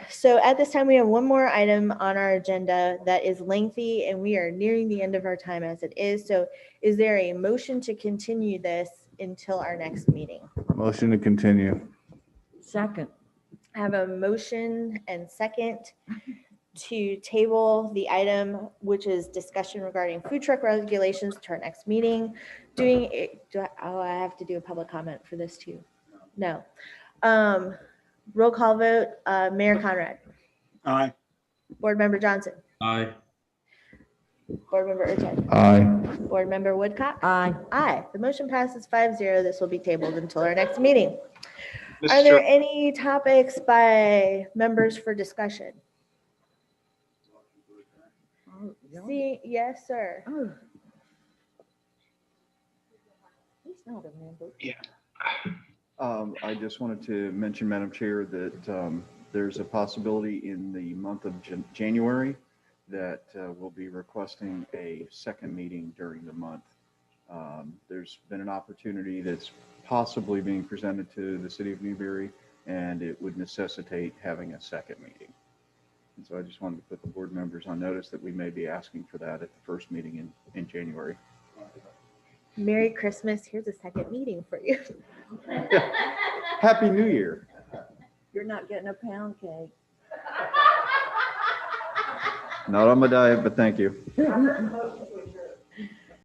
[SPEAKER 4] So at this time, we have one more item on our agenda that is lengthy, and we are nearing the end of our time as it is. So is there a motion to continue this until our next meeting?
[SPEAKER 17] Motion to continue.
[SPEAKER 5] Second.
[SPEAKER 4] I have a motion and second to table the item, which is discussion regarding food truck regulations, to our next meeting. I have to do a public comment for this too? No. Roll call vote, Mayor Conrad.
[SPEAKER 8] Aye.
[SPEAKER 4] Board Member Johnson.
[SPEAKER 1] Aye.
[SPEAKER 4] Board Member Urchin.
[SPEAKER 17] Aye.
[SPEAKER 4] Board Member Woodcock.
[SPEAKER 5] Aye.
[SPEAKER 4] Aye. The motion passes 5-0. This will be tabled until our next meeting. Are there any topics by members for discussion? See, yes, sir.
[SPEAKER 5] Oh. He's not a member.
[SPEAKER 13] Yeah. I just wanted to mention, Madam Chair, that there's a possibility in the month of January that we'll be requesting a second meeting during the month. There's been an opportunity that's possibly being presented to the city of Newberry, and it would necessitate having a second meeting. And so I just wanted to put the board members on notice that we may be asking for that at the first meeting in January.
[SPEAKER 4] Merry Christmas. Here's a second meeting for you.
[SPEAKER 13] Happy New Year.
[SPEAKER 5] You're not getting a pound cake.
[SPEAKER 13] Not on my diet, but thank you.